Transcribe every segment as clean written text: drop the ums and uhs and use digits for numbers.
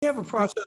We have a process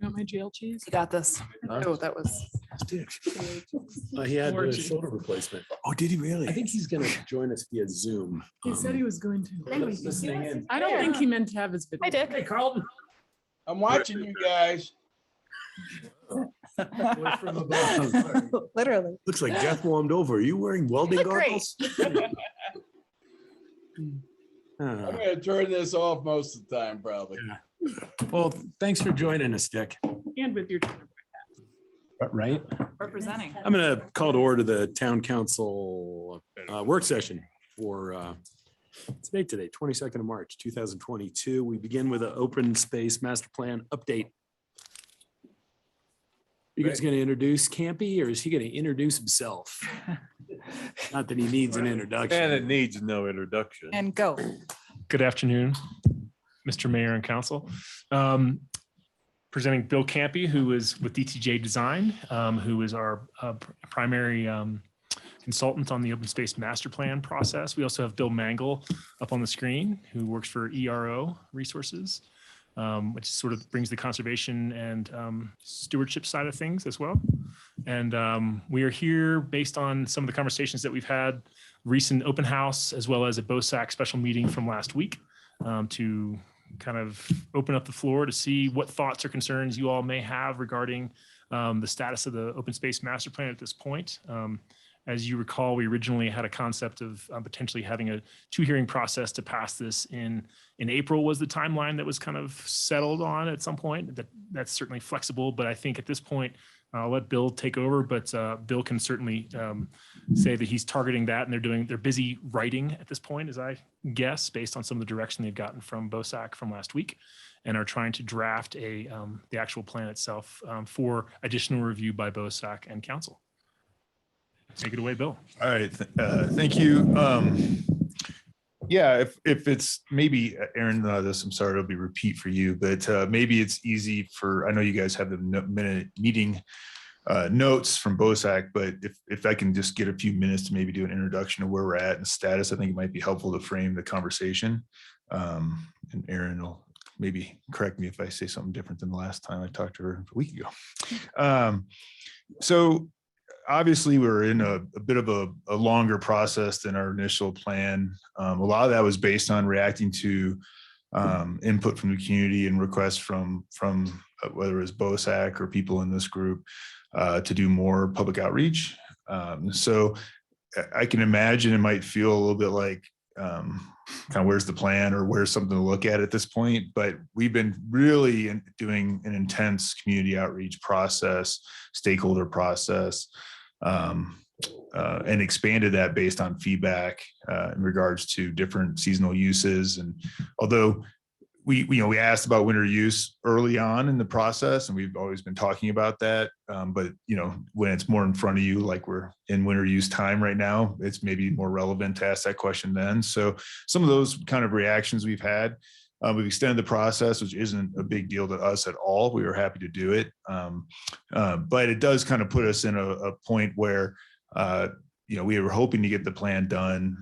You want my jail cheese? You got this. Oh, that was. He had a shoulder replacement. Oh, did he really? I think he's going to join us via Zoom. He said he was going to. Listening in. I don't think he meant to have his video. Hi, Dick. Hey, Carlton. I'm watching you guys. Boy from above. Literally. Looks like Jeff warmed over. Are you wearing welding Look great. goggles? I'm gonna turn this off most of the time, probably. Well, thanks for joining us, Dick. And with your. Right? Representing. I'm going to call to order the town council work session for today, 22nd of March, 2022. We begin with an open space master plan update. You guys going to introduce Campy, or is he going to introduce himself? Not that he needs an introduction. And it needs no introduction. And go. Good afternoon, Mr. Mayor and Council. Presenting Bill Campy, who is with DTJ Design, who is our primary consultant on the open space master plan process. We also have Bill Mangle up on the screen, who works for ERO Resources, which sort of brings the conservation and stewardship side of things as well. And we are here based on some of the conversations that we've had, recent open house, as well as a BOSAC special meeting from last week, to kind of open up the floor to see what thoughts or concerns you all may have regarding the status of the open space master plan at this point. As you recall, we originally had a concept of potentially having a 2-hearing process to pass this in April was the timeline that was kind of settled on at some point. That's certainly flexible, but I think at this point, I'll let Bill take over, but Bill can certainly say that he's targeting that, and they're busy writing at this point, as I guess, based on some of the direction they've gotten from BOSAC from last week, and are trying to draft the actual plan itself for additional review by BOSAC and council. Take it away, Bill. All right, thank you. Yeah, if it's maybe Aaron, I'm sorry, it'll be repeat for you, but maybe it's easy for, I know you guys have the minute meeting notes from BOSAC, but if I can just get a few minutes to maybe do an introduction of where we're at and status, I think it might be helpful to frame the conversation. And Aaron will maybe correct me if I say something different than the last time I talked to her a week ago. So obviously we're in a bit of a longer process than our initial plan. A lot of that was based on reacting to input from the community and requests from whether it's BOSAC or people in this group to do more public outreach. So I can imagine it might feel a little bit like kind of where's the plan or where's something to look at this point, but we've been really doing an intense community outreach process, stakeholder process, and expanded that based on feedback in regards to different seasonal uses. And although we asked about winter use early on in the process, and we've always been talking about that, but when it's more in front of you, like we're in winter use time right now, it's maybe more relevant to ask that question then. So some of those kind of reactions we've had, we've extended the process, which isn't a big deal to us at all. We were happy to do it. But it does kind of put us in a point where, we were hoping to get the plan done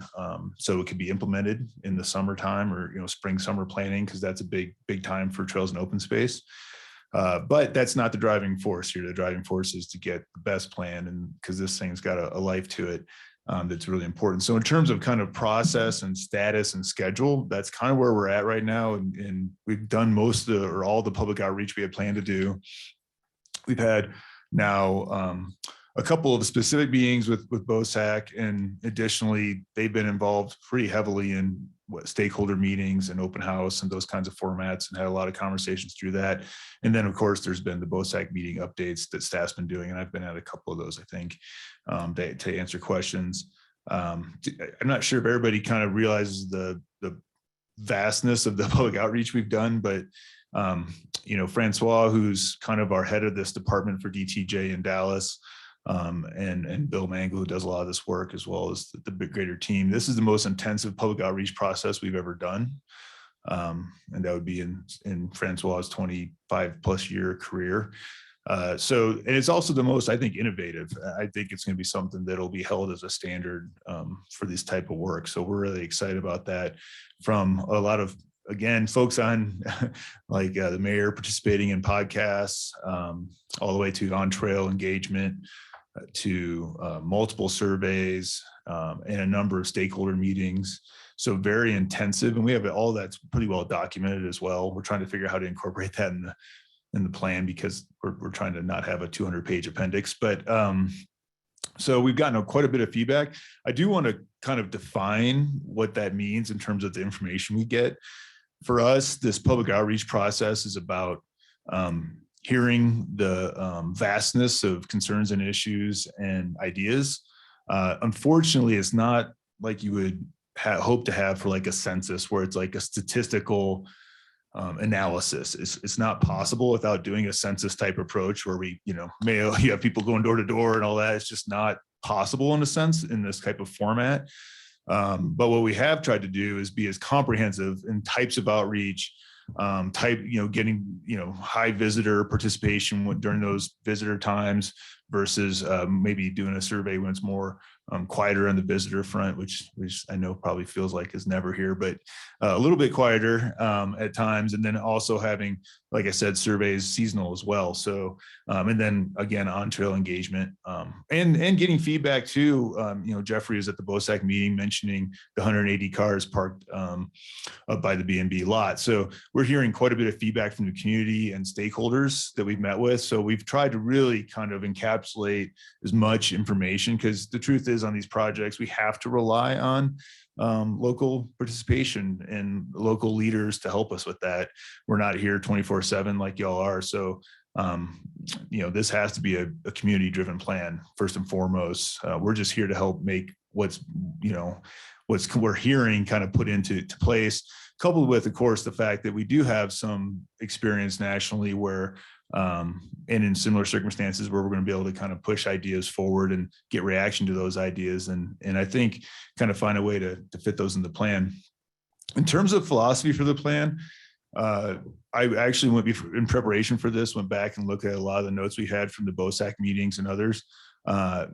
so it could be implemented in the summertime or, spring, summer planning, because that's a big time for trails and open space. But that's not the driving force here. The driving force is to get the best plan, and because this thing's got a life to it. That's really important. So in terms of kind of process and status and schedule, that's kind of where we're at right now. And we've done most of all the public outreach we had planned to do. We've had now a couple of specific meetings with BOSAC, and additionally, they've been involved pretty heavily in stakeholder meetings and open house and those kinds of formats, and had a lot of conversations through that. And then of course, there's been the BOSAC meeting updates that staff's been doing. And I've been at a couple of those, I think, to answer questions. I'm not sure if everybody kind of realizes the vastness of the public outreach we've done, but Francois, who's kind of our head of this department for DTJ in Dallas, and Bill Mangle, who does a lot of this work, as well as the big greater team. This is the most intensive public outreach process we've ever done. And that would be in Francois's 25+ year career. And it's also the most, I think, innovative. I think it's going to be something that'll be held as a standard for this type of work. So we're really excited about that. From a lot of again, folks on like the mayor participating in podcasts, all the way to on-trail engagement, to multiple surveys, and a number of stakeholder meetings. So very intensive, and we have all that's pretty well documented as well. We're trying to figure out how to incorporate that in the plan, because we're trying to not have a 200-page appendix. But so we've gotten quite a bit of feedback. I do want to kind of define what that means in terms of the information we get. For us, this public outreach process is about hearing the vastness of concerns and issues and ideas. Unfortunately, it's not like you would hope to have for like a census, where it's like a statistical analysis. It's not possible without doing a census type approach where we, you have people going door to door and all that. It's just not possible in a sense in this type of format. But what we have tried to do is be as comprehensive in types of outreach, getting, high visitor participation during those visitor times versus maybe doing a survey when it's more quieter on the visitor front, which I know probably feels like is never here, but a little bit quieter at times. And then also having, like I said, surveys seasonal as well. So, and then again, on-trail engagement and getting feedback too. Jeffrey was at the BOSAC meeting mentioning the 180 cars parked up by the B&B lot. So we're hearing quite a bit of feedback from the community and stakeholders that we've met with. So we've tried to really kind of encapsulate as much information, because the truth is on these projects, we have to rely on local participation and local leaders to help us with that. We're not here 24/7 like y'all are. So, this has to be a community-driven plan first and foremost. We're just here to help make what's we're hearing kind of put into place, coupled with, of course, the fact that we do have some experience nationally where and in similar circumstances where we're going to be able to kind of push ideas forward and get reaction to those ideas. And I think kind of find a way to fit those in the plan. In terms of philosophy for the plan, I actually in preparation for this, went back and looked at a lot of the notes we had from the BOSAC meetings and others. I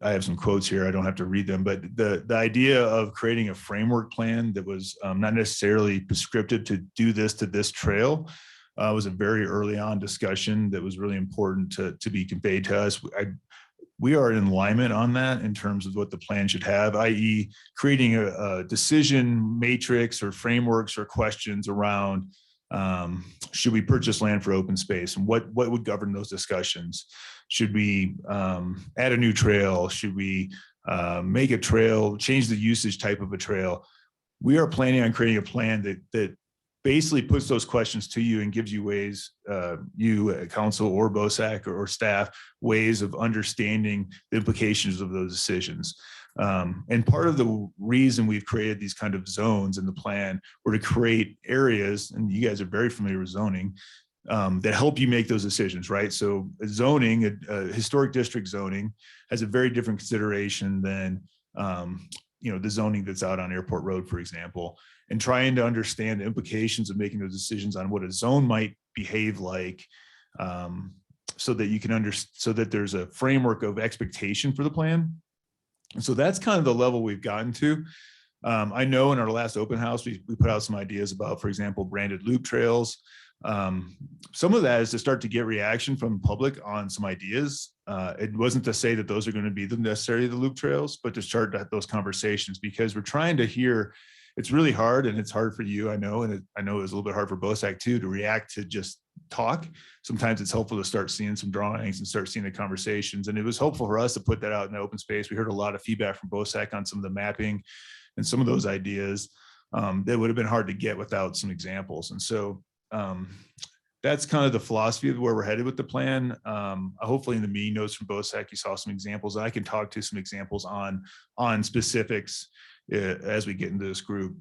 have some quotes here. I don't have to read them, but the idea of creating a framework plan that was not necessarily prescriptive to do this to this trail was a very early on discussion that was really important to be conveyed to us. We are in alignment on that in terms of what the plan should have, i.e. creating a decision matrix or frameworks or questions around should we purchase land for open space, and what would govern those discussions? Should we add a new trail? Should we make a trail, change the usage type of a trail? We are planning on creating a plan that basically puts those questions to you and gives you ways, you council or BOSAC or staff, ways of understanding the implications of those decisions. And part of the reason we've created these kind of zones in the plan were to create areas, and you guys are very familiar with zoning, that help you make those decisions, right? So zoning, historic district zoning, has a very different consideration than the zoning that's out on Airport Road, for example, and trying to understand the implications of making those decisions on what a zone might behave like, so that you can so that there's a framework of expectation for the plan. And so that's kind of the level we've gotten to. I know in our last open house, we put out some ideas about, for example, branded loop trails. Some of that is to start to get reaction from the public on some ideas. It wasn't to say that those are going to be necessarily the loop trails, but to start those conversations, because we're trying to hear. It's really hard, and it's hard for you, I know, and I know it was a little bit hard for BOSAC too, to react to just talk. Sometimes it's helpful to start seeing some drawings and start seeing the conversations. And it was helpful for us to put that out in the open space. We heard a lot of feedback from BOSAC on some of the mapping and some of those ideas that would have been hard to get without some examples. And so that's kind of the philosophy of where we're headed with the plan. Hopefully in the meeting notes from BOSAC, you saw some examples. I can talk to some examples on specifics as we get into this group.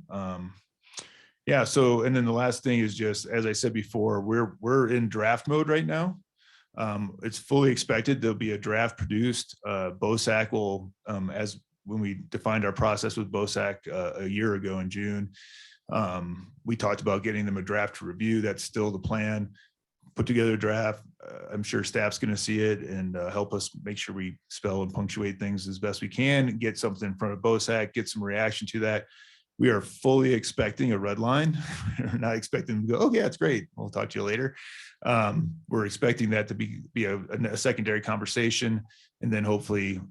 Yeah. So, and then the last thing is just, as I said before, we're in draft mode right now. It's fully expected there'll be a draft produced. BOSAC will, as when we defined our process with BOSAC a year ago in June, we talked about getting them a draft to review. That's still the plan. Put together a draft. I'm sure staff's going to see it and help us make sure we spell and punctuate things as best we can, get something in front of BOSAC, get some reaction to that. we are fully expecting a red line. We're not expecting them to go, oh yeah, it's great, we'll talk to you later. We're expecting that to be a secondary conversation, and then hopefully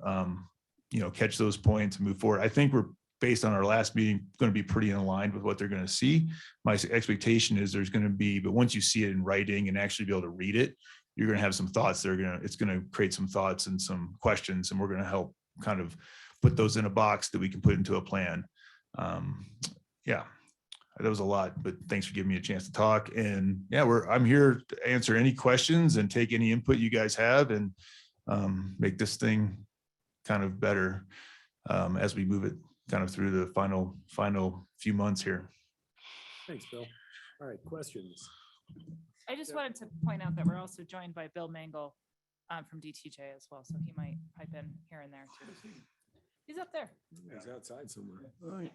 catch those points and move forward. I think we're, based on our last meeting, going to be pretty in line with what they're going to see. My expectation is there's going to be, but once you see it in writing and actually be able to read it, you're going to have some thoughts. It's going to create some thoughts and some questions, and we're going to help kind of put those in a box that we can put into a plan. Yeah, that was a lot, but thanks for giving me a chance to talk. And yeah, I'm here to answer any questions and take any input you guys have, and make this thing kind of better as we move it kind of through the final few months here. Thanks, Bill. All right, questions? I just wanted to point out that we're also joined by Bill Mangle from DTJ as well, so he might pipe in here and there too. He's up there. He's outside somewhere. All right.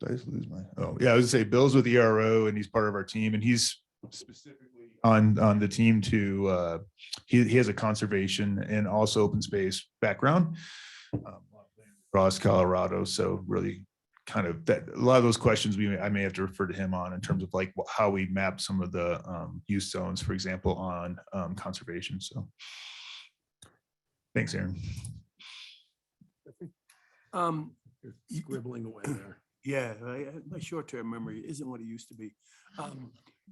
Did I just lose my? Oh yeah, I was gonna say Bill's with ERO and he's part of our team, and he's specifically on the team to he has a conservation and also open space background across Colorado. So really kind of that, a lot of those questions I may have to refer to him on in terms of like how we map some of the use zones, for example, on conservation. So thanks, Aaron. You're scribbling away there. Yeah, my short-term memory isn't what it used to be.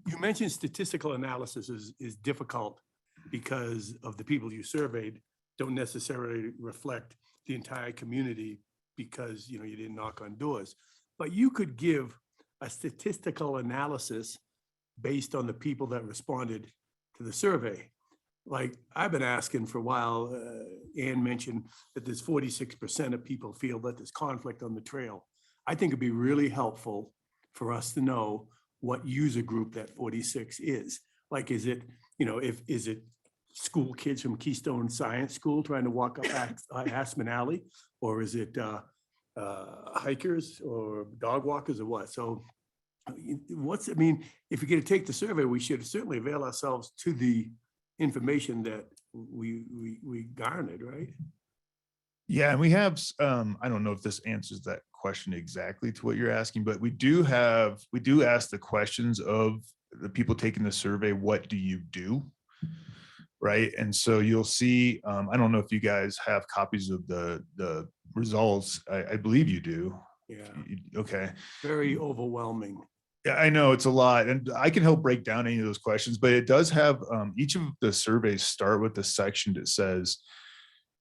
You mentioned statistical analysis is difficult because of the people you surveyed don't necessarily reflect the entire community because, you didn't knock on doors. But you could give a statistical analysis based on the people that responded to the survey. Like I've been asking for a while, Ann mentioned that there's 46% of people feel that there's conflict on the trail. I think it'd be really helpful for us to know what user group that 46 is. Like, is it, is it school kids from Keystone Science School trying to walk up Aspen Alley? Or is it hikers or dog walkers or what? So if you're going to take the survey, we should certainly avail ourselves to the information that we garnered, right? Yeah, and we have, I don't know if this answers that question exactly to what you're asking, but we do ask the questions of the people taking the survey, what do you do? Right. And so you'll see, I don't know if you guys have copies of the results. I believe you do. Yeah. Okay. Very overwhelming. Yeah, I know it's a lot, and I can help break down any of those questions, but it does have each of the surveys start with the section that says,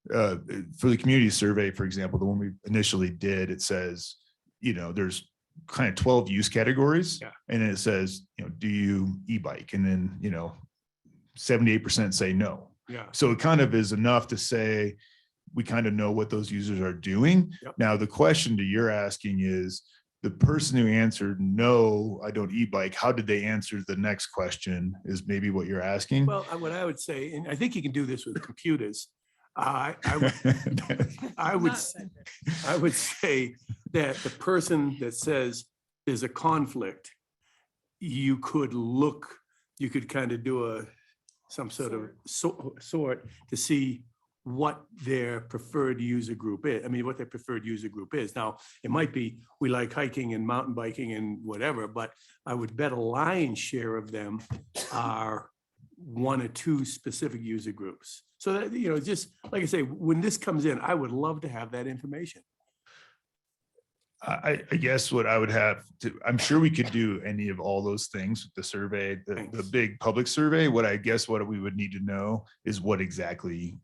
for the community survey, for example, the one we initially did, it says, there's kind of 12 use categories. Yeah. And then it says, do you e-bike? And then, 78% say no. Yeah. So it kind of is enough to say, we kind of know what those users are doing. Yep. Now, the question that you're asking is, the person who answered no, I don't e-bike, how did they answer the next question is maybe what you're asking. Well, what I would say, and I think you can do this with computers. I would say that the person that says there's a conflict, you could kind of do some sort of sort to see what their preferred user group is. What their preferred user group is. Now, it might be, we like hiking and mountain biking and whatever, but I would bet a lion's share of them are one or two specific user groups. So that, just like I say, when this comes in, I would love to have that information. I guess what I would have to, I'm sure we could do any of all those things with the survey, the big public survey. What we would need to know is what exactly,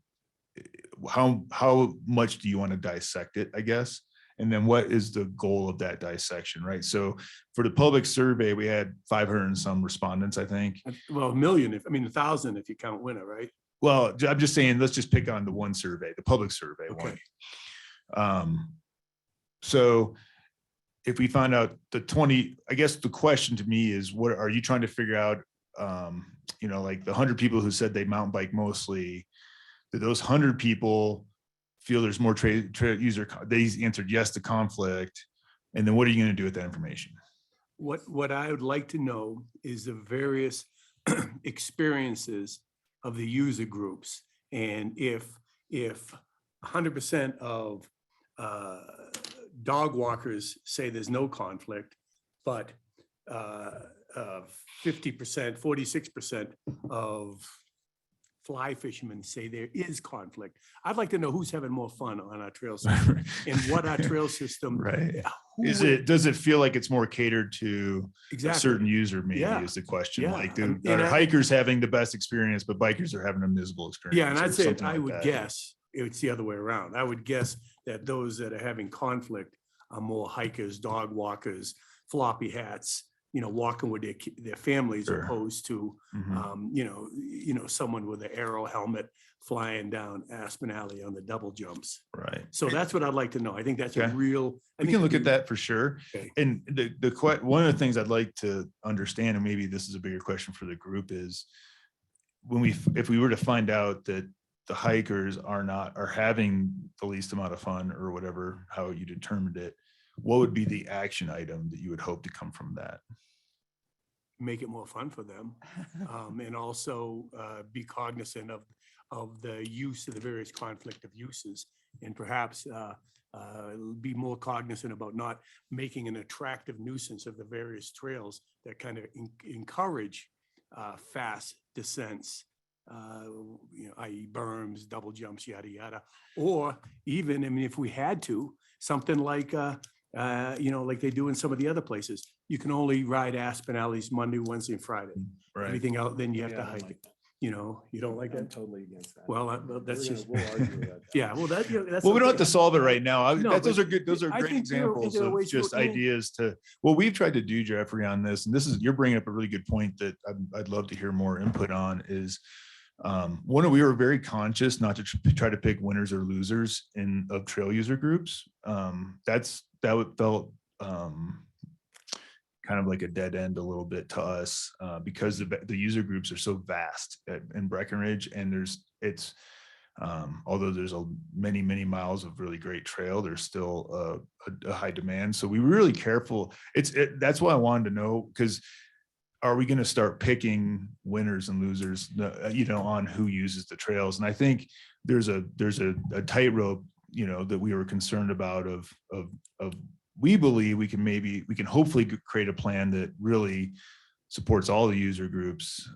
how much do you want to dissect it, I guess? And then what is the goal of that dissection, right? So for the public survey, we had 500 and some respondents, I think. Well, 1,000 if you count winner, right? Well, I'm just saying, let's just pick on the one survey, the public survey Okay. one. So if we find out the 20, I guess the question to me is, what are you trying to figure out? Like the 100 people who said they mountain bike mostly, did those 100 people feel there's more they answered yes to conflict? And then what are you going to do with that information? What I would like to know is the various experiences of the user groups. And if 100% of dog walkers say there's no conflict, but 50%, 46% of fly fishermen say there is conflict. I'd like to know who's having more fun on our trail system and what our trail system. Right. who Does it feel like it's more catered to a Exactly. certain user maybe Yeah. is the question? Yeah. Like And are I- hikers having the best experience, but bikers are having a miserable experience? Yeah, and or I'd say, something I like would that? guess it's the other way around. I would guess that those that are having conflict are more hikers, dog walkers, floppy hats, walking with their families Sure. opposed to, Mhm. someone with an arrow helmet flying down Aspen Alley on the double jumps. Right. So that's what I'd like to know. I think that's a Okay. real. We can look at that for sure. Okay. And one of the things I'd like to understand, and maybe this is a bigger question for the group, is if we were to find out that the hikers are having the least amount of fun or whatever, how you determined it, what would be the action item that you would hope to come from that? Make it more fun for them. And also be cognizant of the use of the various conflict of uses, and perhaps be more cognizant about not making an attractive nuisance of the various trails that kind of encourage fast descents, i.e. berms, double jumps, yada, yada. Or even, if we had to, something like, like they do in some of the other places, you can only ride Aspen Alleys Monday, Wednesday, and Friday. Right. Anything else, then you have Yeah, to I don't hike like it. You don't like I'm that? totally against that. Well, that's just, We'll argue about that. yeah, well, that's. Well, we don't have to solve it right now. No, Those but are good. Those are I great think examples there are of ways to just do it. ideas to, what we've tried to do, Jeffrey, on this, and you're bringing up a really good point that I'd love to hear more input on is, we were very conscious not to try to pick winners or losers of trail user groups. Felt kind of like a dead end a little bit to us because the user groups are so vast in Breckenridge, and although there's many miles of really great trail, there's still a high demand. So we were really careful. That's why I wanted to know, because are we going to start picking winners and losers, on who uses the trails? And I think there's a tightrope, that we were concerned about of we believe we can hopefully create a plan that really supports all the user groups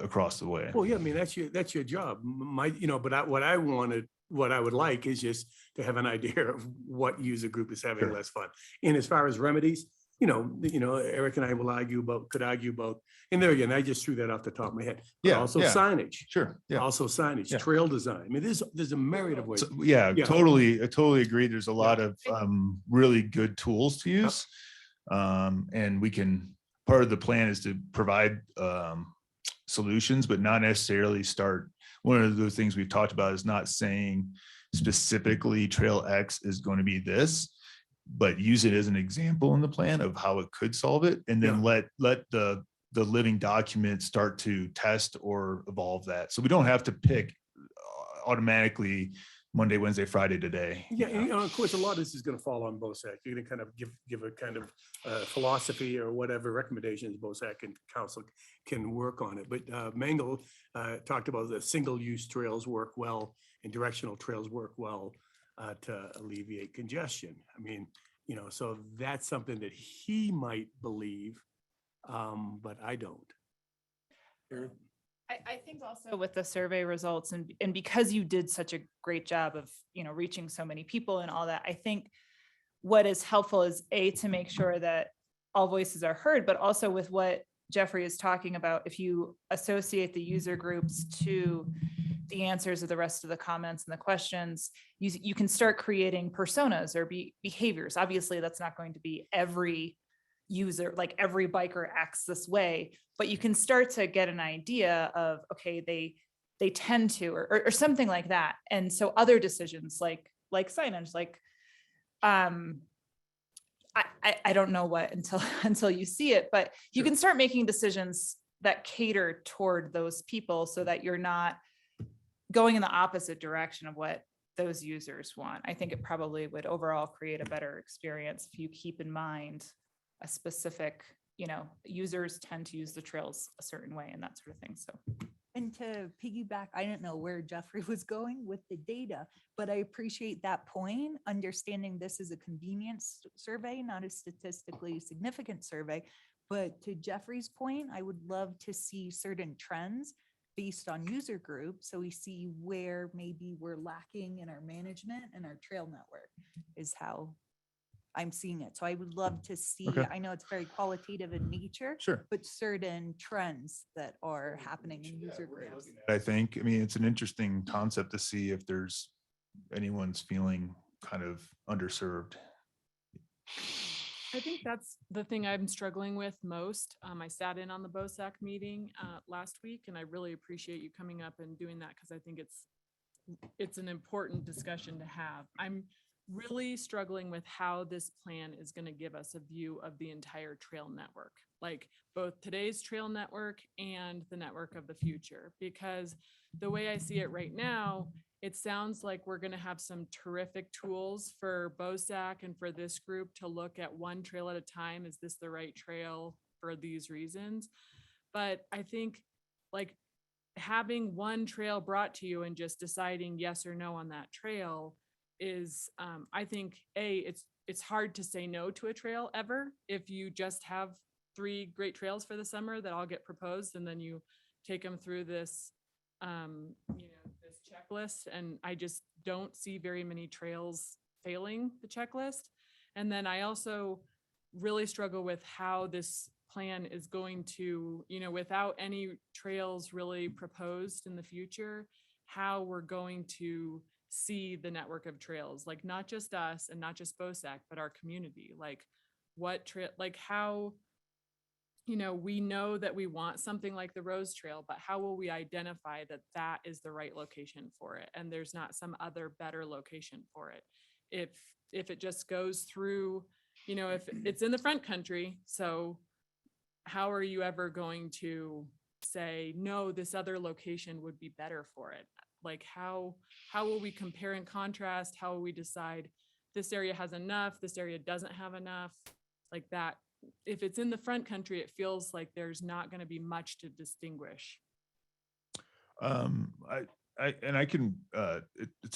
across the way. Well, yeah, that's your job. But what I would like is just to have an idea of what user group is having Sure. less fun. And as far as remedies, Eric and I could argue about, and there again, I just threw that off the top of my head. But Yeah, also yeah. signage. Sure. Yeah. Also signage, Yeah. trail design. there's a myriad of ways. So, yeah, Yeah. I totally agree. There's a lot of really good tools to use. And part of the plan is to provide solutions, but not necessarily start. One of the things we've talked about is not saying specifically Trail X is going to be this, but use it as an example in the plan of how it could solve it. And then let the living document start to test or evolve that. So we don't have to pick automatically Monday, Wednesday, Friday today. Yeah, and, of course, a lot of this is going to fall on BOSAC. You're going to kind of give a kind of philosophy or whatever recommendations BOSAC and council can work on it. But Mangle talked about the single-use trails work well and directional trails work well to alleviate congestion. So that's something that he might believe, but I don't. I think also with the survey results and because you did such a great job of, reaching so many people and all that, I think what is helpful is to make sure that all voices are heard, but also with what Jeffrey is talking about, if you associate the user groups to the answers of the rest of the comments and the questions, you can start creating personas or behaviors. Obviously, that's not going to be every user, like every biker acts this way, but you can start to get an idea of, okay, they tend to, or something like that. And so other decisions like signage, I don't know what until you see it, but you can start making decisions that cater toward those people so that you're not going in the opposite direction of what those users want. I think it probably would overall create a better experience if you keep in mind a specific, users tend to use the trails a certain way and that sort of thing. So And to piggyback, I didn't know where Jeffrey was going with the data, but I appreciate that point, understanding this is a convenience survey, not a statistically significant survey. But to Jeffrey's point, I would love to see certain trends based on user group. So we see where maybe we're lacking in our management and our trail network is how I'm seeing it. So I would love to see, Okay. I know it's very qualitative in nature, Sure. but certain trends that are happening in user groups. I think, I mean, it's an interesting concept to see if there's anyone's feeling kind of underserved. I think that's the thing I'm struggling with most. I sat in on the BOSAC meeting last week, and I really appreciate you coming up and doing that because I think it's an important discussion to have. I'm really struggling with how this plan is going to give us a view of the entire trail network, like both today's trail network and the network of the future. Because the way I see it right now, it sounds like we're going to have some terrific tools for BOSAC and for this group to look at one trail at a time. Is this the right trail for these reasons? But I think like having one trail brought to you and just deciding yes or no on that trail is, I think, it's hard to say no to a trail ever if you just have 3 great trails for the summer that all get proposed and then you take them through this, this checklist. And I just don't see very many trails failing the checklist. And then I also really struggle with how this plan is going to, without any trails really proposed in the future, how we're going to see the network of trails, like not just us and not just BOSAC, but our community. Like what trail, like how, we know that we want something like the Rose Trail, but how will we identify that that is the right location for it? And there's not some other better location for it. If it just goes through, if it's in the front country, so how are you ever going to say, no, this other location would be better for it? Like how will we compare and contrast? How will we decide this area has enough, this area doesn't have enough? Like that, if it's in the front country, it feels like there's not going to be much to distinguish. It's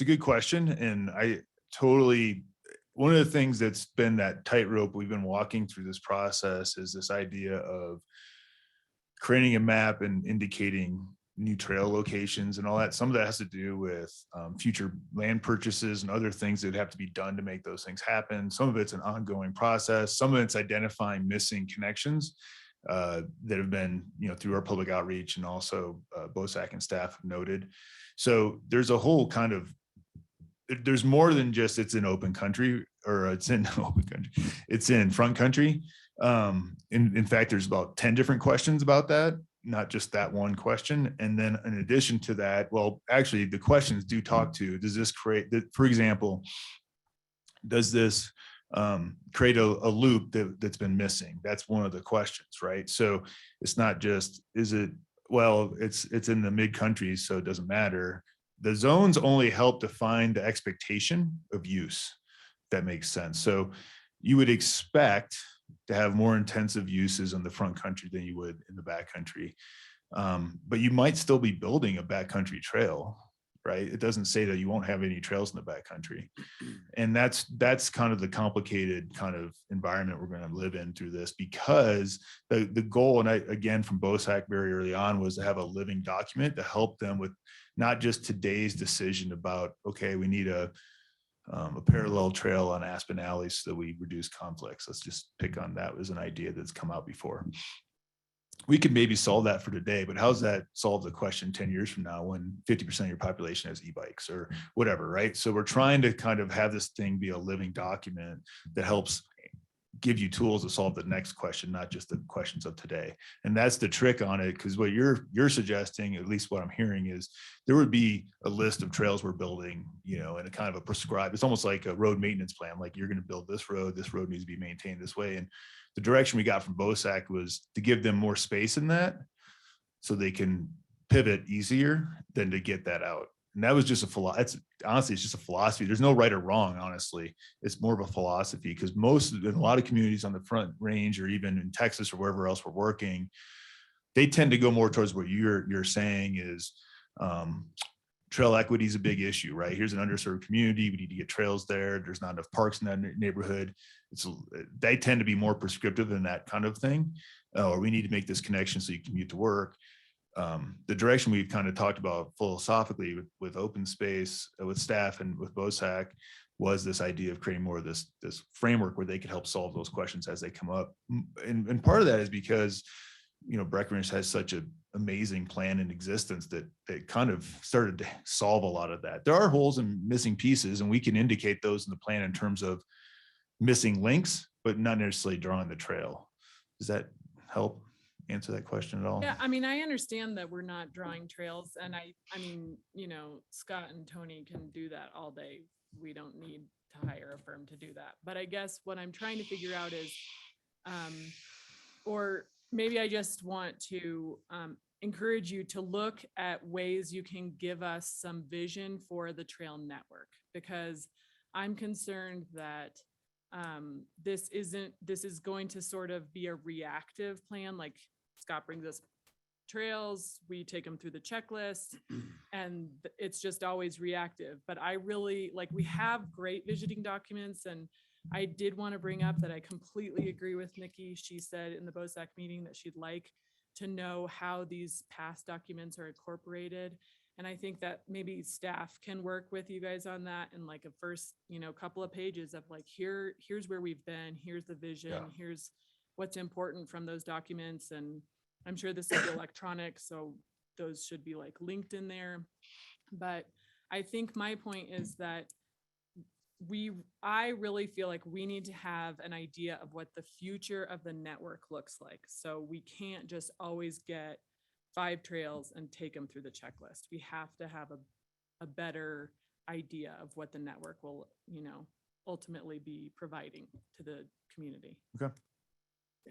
a good question. And one of the things that's been that tightrope we've been walking through this process is this idea of creating a map and indicating new trail locations and all that. Some of that has to do with future land purchases and other things that have to be done to make those things happen. Some of it's an ongoing process. Some of it's identifying missing connections that have been, through our public outreach, and also BOSAC and staff have noted. So there's a whole kind of, there's more than just it's in open country or it's in open country. It's in front country. In fact, there's about 10 different questions about that, not just that one question. And then in addition to that, well, actually the questions do talk to, does this create, for example, does this create a loop that's been missing? That's one of the questions, right? So it's not just, is it, well, it's in the mid countries, so it doesn't matter. The zones only help define the expectation of use. That makes sense. So you would expect to have more intensive uses in the front country than you would in the back country. But you might still be building a backcountry trail, right? It doesn't say that you won't have any trails in the backcountry. And that's kind of the complicated kind of environment we're going to live in through this, because the goal, and again, from BOSAC very early on, was to have a living document to help them with not just today's decision about, okay, we need a parallel trail on Aspen Alley so that we reduce conflicts. Let's just pick on that as an idea that's come out before. We could maybe solve that for today, but how's that solve the question 10 years from now when 50% of your population has e-bikes or whatever, right? So we're trying to kind of have this thing be a living document that helps give you tools to solve the next question, not just the questions of today. And that's the trick on it, because what you're suggesting, at least what I'm hearing, is there would be a list of trails we're building, and a kind of a prescribed, it's almost like a road maintenance plan. Like, you're going to build this road needs to be maintained this way. And the direction we got from BOSAC was to give them more space in that so they can pivot easier than to get that out. And that was just it's just a philosophy. There's no right or wrong, honestly. It's more of a philosophy, because in a lot of communities on the Front Range, or even in Texas or wherever else we're working, they tend to go more towards what you're saying is trail equity is a big issue, right? Here's an underserved community. We need to get trails there. There's not enough parks in that neighborhood. They tend to be more prescriptive than that kind of thing. Or we need to make this connection so you commute to work. The direction we've kind of talked about philosophically with open space, with staff and with BOSAC was this idea of creating more of this framework where they could help solve those questions as they come up. And part of that is because, Breckenridge has such an amazing plan in existence that kind of started to solve a lot of that. There are holes and missing pieces, and we can indicate those in the plan in terms of missing links, but not necessarily drawing the trail. Does that help answer that question at all? Yeah, I mean, I understand that we're not drawing trails, and I mean, Scott and Tony can do that all day. We don't need to hire a firm to do that. But I guess what I'm trying to figure out is, or maybe I just want to encourage you to look at ways you can give us some vision for the trail network, because I'm concerned that this is going to sort of be a reactive plan. Like Scott brings us trails, we take them through the checklist, and it's just always reactive. But I really we have great visiting documents, and I did want to bring up that I completely agree with Nikki. She said in the BOSAC meeting that she'd like to know how these past documents are incorporated. And I think that maybe staff can work with you guys on that, and a first, couple of pages of here's where we've been, here's the vision, here's what's important from those documents. And I'm sure this is electronic, so those should be linked in there. But I think my point is that I really feel like we need to have an idea of what the future of the network looks like. So we can't just always get 5 trails and take them through the checklist. We have to have a better idea of what the network will, ultimately be providing to the community. Okay.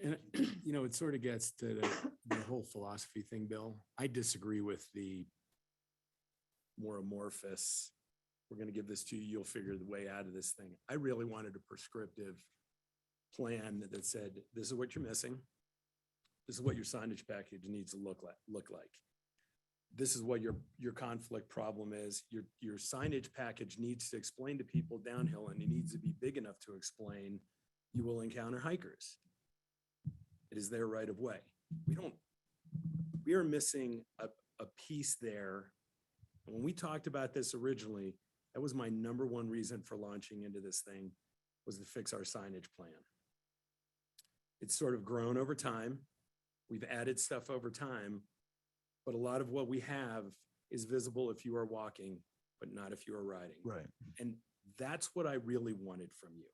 And, it sort of gets to the whole philosophy thing, Bill. I disagree with the more amorphous, we're going to give this to you, you'll figure the way out of this thing. I really wanted a prescriptive plan that said, this is what you're missing. This is what your signage package needs to look like. This is what your conflict problem is. Your signage package needs to explain to people downhill, and it needs to be big enough to explain you will encounter hikers. It is their right of way. We are missing a piece there. And when we talked about this originally, that was my number one reason for launching into this thing, was to fix our signage plan. It's sort of grown over time. We've added stuff over time, but a lot of what we have is visible if you are walking, but not if you are riding. Right. And that's what I really wanted from you.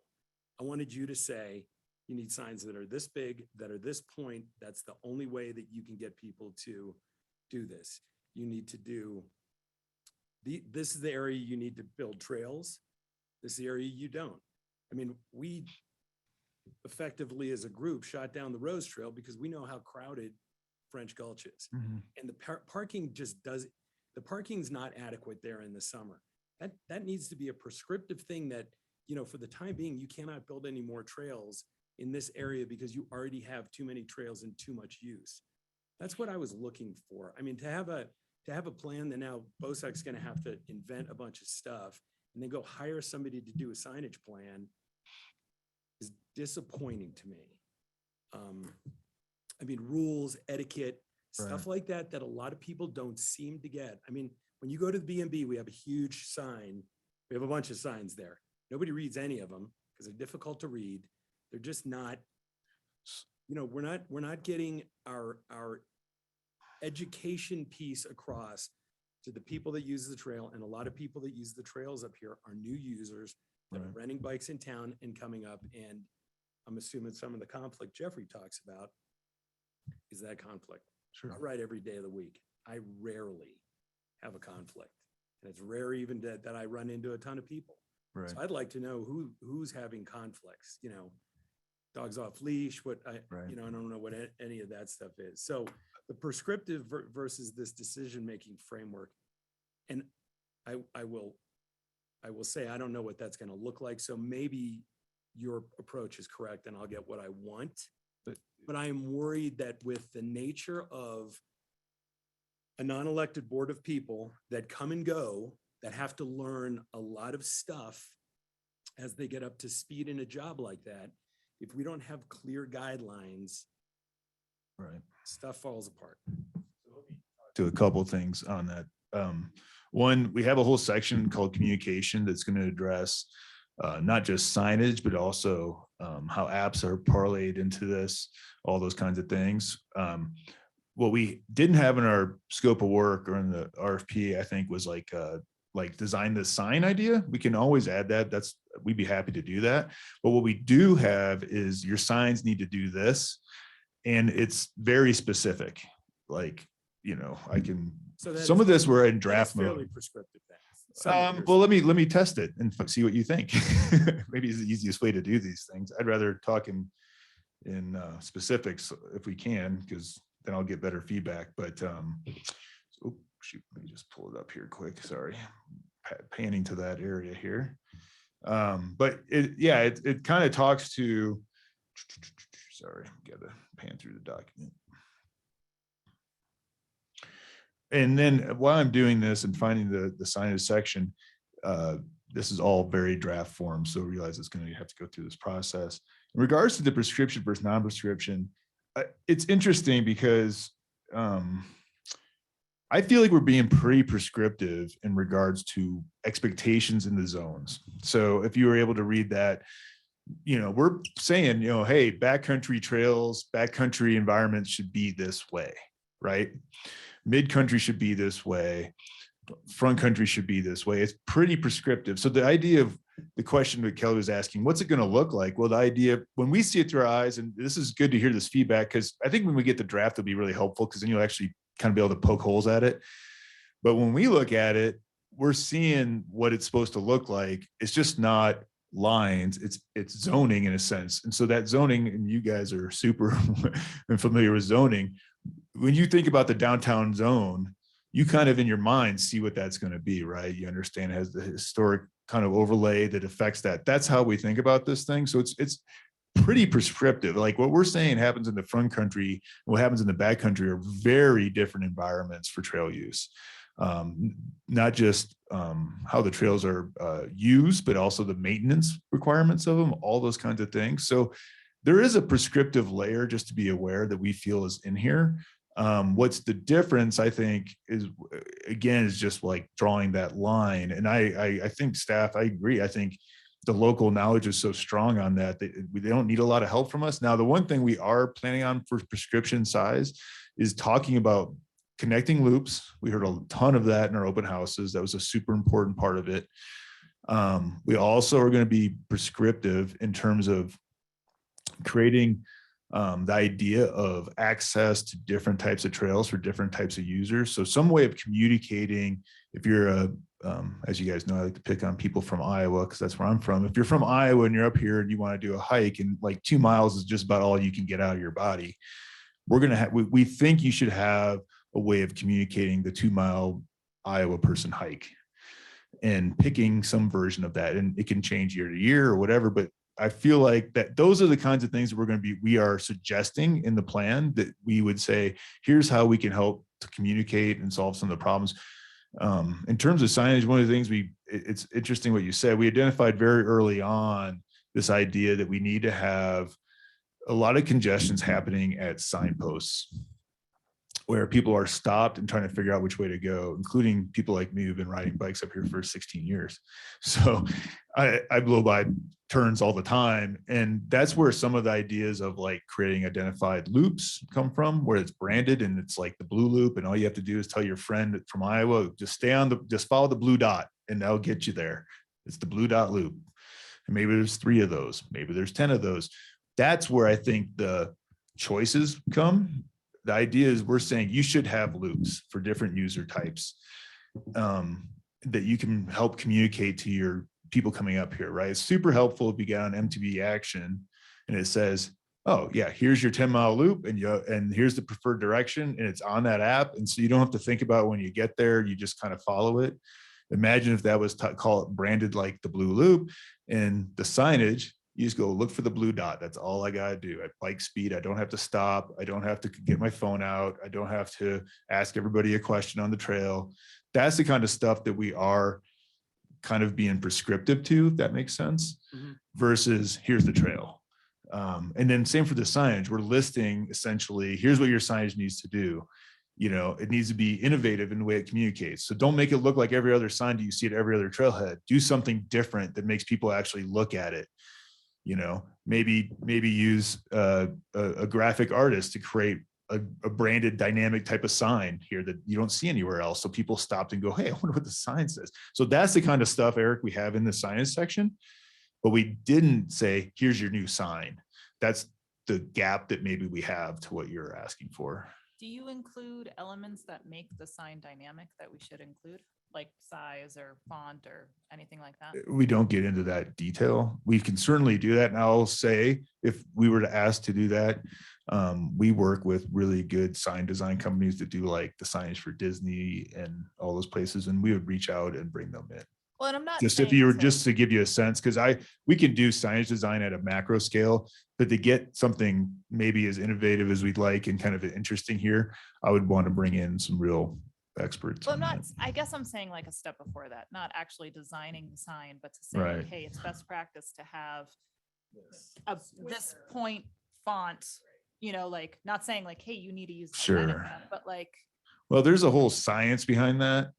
I wanted you to say, you need signs that are this big, that are this point. That's the only way that you can get people to do this. You need to do this is the area you need to build trails. This is the area you don't. I mean, we effectively as a group shot down the Rose Trail because we know how crowded French Gulch is. Mm-hmm. And the parking the parking's not adequate there in the summer. That needs to be a prescriptive thing that, for the time being, you cannot build any more trails in this area because you already have too many trails and too much use. That's what I was looking for. I mean, to have a plan that now BOSAC's going to have to invent a bunch of stuff and then go hire somebody to do a signage plan is disappointing to me. I mean, rules, etiquette, stuff like that a lot of people don't seem to get. I mean, when you go to the B&B, we have a huge sign. We have a bunch of signs there. Nobody reads any of them because they're difficult to read. They're just not, we're not getting our education piece across to the people that use the trail. And a lot of people that use the trails up here are new users that are renting bikes in town and coming up. And I'm assuming some of the conflict Jeffrey talks about is that conflict. Sure. I ride every day of the week. I rarely have a conflict. And it's rare even that I run into a ton of people. Right. So I'd like to know who's having conflicts, dogs off leash, I don't know what any of that stuff is. So the prescriptive versus this decision-making framework. And I will say, I don't know what that's going to look like. So maybe your approach is correct and I'll get what I want. But but I am worried that with the nature of a non-elected board of people that come and go, that have to learn a lot of stuff as they get up to speed in a job like that, if we don't have clear guidelines, Right. stuff falls apart. To a couple things on that. One, we have a whole section called communication that's going to address not just signage, but also how apps are parlayed into this, all those kinds of things. What we didn't have in our scope of work or in the RFP, I think, was like design the sign idea. We can always add that. We'd be happy to do that. But what we do have is your signs need to do this. And it's very specific. Like, I can, So that some is- of this we're in that is draft fairly mode. prescriptive then. Some of yours. Well, let me test it and see what you think. Maybe it's the easiest way to do these things. I'd rather talk in specifics if we can, because then I'll get better feedback. But oh, shoot, let me just pull it up here quick. Sorry, panning to that area here. But it kind of talks to. Sorry, got to pan through the document. And then while I'm doing this and finding the signage section, this is all very draft form. So realize it's going to have to go through this process. In regards to the prescription versus non-prescription, it's interesting because I feel like we're being pretty prescriptive in regards to expectations in the zones. So if you were able to read that, we're saying, hey, backcountry trails, backcountry environments should be this way, right? Mid-country should be this way. Front country should be this way. It's pretty prescriptive. So the idea of the question that Kelly was asking, what's it going to look like? Well, the idea, when we see it through our eyes, and this is good to hear this feedback, because I think when we get the draft, it'll be really helpful, because then you'll actually kind of be able to poke holes at it. But when we look at it, we're seeing what it's supposed to look like. It's just not lines, it's zoning in a sense. And so that zoning, and you guys are super familiar with zoning, when you think about the downtown zone, you kind of in your mind see what that's going to be, right? You understand it has the historic kind of overlay that affects that. That's how we think about this thing. So it's pretty prescriptive. Like what we're saying happens in the front country, and what happens in the back country are very different environments for trail use. Not just how the trails are used, but also the maintenance requirements of them, all those kinds of things. So there is a prescriptive layer, just to be aware, that we feel is in here. What's the difference, I think, is just like drawing that line. And I think staff, I agree. I think the local knowledge is so strong on that, they don't need a lot of help from us. Now, the one thing we are planning on for prescription size is talking about connecting loops. We heard a ton of that in our open houses. That was a super important part of it. We also are going to be prescriptive in terms of creating the idea of access to different types of trails for different types of users. So some way of communicating, if you're as you guys know, I like to pick on people from Iowa because that's where I'm from. If you're from Iowa and you're up here and you want to do a hike, and like 2 miles is just about all you can get out of your body, we're going to have, we think you should have a way of communicating the 2 mile Iowa person hike and picking some version of that. And it can change year to year or whatever, but I feel like that those are the kinds of things that we are suggesting in the plan, that we would say, here's how we can help to communicate and solve some of the problems. In terms of signage, one of the things it's interesting what you said, we identified very early on this idea that we need to have a lot of congestions happening at signposts where people are stopped and trying to figure out which way to go, including people like me who've been riding bikes up here for 16 years. So I blow by turns all the time. And that's where some of the ideas of like creating identified loops come from, where it's branded and it's like the blue loop. And all you have to do is tell your friend from Iowa, just follow the blue dot and that'll get you there. It's the blue dot loop. And maybe there's 3 of those, maybe there's 10 of those. That's where I think the choices come. The idea is we're saying you should have loops for different user types that you can help communicate to your people coming up here, right? It's super helpful if you get on MTB Action and it says, oh yeah, here's your 10-mile loop and here's the preferred direction, and it's on that app. And so you don't have to think about when you get there, you just kind of follow it. Imagine if that was call it branded like the blue loop, and the signage You just go look for the blue dot. That's all I gotta do. At bike speed, I don't have to stop. I don't have to get my phone out. I don't have to ask everybody a question on the trail. That's the kind of stuff that we are kind of being prescriptive to, if that makes sense, versus here's the trail. And then same for the signage. We're listing essentially, here's what your signage needs to do. You know, it needs to be innovative in the way it communicates. So don't make it look like every other sign that you see at every other trailhead. Do something different that makes people actually look at it. You know, maybe use a graphic artist to create a branded dynamic type of sign here that you don't see anywhere else. So people stopped and go, hey, I wonder what the sign says. So that's the kind of stuff, Eric, we have in the signage section, but we didn't say, here's your new sign. That's the gap that maybe we have to what you're asking for. Do you include elements that make the sign dynamic that we should include, like size or font or anything like that? We don't get into that detail. We can certainly do that. And I'll say, if we were to ask to do that, we work with really good sign design companies that do like the signage for Disney and all those places. And we would reach out and bring them in. Well, and I'm not Just if saying you were to- just to give you a sense, because we can do signage design at a macro scale, but to get something maybe as innovative as we'd like and kind of interesting here, I would want to bring in some real experts. Well, on that. I guess I'm saying like a step before that, not actually designing the sign, but to say, Right. hey, it's best practice to have this point font, you know, like not saying like, hey, you need to use, Sure. but like, Well, there's a whole science behind that.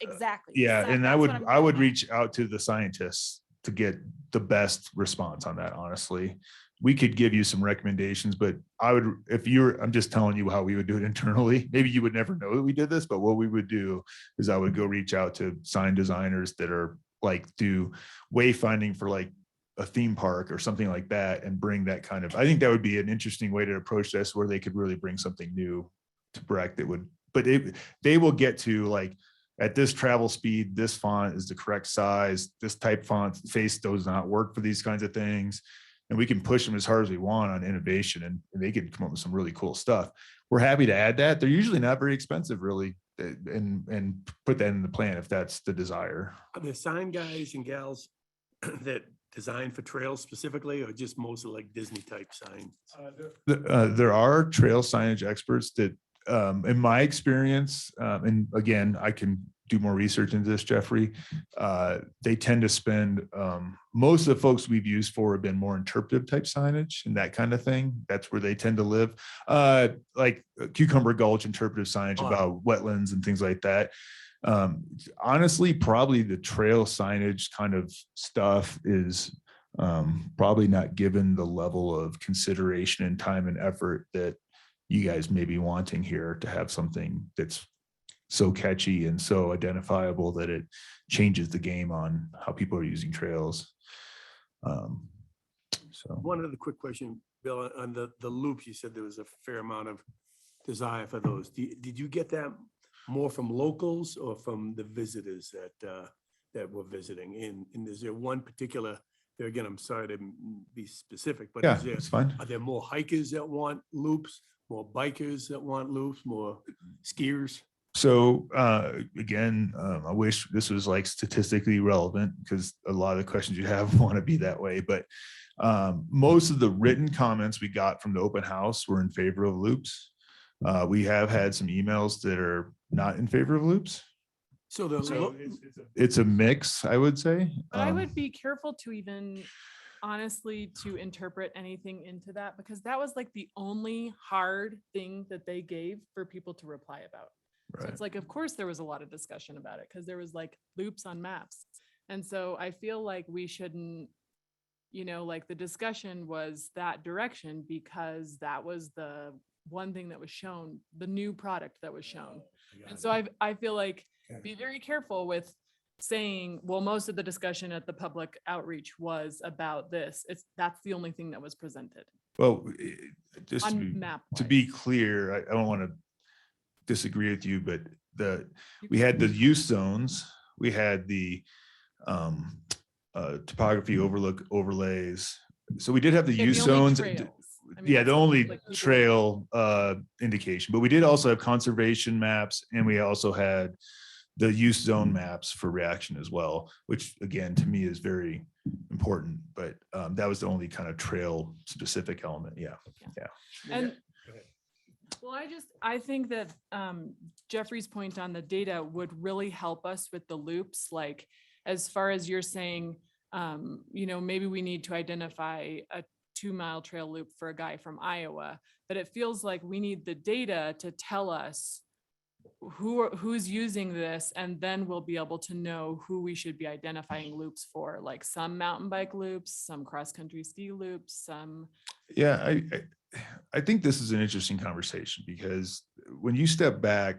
exactly. Yeah, exact- and I that's would what I'm I would getting at. reach out to the scientists to get the best response on that, honestly. We could give you some recommendations, but I would, I'm just telling you how we would do it internally. Maybe you would never know that we did this, but what we would do is I would go reach out to sign designers that are like do wayfinding for like a theme park or something like that and bring that kind of, I think that would be an interesting way to approach this where they could really bring something new to Breck that would, but they will get to like, at this travel speed, this font is the correct size, this type font face does not work for these kinds of things. And we can push them as hard as we want on innovation and they can come up with some really cool stuff. We're happy to add that. They're usually not very expensive really, and put that in the plan if that's the desire. Are there sign guys and gals that design for trails specifically, or just mostly like Disney type signs? There are trail signage experts that, in my experience, and again, I can do more research into this, Jeffrey. They tend to spend, most of the folks we've used for have been more interpretive type signage and that kind of thing. That's where they tend to live. Like Cucumber Gulch interpretive signage about wetlands and things like that. Honestly, probably the trail signage kind of stuff is probably not given the level of consideration and time and effort that you guys may be wanting here to have something that's so catchy and so identifiable that it changes the game on how people are using trails. So One other quick question, Bill, on the loops, you said there was a fair amount of desire for those. Did you get that more from locals or from the visitors that were visiting? And is there one particular, there again, I'm sorry to be specific, but yeah, is there, it's fine. are there more hikers that want loops, more bikers that want loops, more skiers? So again, I wish this was like statistically relevant because a lot of the questions you have want to be that way. But most of the written comments we got from the open house were in favor of loops. We have had some emails that are not in favor of loops. So the So it's a mix, I would say. But I would be careful to even honestly to interpret anything into that because that was like the only hard thing that they gave for people to reply about. So Right. it's like, of course, there was a lot of discussion about it because there was like loops on maps. And so I feel like we shouldn't, like the discussion was that direction because that was the one thing that was shown, the new product that was shown. And so I feel like be very careful with saying, well, most of the discussion at the public outreach was about this. That's the only thing that was presented Well, just on map. to be clear, I don't want to disagree with you, but we had the use zones, we had the topography overlays. So we did have the use zones. Yeah, the only trail indication, but we did also have conservation maps and we also had the use zone maps for reaction as well, which again, to me is very important, but that was the only kind of trail specific element. Yeah. And well, I think that Jeffrey's point on the data would really help us with the loops. Like, as far as you're saying, maybe we need to identify a 2-mile trail loop for a guy from Iowa, but it feels like we need the data to tell us who's using this, and then we'll be able to know who we should be identifying loops for, like some mountain bike loops, some cross-country ski loops, some. Yeah, I think this is an interesting conversation, because when you step back,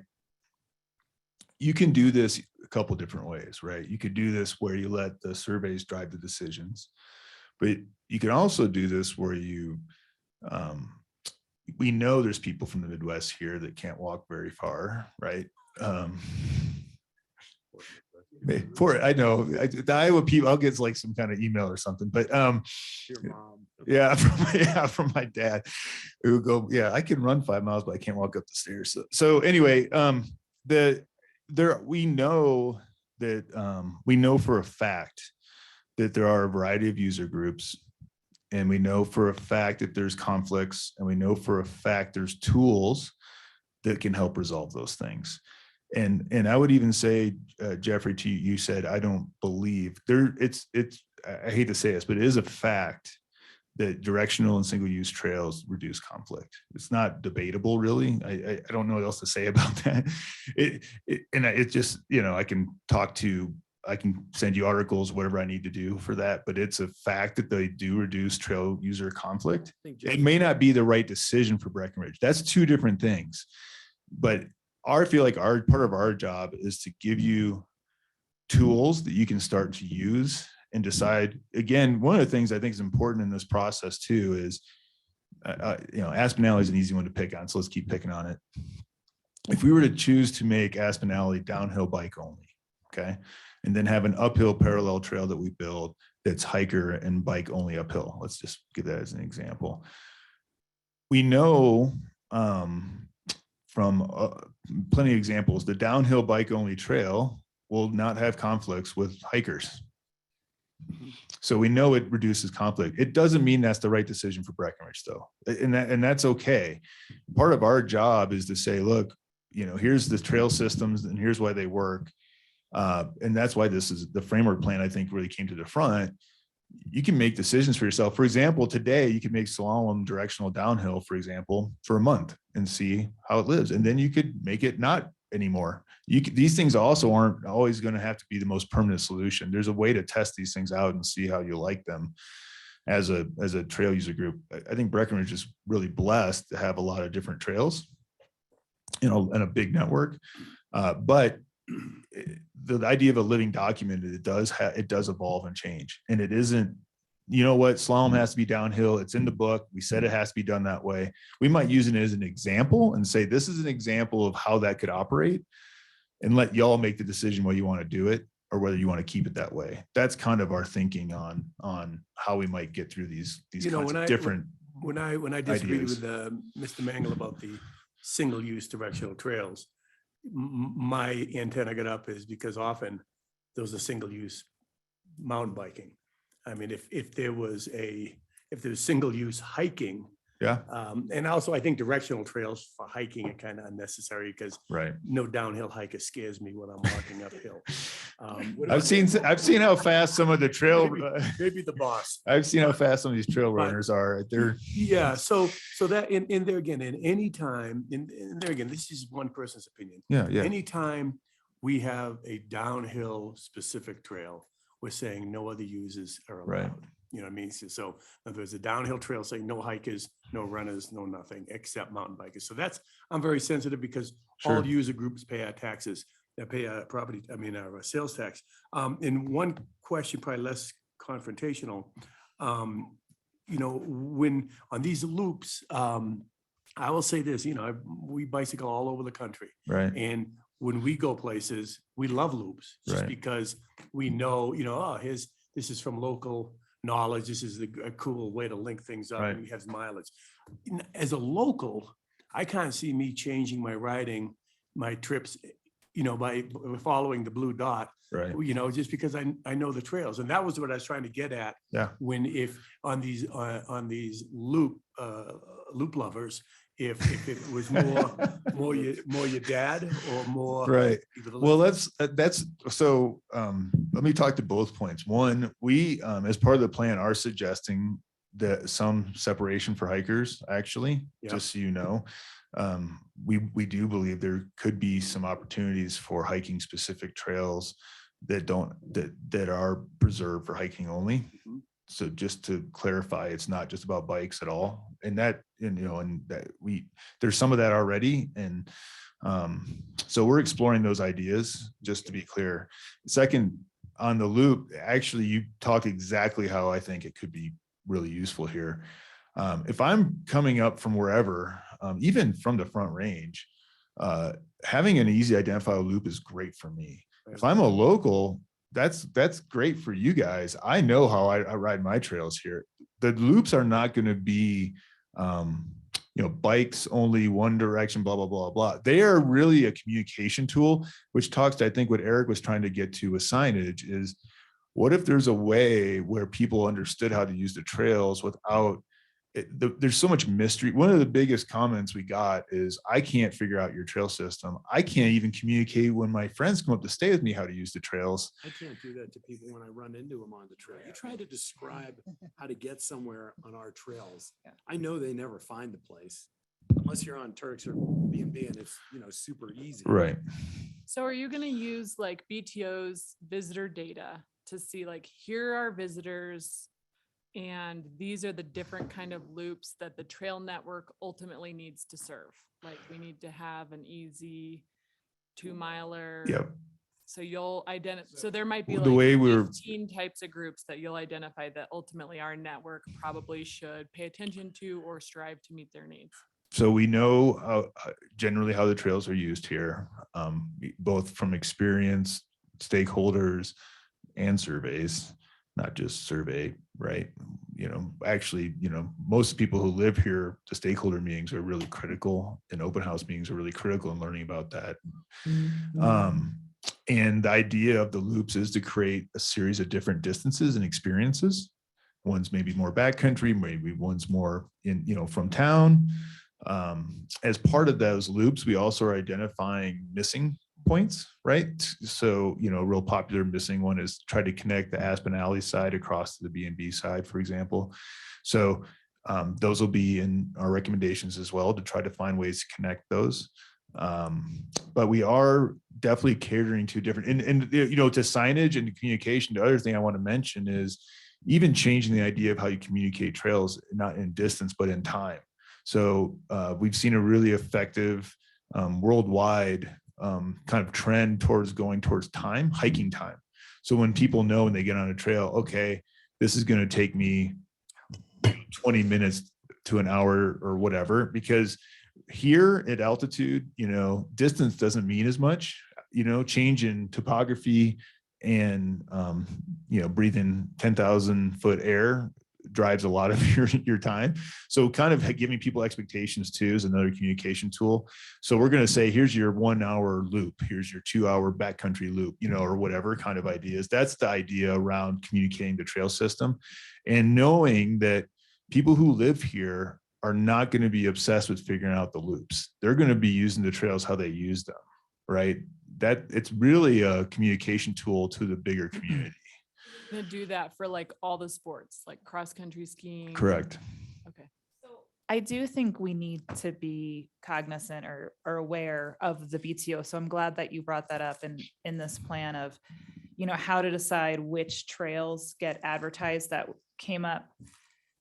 you can do this a couple different ways, right? You could do this where you let the surveys drive the decisions, but you can also do this where we know there's people from the Midwest here that can't walk very far, right? I know the Iowa people, I'll get like some kind of email or something, but Your mom. yeah, from my dad, who would go, yeah, I can run 5 miles, but I can't walk up the stairs. So anyway, we know for a fact that there are a variety of user groups, and we know for a fact that there's conflicts, and we know for a fact there's tools that can help resolve those things. And I would even say, Jeffrey, to you, you said, I don't believe there, I hate to say this, but it is a fact that directional and single use trails reduce conflict. It's not debatable, really. I don't know what else to say about that. It just, I can send you articles, whatever I need to do for that, but it's a fact that they do reduce trail user conflict. It may not be the right decision for Breckenridge. That's two different things, but I feel like part of our job is to give you tools that you can start to use and decide. Again, one of the things I think is important in this process too is, Aspen Alley is an easy one to pick on, so let's keep picking on it. If we were to choose to make Aspen Alley downhill bike only, okay, and then have an uphill parallel trail that we build that's hiker and bike only uphill. Let's just give that as an example. We know from plenty of examples, the downhill bike only trail will not have conflicts with hikers. So we know it reduces conflict. It doesn't mean that's the right decision for Breckenridge though. And that's okay. Part of our job is to say, look, here's the trail systems and here's why they work. And that's why this is the framework plan, I think, really came to the front. You can make decisions for yourself. For example, today you can make slalom directional downhill, for example, for a month and see how it lives. And then you could make it not anymore. These things also aren't always going to have to be the most permanent solution. There's a way to test these things out and see how you like them as a trail user group. I think Breckenridge is really blessed to have a lot of different trails, and a big network. But the idea of a living document, it does evolve and change. And it isn't, slalom has to be downhill. It's in the book. We said it has to be done that way. We might use it as an example and say, this is an example of how that could operate, and let y'all make the decision whether you want to do it or whether you want to keep it that way. That's kind of our thinking on how we might get through these kinds of different. When I disagreed ideas. with Mr. Mangle about the single-use directional trails, my antenna got up is because often those are single-use mountain biking. I mean, if there was single-use hiking. Yeah. And also I think directional trails for hiking are kind of unnecessary, because Right. no downhill hiker scares me when I'm walking uphill. I've seen how fast some of the trail. Maybe the boss. I've seen how fast some of these trail runners are. They're Yeah, so that in there again, in any time, in there again, this is one person's opinion. yeah. Anytime we have a downhill specific trail, we're saying no other users are allowed. Right. You know what I mean? So if there's a downhill trail saying no hikers, no runners, no nothing except mountain bikers. So I'm very sensitive, because all Sure. user groups pay our taxes, they pay our our sales tax. And one question, probably less confrontational, when on these loops, I will say this, we bicycle all over the country. Right. And when we go places, we love loops, just Right. because we know, this is from local knowledge. This is a cool way to link things up. Right. And we have mileage. As a local, I can't see me changing my riding, my trips by following the blue dot, Right. just because I know the trails. And that was what I was trying to get at. Yeah. If on these loop lovers, if it was more your dad or more. Right. either the Well, left- that's, so, let me talk to both points. One, we, as part of the plan, are suggesting that some separation for hikers, actually, Yeah. just so you know. We do believe there could be some opportunities for hiking specific trails that are preserved for hiking only. Mhm. So just to clarify, it's not just about bikes at all. And that, and that there's some of that already. And so we're exploring those ideas, just to be clear. Second, on the loop, actually, you talk exactly how I think it could be really useful here. If I'm coming up from wherever, even from the Front Range, having an easy identifiable loop is great for me. If I'm a local, that's great for you guys. I know how I ride my trails here. The loops are not going to be, bikes only one direction, blah, blah, blah, blah. They are really a communication tool, which talks to, I think, what Eric was trying to get to with signage is, what if there's a way where people understood how to use the trails without there's so much mystery. One of the biggest comments we got is, I can't figure out your trail system. I can't even communicate when my friends come up to stay with me how to use the trails. I can't do that to people when I run into them on the trail. You try to describe how to get somewhere on our trails. I know they never find the place unless you're on Turks or B&B and it's, super easy. Right. So are you going to use like BTO's visitor data to see like, here are visitors and these are the different kind of loops that the trail network ultimately needs to serve? Like we need to have an easy 2-miler. Yep. So you'll identify, so there might be The like way we're 15 types of groups that you'll identify that ultimately our network probably should pay attention to or strive to meet their needs. So we know generally how the trails are used here, both from experience, stakeholders, and surveys, not just survey, right? Actually, most people who live here, the stakeholder meetings are really critical, and open house meetings are really critical in learning about that. And the idea of the loops is to create a series of different distances and experiences. One's maybe more backcountry, maybe one's more from town. As part of those loops, we also are identifying missing points, right? So, a real popular missing one is try to connect the Aspen Alley side across to the B&B side, for example. So those will be in our recommendations as well, to try to find ways to connect those. But we are definitely catering to different, and to signage and communication. The other thing I want to mention is even changing the idea of how you communicate trails, not in distance, but in time. So we've seen a really effective worldwide kind of trend towards going towards time, hiking time. So when people know when they get on a trail, okay, this is going to take me 20 minutes to an hour or whatever, because here at altitude, distance doesn't mean as much, change in topography and, breathing 10,000 foot air drives a lot of your time. So kind of giving people expectations too is another communication tool. So we're going to say, here's your 1 hour loop. Here's your 2 hour backcountry loop, or whatever kind of ideas. That's the idea around communicating the trail system, and knowing that people who live here are not going to be obsessed with figuring out the loops. They're going to be using the trails how they use them, right? That it's really a communication tool to the bigger community. Gonna do that for like all the sports, like cross-country skiing. Correct. Okay. I do think we need to be cognizant or aware of the BTO. So I'm glad that you brought that up in this plan of, how to decide which trails get advertised. That came up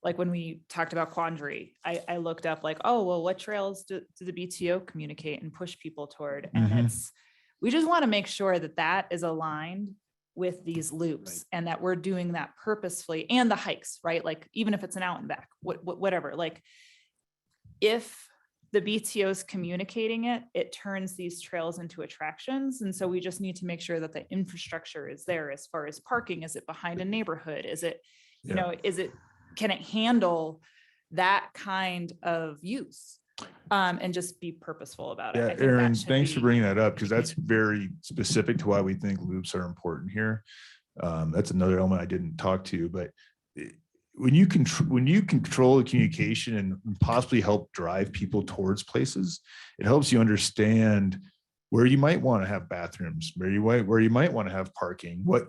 like when we talked about Quandary. I looked up like, oh, well, what trails do the BTO communicate and push people toward? And we just want to make sure that that is aligned with these loops, and that we're doing that purposefully, and the hikes, right? Like, even if it's an out and back, whatever, like if the BTO is communicating it, it turns these trails into attractions. And so we just need to make sure that the infrastructure is there as far as parking. Is it behind a neighborhood? Is it, can it handle that kind of use? And just be purposeful about it. I Yeah, think that Aaron, should thanks for be bringing that up because that's communicated. very specific to why we think loops are important here. That's another element I didn't talk to, but when you control the communication and possibly help drive people towards places, it helps you understand where you might want to have bathrooms, where you might want to have parking, what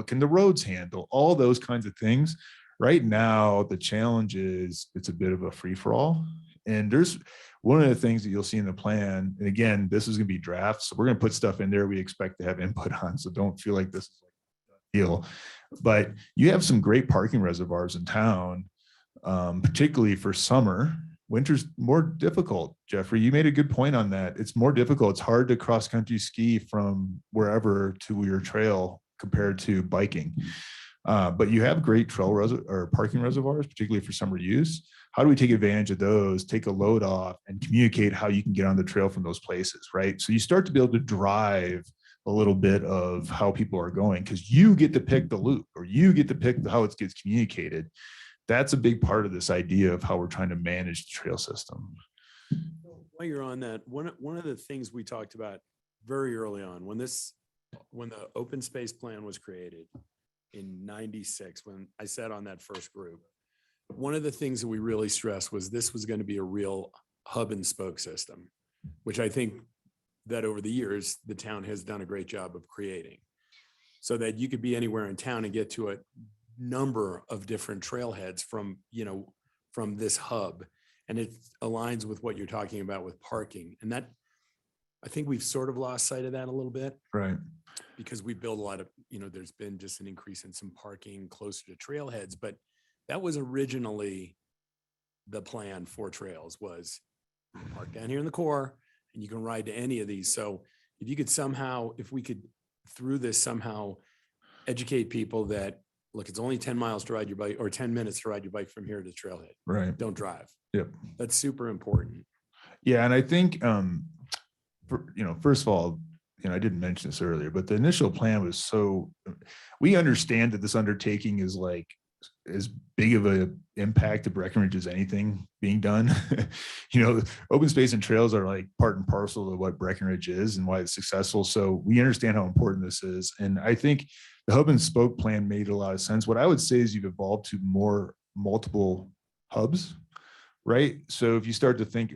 can the roads handle, all those kinds of things. Right now, the challenge is it's a bit of a free for all. And there's one of the things that you'll see in the plan, and again, this is going to be drafts, so we're going to put stuff in there we expect to have input on, so don't feel like this is like a deal. But you have some great parking reservoirs in town, particularly for summer. Winter's more difficult. Jeffrey, you made a good point on that. It's more difficult. It's hard to cross country ski from wherever to your trail compared to biking. But you have great or parking reservoirs, particularly for summer use. How do we take advantage of those, take a load off, and communicate how you can get on the trail from those places, right? So you start to be able to drive a little bit of how people are going because you get to pick the loop or you get to pick how it gets communicated. That's a big part of this idea of how we're trying to manage the trail system. While you're on that, one of the things we talked about very early on when the open space plan was created in 96, when I sat on that first group, one of the things that we really stressed was this was going to be a real hub and spoke system, which I think that over the years, the town has done a great job of creating so that you could be anywhere in town and get to a number of different trailheads from this hub. And it aligns with what you're talking about with parking. And that, I think we've sort of lost sight of that a little bit. Right. Because we build a lot of, there's been just an increase in some parking closer to trailheads, but that was originally the plan for trails was park down here in the core and you can ride to any of these. So if you could somehow, if we could through this somehow educate people that, look, it's only 10 miles to ride your bike or 10 minutes to ride your bike from here to trailhead. Right. Don't drive. Yep. That's super important. Yeah. And I think, first of all, I didn't mention this earlier, but the initial plan was we understand that this undertaking is like as big of an impact to Breckenridge as anything being done. Open space and trails are like part and parcel of what Breckenridge is and why it's successful. So we understand how important this is. And I think the hub and spoke plan made a lot of sense. What I would say is you've evolved to more multiple hubs, right? So if you start to think,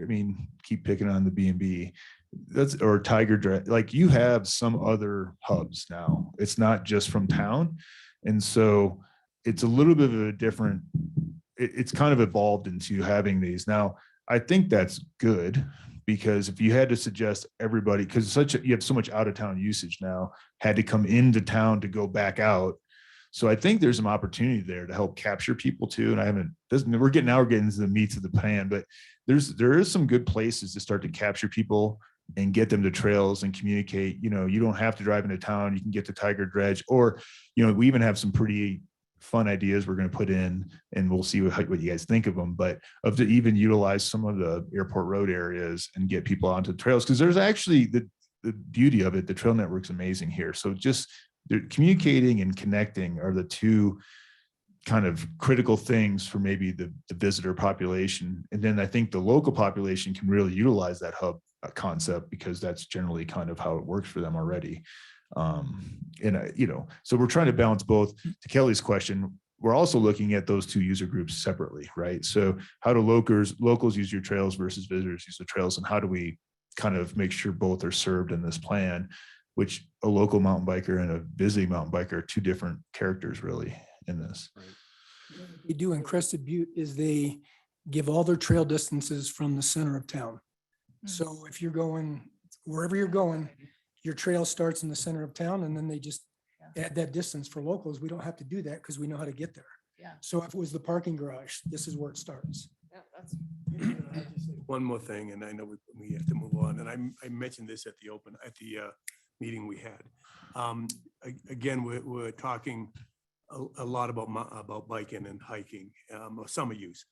keep picking on the B&B, or Tiger Dredge, like you have some other hubs now. It's not just from town. And so it's a little bit of a different, it's kind of evolved into having these. Now, I think that's good because if you had to suggest everybody, because you have so much out of town usage now, had to come into town to go back out. So I think there's some opportunity there to help capture people too. And we're getting into the meats of the plan, but there is some good places to start to capture people and get them to trails and communicate. You don't have to drive into town. You can get to Tiger Dredge, or, we even have some pretty fun ideas we're going to put in, and we'll see what you guys think of them, but to even utilize some of the airport road areas and get people onto the trails. Cause there's actually the beauty of it. The trail network's amazing here. So just communicating and connecting are the two kind of critical things for maybe the visitor population. And then I think the local population can really utilize that hub concept because that's generally kind of how it works for them already. So we're trying to balance both. To Kelly's question, we're also looking at those two user groups separately, right? So how do locals use your trails versus visitors use the trails, and how do we kind of make sure both are served in this plan, which a local mountain biker and a visiting mountain biker are two different characters really in this. What they do in Crested Butte is they give all their trail distances from the center of town. So if you're going, wherever you're going, your trail starts in the center of town, and then they just add that distance. For locals, we don't have to do that because we know how to get there. Yeah. So if it was the parking garage, this is where it starts. Yeah, that's One more thing, and I know we have to move on, and I mentioned this at the meeting we had. Again, we're talking a lot about biking and hiking, or summer use.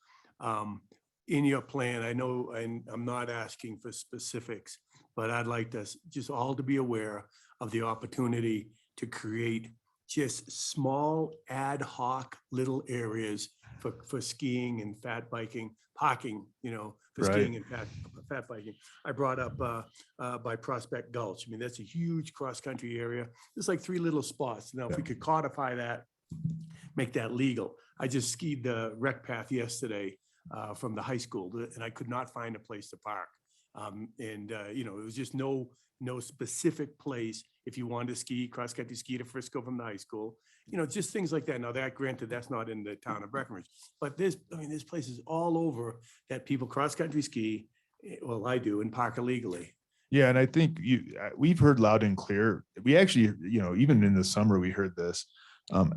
In your plan, I know, and I'm not asking for specifics, but I'd like us just all to be aware of the opportunity to create just small ad hoc little areas for skiing and fat biking, parking, for Right. skiing and fat biking. I brought up by Prospect Gulch. I mean, that's a huge cross-country area. There's like 3 little spots. Now, if we could codify that, make that legal. I just skied the rec path yesterday from the high school, and I could not find a place to park. You know, it was just no specific place if you wanted to ski, cross-country ski to Frisco from the high school. You know, just things like that. Now, that granted, that's not in the town of Breckenridge, but there's places all over that people cross-country ski. Well, I do, and park illegally. Yeah, and I think we've heard loud and clear. We actually, you know, even in the summer, we heard this.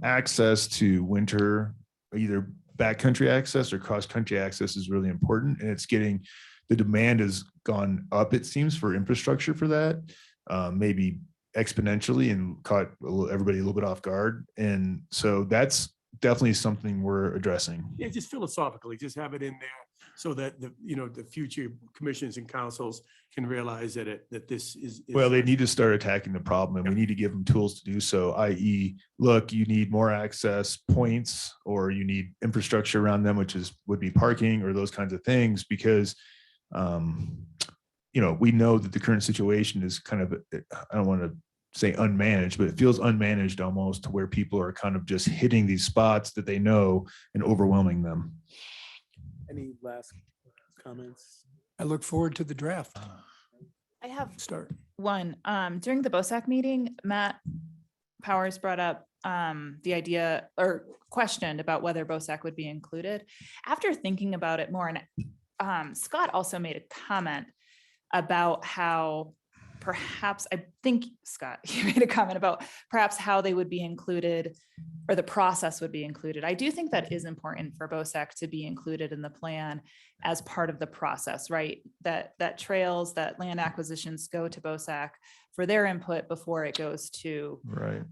Access to winter, either backcountry access or cross-country access is really important. And it's getting, the demand has gone up, it seems, for infrastructure for that, maybe exponentially, and caught everybody a little bit off guard. And so that's definitely something we're addressing. Yeah, just philosophically, just have it in there so that the future commissions and councils can realize that this is. Well, they need to start attacking the problem, and we need to give them tools to do so, i.e., look, you need more access points, or you need infrastructure around them, which would be parking or those kinds of things, because we know that the current situation is kind of, I don't want to say unmanaged, but it feels unmanaged almost, to where people are kind of just hitting these spots that they know and overwhelming them. Any last comments? I look forward to the draft. I have Start. one. During the BOSAC meeting, Matt Powers brought up the idea, or questioned about whether BOSAC would be included. After thinking about it more, and Scott also made a comment about how perhaps, I think Scott, you made a comment about perhaps how they would be included, or the process would be included. I do think that is important for BOSAC to be included in the plan as part of the process, right? That trails, that land acquisitions go to BOSAC for their input before it goes to Right.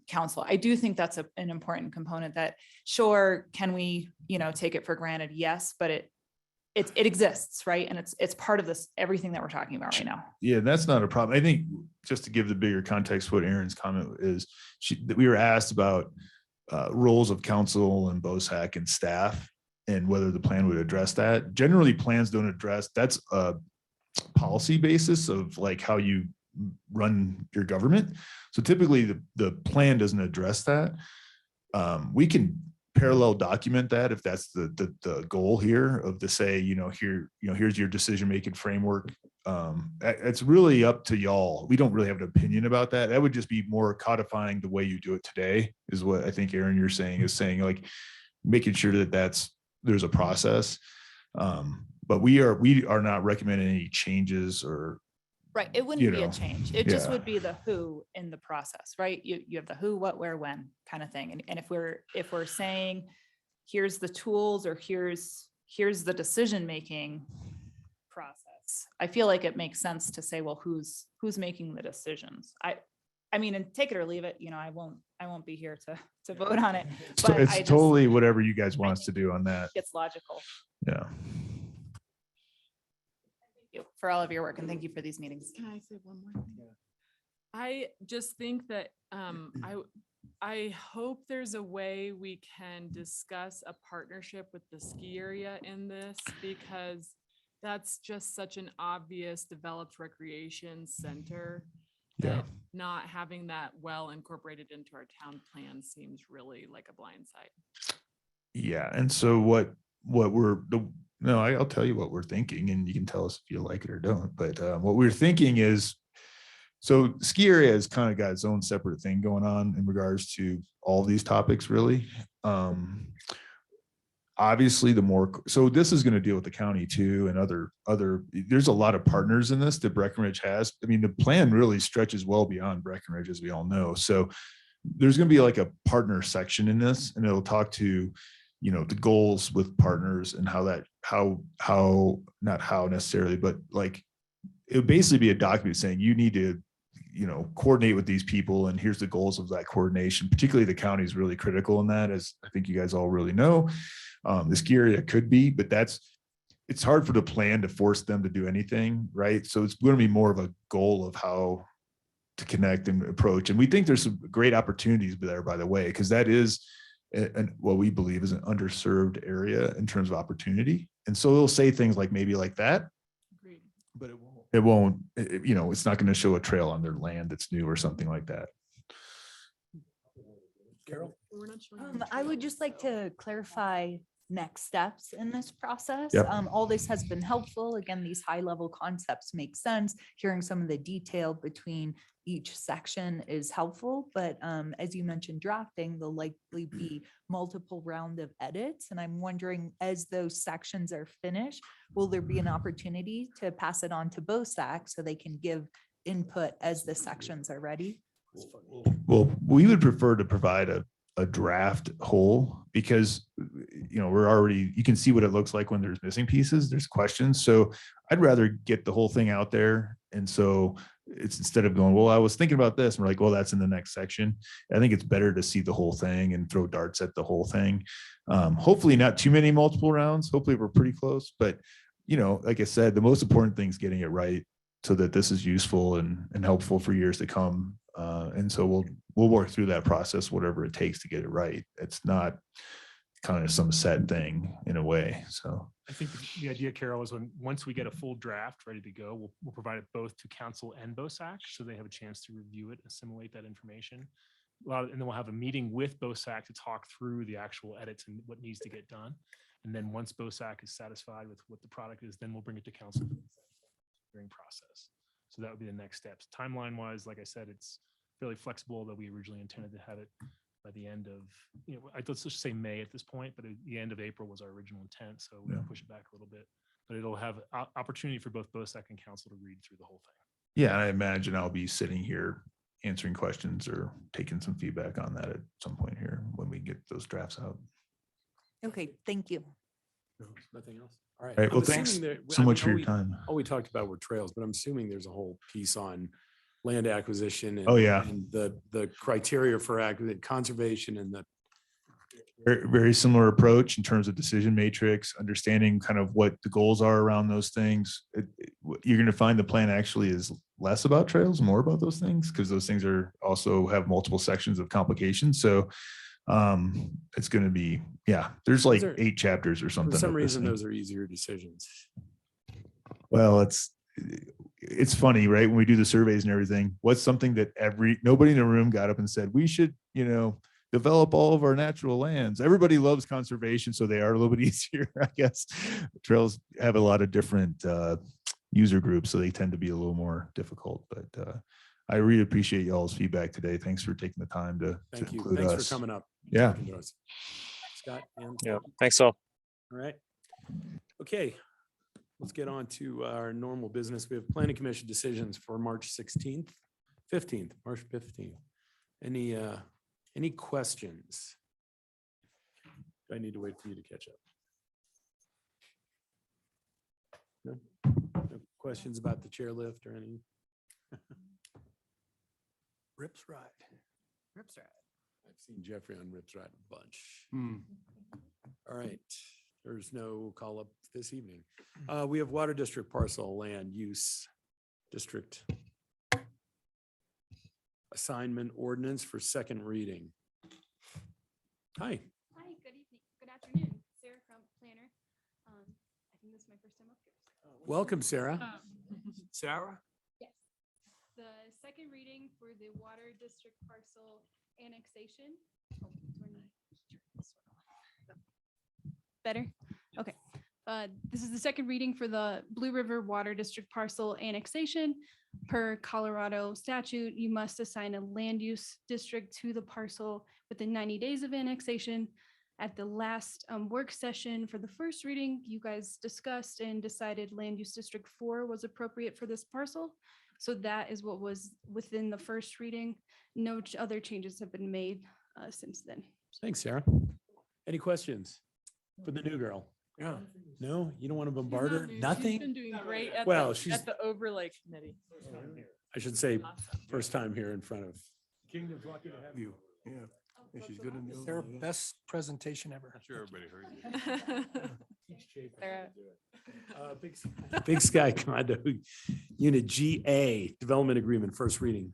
council. I do think that's an important component. That, sure, can we, take it for granted? Yes, but it exists, right? And it's part of this, everything that we're talking about right now. Yeah, that's not a problem. I think, just to give the bigger context, what Erin's comment is, we were asked about roles of council and BOSAC and staff, and whether the plan would address that. Generally, plans don't address, that's a policy basis of like how you run your government. So typically the plan doesn't address that. We can parallel document that if that's the goal here, of to say, here's your decision-making framework. It's really up to y'all. We don't really have an opinion about that. That would just be more codifying the way you do it today, is what I think, Erin, you're saying, is saying, like, making sure that there's a process. But we are not recommending any changes, or Right. It wouldn't be a know, change. It just yeah. would be the who in the process, right? You have the who, what, where, when kind of thing. And if we're saying, here's the tools, or here's the decision-making process, I feel like it makes sense to say, well, who's making the decisions? I mean, and take it or leave it, I won't be here to vote on it. So But it's I just- totally whatever you guys want us to do on that. It's logical. Yeah. Thank you for all of your work, and thank you for these meetings. Can I say one more thing? I just think that I hope there's a way we can discuss a partnership with the ski area in this, because that's just such an obvious developed recreation center. Yeah. That not having that well incorporated into our town plan seems really like a blindside. Yeah. And so I'll tell you what we're thinking, and you can tell us if you like it or don't. But what we're thinking is, so ski area has kind of got its own separate thing going on in regards to all these topics, really. Obviously, so this is going to deal with the county too, and other, there's a lot of partners in this that Breckenridge has. I mean, the plan really stretches well beyond Breckenridge, as we all know. So there's going to be like a partner section in this, and it'll talk to, the goals with partners, and not how necessarily, but like, it would basically be a document saying you need to, coordinate with these people, and here's the goals of that coordination. Particularly the county is really critical in that, as I think you guys all really know. The ski area could be, but it's hard for the plan to force them to do anything, right? So it's going to be more of a goal of how to connect and approach. And we think there's some great opportunities there, by the way, because that is what we believe is an underserved area in terms of opportunity. And so it'll say things like maybe like that, Agreed. but it won't, you know, it's not going to show a trail on their land that's new or something like that. Carol? We're not showing I would just like to clarify next steps in this process. Yep. All this has been helpful. Again, these high level concepts make sense. Hearing some of the detail between each section is helpful, but as you mentioned, drafting, there'll likely be multiple round of edits. And I'm wondering, as those sections are finished, will there be an opportunity to pass it on to BOSAC so they can give input as the sections are ready? Well, we would prefer to provide a draft whole because, you know, we're already, you can see what it looks like when there's missing pieces, there's questions. So I'd rather get the whole thing out there. And so it's instead of going, well, I was thinking about this, and we're like, well, that's in the next section. I think it's better to see the whole thing and throw darts at the whole thing. Hopefully not too many multiple rounds. Hopefully we're pretty close, but you know, like I said, the most important thing is getting it right so that this is useful and helpful for years to come. And so we'll work through that process, whatever it takes to get it right. It's not kind of some set thing in a way. So I think the idea, Carol, is once we get a full draft ready to go, we'll provide it both to council and BOSAC so they have a chance to review it, assimilate that information. And then we'll have a meeting with BOSAC to talk through the actual edits and what needs to get done. And then once BOSAC is satisfied with what the product is, then we'll bring it to council during process. So that would be the next steps. Timeline wise, like I said, it's fairly flexible, that we originally intended to have it by the end of, you know, let's just say May at this point, but at the end of April was our original intent. So we'll push it back a little bit, but it'll have opportunity for both BOSAC and council to read through the whole thing. yeah, and I imagine I'll be sitting here answering questions or taking some feedback on that at some point here when we get those drafts out. Okay, thank you. No, nothing else. All right. All right, well, I'm thanks assuming so much for your all time. All we talked about were trails, but I'm assuming there's a whole piece on land acquisition. And, Oh, yeah. And the criteria for conservation and the. Very, very similar approach in terms of decision matrix, understanding kind of what the goals are around those things. You're going to find the plan actually is less about trails, more about those things, because those things are also have multiple sections of complications. So it's going to be, yeah, there's like 8 chapters or something. For some of this reason, thing. those are easier decisions. Well, it's funny, right? When we do the surveys and everything, what's something that nobody in the room got up and said, we should, you know, develop all of our natural lands. Everybody loves conservation, so they are a little bit easier, I guess. Trails have a lot of different user groups, so they tend to be a little more difficult, but I really appreciate y'all's feedback today. Thanks for taking the time to Thank you. include Thanks us. for coming up. Yeah. talking to us. Scott. And Yeah, thanks all. All right. Okay. Let's get on to our normal business. We have planning commission decisions for March 16th, 15th, March 15th. Any questions? Do I need to wait for you to catch up? No? No questions about the chairlift or any? Rips ride. Rips ride. I've seen Jeffrey on Rips Ride a bunch. Hmm. All right, there's no call up this evening. We have Water District Parcel Land Use District Assignment Ordinance for second reading. Hi. Hi, good evening, good afternoon. Sarah from Planner. I think this is my first time up here. Welcome, Sarah. Sarah? Yes. The second reading for the Water District Parcel Annexation. Oh, do I need to turn this one on? Better? Okay. This is the second reading for the Blue River Water District Parcel Annexation. Per Colorado statute, you must assign a land use district to the parcel within 90 days of annexation. At the last work session for the first reading, you guys discussed and decided land use district 4 was appropriate for this parcel. So that is what was within the first reading. No other changes have been made since then. Thanks, Sarah. Any questions for the new girl? Yeah. No, you don't want to She's bombard her? not new. She's Nothing? been doing great at Well, the, she's- at the overlay committee. I should say, first time here in front of. Kingdom's lucky to have you. Yeah. And she's good in the. Sarah, best presentation ever. Sure, everybody heard you. Sarah. Big Sky Condo, Unit GA, Development Agreement, first reading.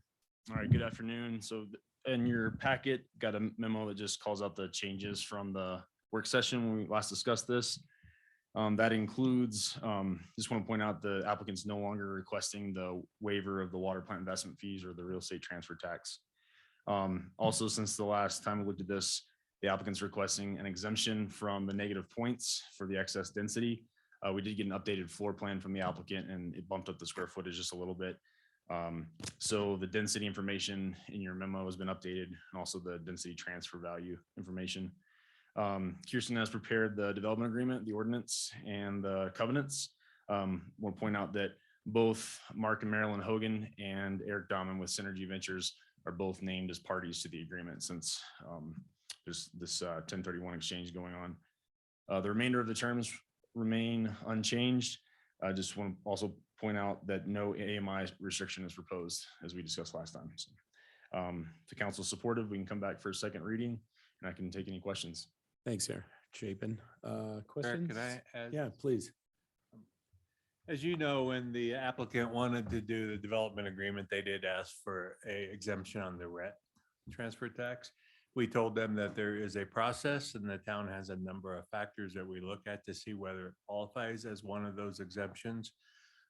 All right, good afternoon. So in your packet, got a memo that just calls out the changes from the work session when we last discussed this. That includes, just want to point out the applicant's no longer requesting the waiver of the water plant investment fees or the real estate transfer tax. Also, since the last time we looked at this, the applicant's requesting an exemption from the negative points for the excess density. We did get an updated floor plan from the applicant and it bumped up the square footage just a little bit. So the density information in your memo has been updated and also the density transfer value information. Kirsten has prepared the development agreement, the ordinance, and the covenants. Want to point out that both Mark and Marilyn Hogan and Eric Dahman with Synergy Ventures are both named as parties to the agreement since there's this 1031 exchange going on. The remainder of the terms remain unchanged. I just want to also point out that no AMI restriction is proposed as we discussed last time. So, if the council is supportive, we can come back for a second reading and I can take any questions. Thanks, Eric. Chapin, questions? Can I add? Yeah, please. As you know, when the applicant wanted to do the development agreement, they did ask for a exemption on the RET transfer tax. We told them that there is a process and the town has a number of factors that we look at to see whether it qualifies as one of those exemptions.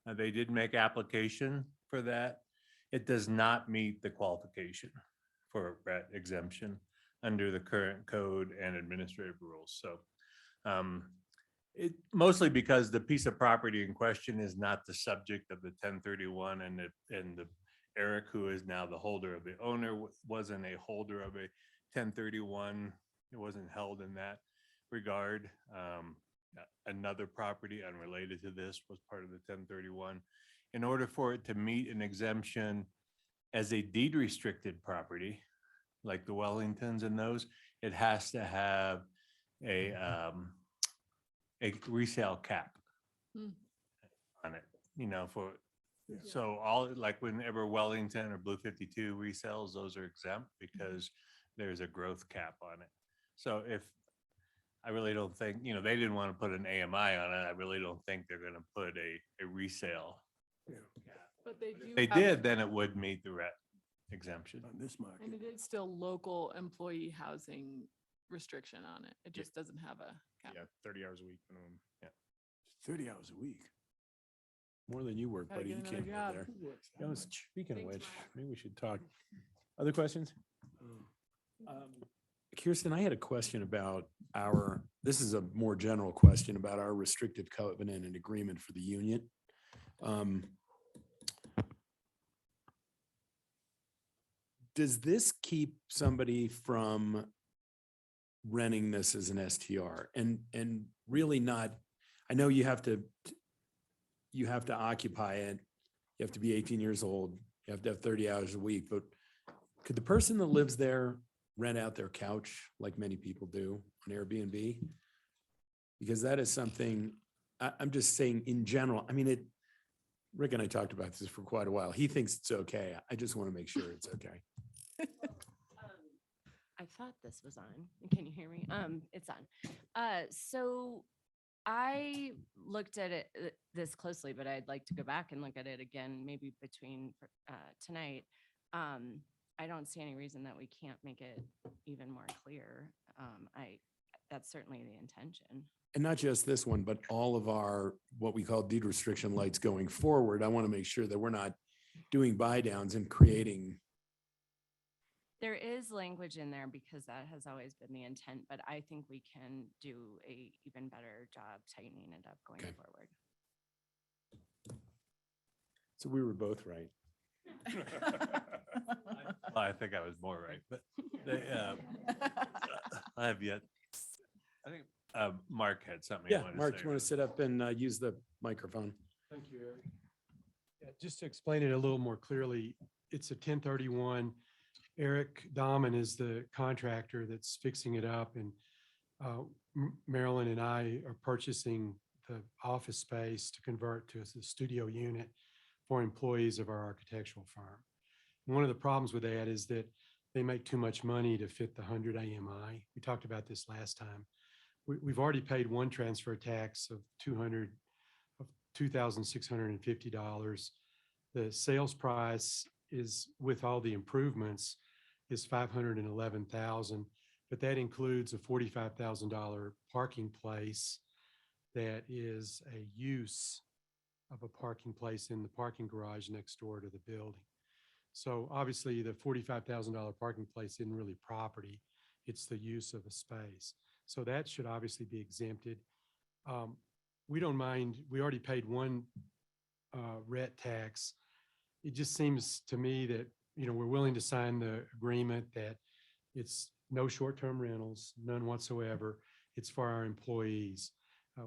They did make application for that. It does not meet the qualification for a RET exemption under the current code and administrative rules. So it mostly because the piece of property in question is not the subject of the 1031 and the Eric, who is now the holder of the owner, wasn't a holder of a 1031. It wasn't held in that regard. Another property unrelated to this was part of the 1031. In order for it to meet an exemption as a deed restricted property, like the Wellingtons and those, it has to have a resale cap on it, you know, so all, like whenever Wellington or Blue 52 resells, those are exempt because there's a growth cap on it. So I really don't think, you know, they didn't want to put an AMI on it. I really don't think they're going to put a resale. But they do. If they did, then it would meet the RET exemption. On this market. And it is still local employee housing restriction on it. It just doesn't have a cap. Yeah, 30 hours a week minimum. Yeah. 30 hours a week. More than you work, Gotta buddy. get You another can't job. live there. You know, speaking of Thanks, which, Mark. maybe we should talk. Other questions? Kirsten, I had a question about this is a more general question about our restrictive covenant and agreement for the union. Does this keep somebody from renting this as an STR and really not, I know you have to occupy it. You have to be 18 years old. You have to have 30 hours a week, but could the person that lives there rent out their couch like many people do on Airbnb? Because that is something, I'm just saying in general, I mean, Rick and I talked about this for quite a while. He thinks it's okay. I just want to make sure it's okay. I thought this was on. Can you hear me? It's on. So I looked at it this closely, but I'd like to go back and look at it again, maybe between tonight. I don't see any reason that we can't make it even more clear. That's certainly the intention. And not just this one, but all of our, what we call deed restriction lights going forward. I want to make sure that we're not doing buy downs and creating. There is language in there because that has always been the intent, but I think we can do a even better job tightening it up going forward. So we were both right. Well, I think I was more right, but I have yet. I think Mark had something. Yeah, Mark, you want to sit up and use the microphone? Thank you, Eric. Yeah, just to explain it a little more clearly, it's a 1031. Eric Dahman is the contractor that's fixing it up, and Marilyn and I are purchasing the office space to convert to a studio unit for employees of our architectural firm. And one of the problems with that is that they make too much money to fit the 100 AMI. We talked about this last time. We've already paid one transfer tax of $2,650. The sales price is, with all the improvements, is $511,000, but that includes a $45,000 parking place that is a use of a parking place in the parking garage next door to the building. So obviously the $45,000 parking place isn't really property. It's the use of a space. So that should obviously be exempted. We don't mind, we already paid one rent tax. It just seems to me that, you know, we're willing to sign the agreement that it's no short-term rentals, none whatsoever. It's for our employees.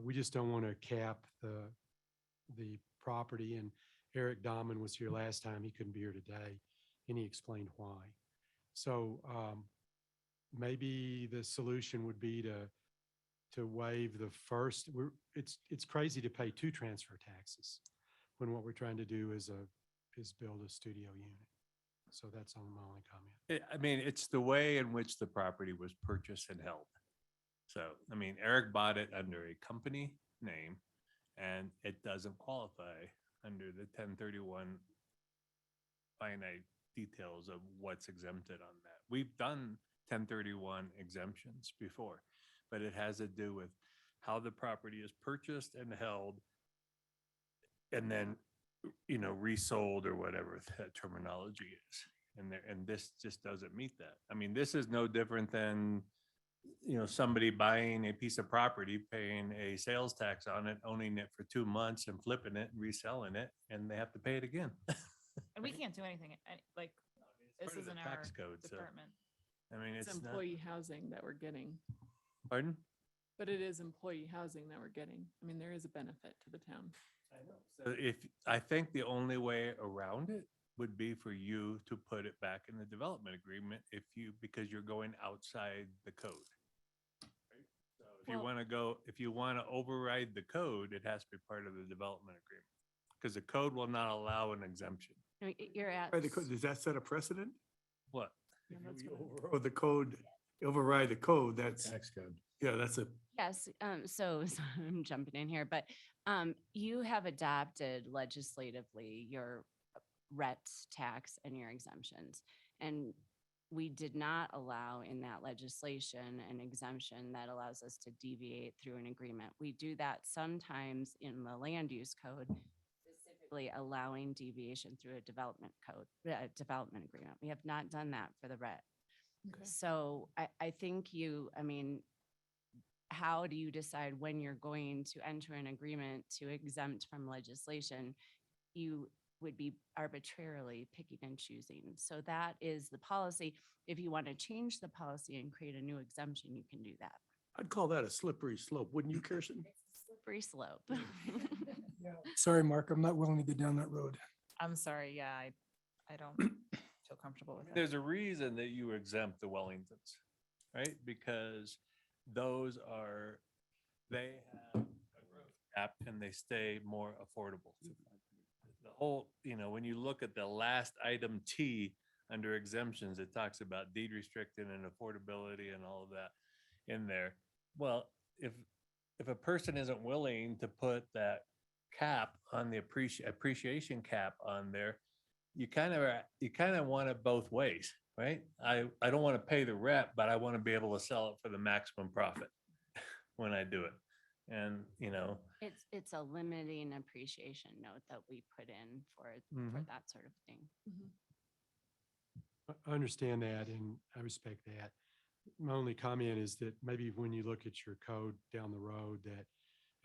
We just don't want to cap the property. And Eric Dahman was here last time. He couldn't be here today, and he explained why. So maybe the solution would be to waive the first. It's crazy to pay 2 transfer taxes when what we're trying to do is build a studio unit. So that's on my only comment. I mean, it's the way in which the property was purchased and held. So, I mean, Eric bought it under a company name, and it doesn't qualify under the 1031 finite details of what's exempted on that. We've done 1031 exemptions before, but it has to do with how the property is purchased and held, and then, you know, resold or whatever that terminology is. And this just doesn't meet that. I mean, this is no different than, you know, somebody buying a piece of property, paying a sales tax on it, owning it for 2 months and flipping it and reselling it, and they have to pay it again. And we can't do anything, like, this part of the isn't our tax code, so- department. I mean, It's it's not. employee housing that we're getting, Pardon? but it is employee housing that we're getting. I mean, there is a benefit to the town. So I think the only way around it would be for you to put it back in the development agreement because you're going outside the code. Right? So if you want to override the code, it has to be part of the development agreement, because the code will not allow an exemption. No, you're at. Does that set a precedent? What? Yeah, If that's you what I- override the code, override the code, that's, Tax code. yeah, that's a, Yes, so I'm jumping in here, but you have adopted legislatively your RET tax and your exemptions. And we did not allow in that legislation an exemption that allows us to deviate through an agreement. We do that sometimes in the land use code, specifically allowing deviation through a development code, development agreement. We have not done that for the RET. Okay. So I think I mean, how do you decide when you're going to enter an agreement to exempt from legislation? You would be arbitrarily picking and choosing. So that is the policy. If you want to change the policy and create a new exemption, you can do that. I'd call that a slippery slope, wouldn't you, Kirsten? Slippery slope. Sorry, Mark, I'm not willing to go down that road. I'm sorry, yeah, I don't feel comfortable with that. There's a reason that you exempt the Wellingtons, right? Because they have a growth cap and they stay more affordable. The whole, you know, when you look at the last item T under exemptions, it talks about deed restricted and affordability and all of that in there. Well, if a person isn't willing to put that cap on the appreciation cap on there, you kind of want it both ways, right? I don't want to pay the rent, but I want to be able to sell it for the maximum profit when I do it. And, you know, It's a limiting appreciation note that we put in for Mhm. that sort of thing. Mhm. I understand that and I respect that. My only comment is that maybe when you look at your code down the road, that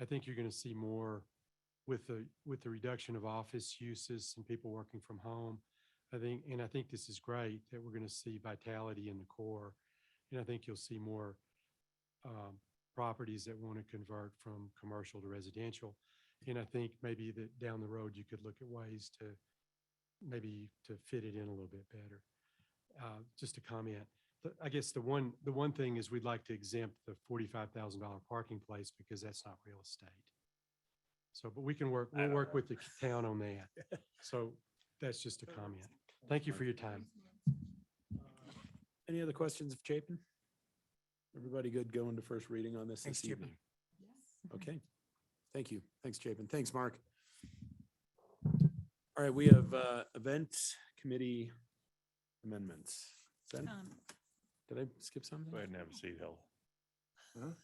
I think you're going to see more with the reduction of office uses and people working from home. I think this is great that we're going to see vitality in the core. And I think you'll see more properties that want to convert from commercial to residential. And I think maybe that down the road, you could look at ways to maybe to fit it in a little bit better. Just a comment. I guess the one thing is we'd like to exempt the $45,000 parking place because that's not real estate. So, but we'll work with the town on that. So that's just a comment. Thank you for your time. Any other questions of Chapin? Everybody good going to first reading on this Thanks, this Chapin. evening? Okay. Thank you. Thanks, Chapin. Thanks, Mark. All right, we have event committee amendments. Did I skip something? go ahead and have a seat, Hill. Huh?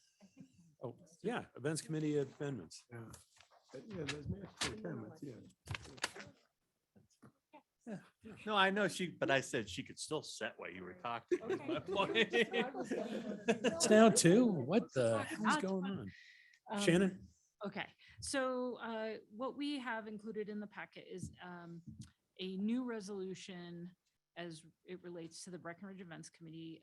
Oh, yeah, events committee amendments. Yeah. Yeah, those mandatory amendments, yeah. No, I know but I said she could still set while you were talking. is my point. It's now two. What the hell's going on? Shannon? Okay, so what we have included in the packet is a new resolution as it relates to the Breckenridge Events Committee.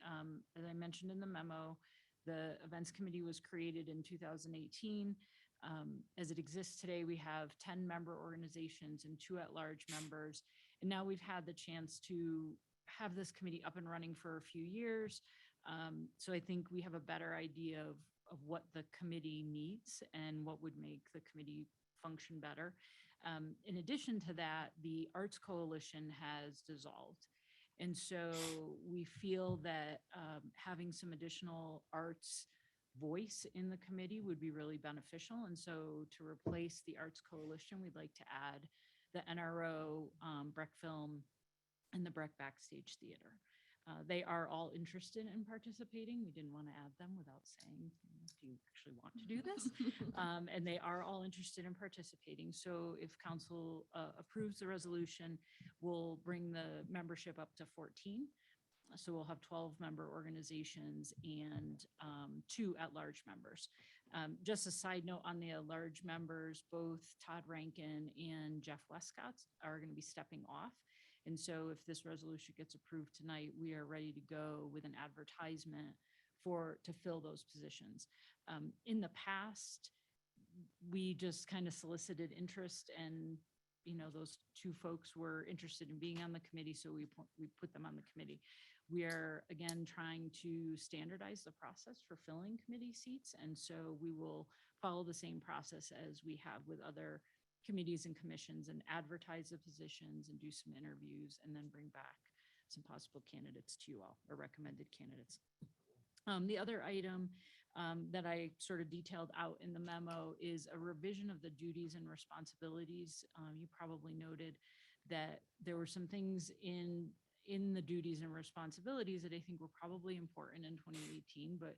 As I mentioned in the memo, the Events Committee was created in 2018. As it exists today, we have 10 member organizations and 2 at-large members. And now we've had the chance to have this committee up and running for a few years. So I think we have a better idea of what the committee needs and what would make the committee function better. In addition to that, the Arts Coalition has dissolved. And so we feel that having some additional arts voice in the committee would be really beneficial. And so to replace the Arts Coalition, we'd like to add the NRO, Breck Film, and the Breck Backstage Theater. They are all interested in participating. We didn't want to add them without saying, do you actually want to do this? And they are all interested in participating. So if council approves the resolution, we'll bring the membership up to 14. So we'll have 12 member organizations and 2 at-large members. Just a side note on the at-large members, both Todd Rankin and Jeff Westcott are going to be stepping off. And so if this resolution gets approved tonight, we are ready to go with an advertisement to fill those positions. In the past, we just kind of solicited interest, and those 2 folks were interested in being on the committee, so we put them on the committee. We are, again, trying to standardize the process for filling committee seats. And so we will follow the same process as we have with other committees and commissions and advertise the positions and do some interviews and then bring back some possible candidates to you all, or recommended candidates. The other item that I sort of detailed out in the memo is a revision of the duties and responsibilities. You probably noted that there were some things in the duties and responsibilities that I think were probably important in 2018, but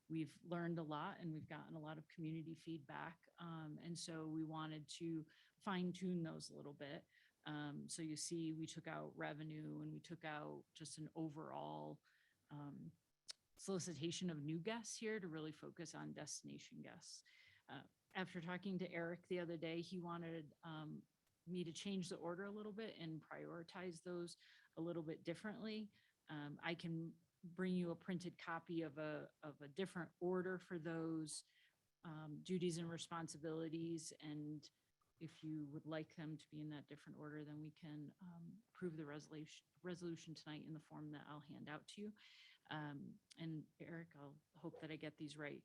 we've learned a lot and we've gotten a lot of community feedback. And so we wanted to fine tune those a little bit. So you see, we took out revenue and we took out just an overall solicitation of new guests here to really focus on destination guests. After talking to Eric the other day, he wanted me to change the order a little bit and prioritize those a little bit differently. I can bring you a printed copy of a different order for those duties and responsibilities. And if you would like them to be in that different order, then we can approve the resolution tonight in the form that I'll hand out to you. And Eric, I'll hope that I get these right.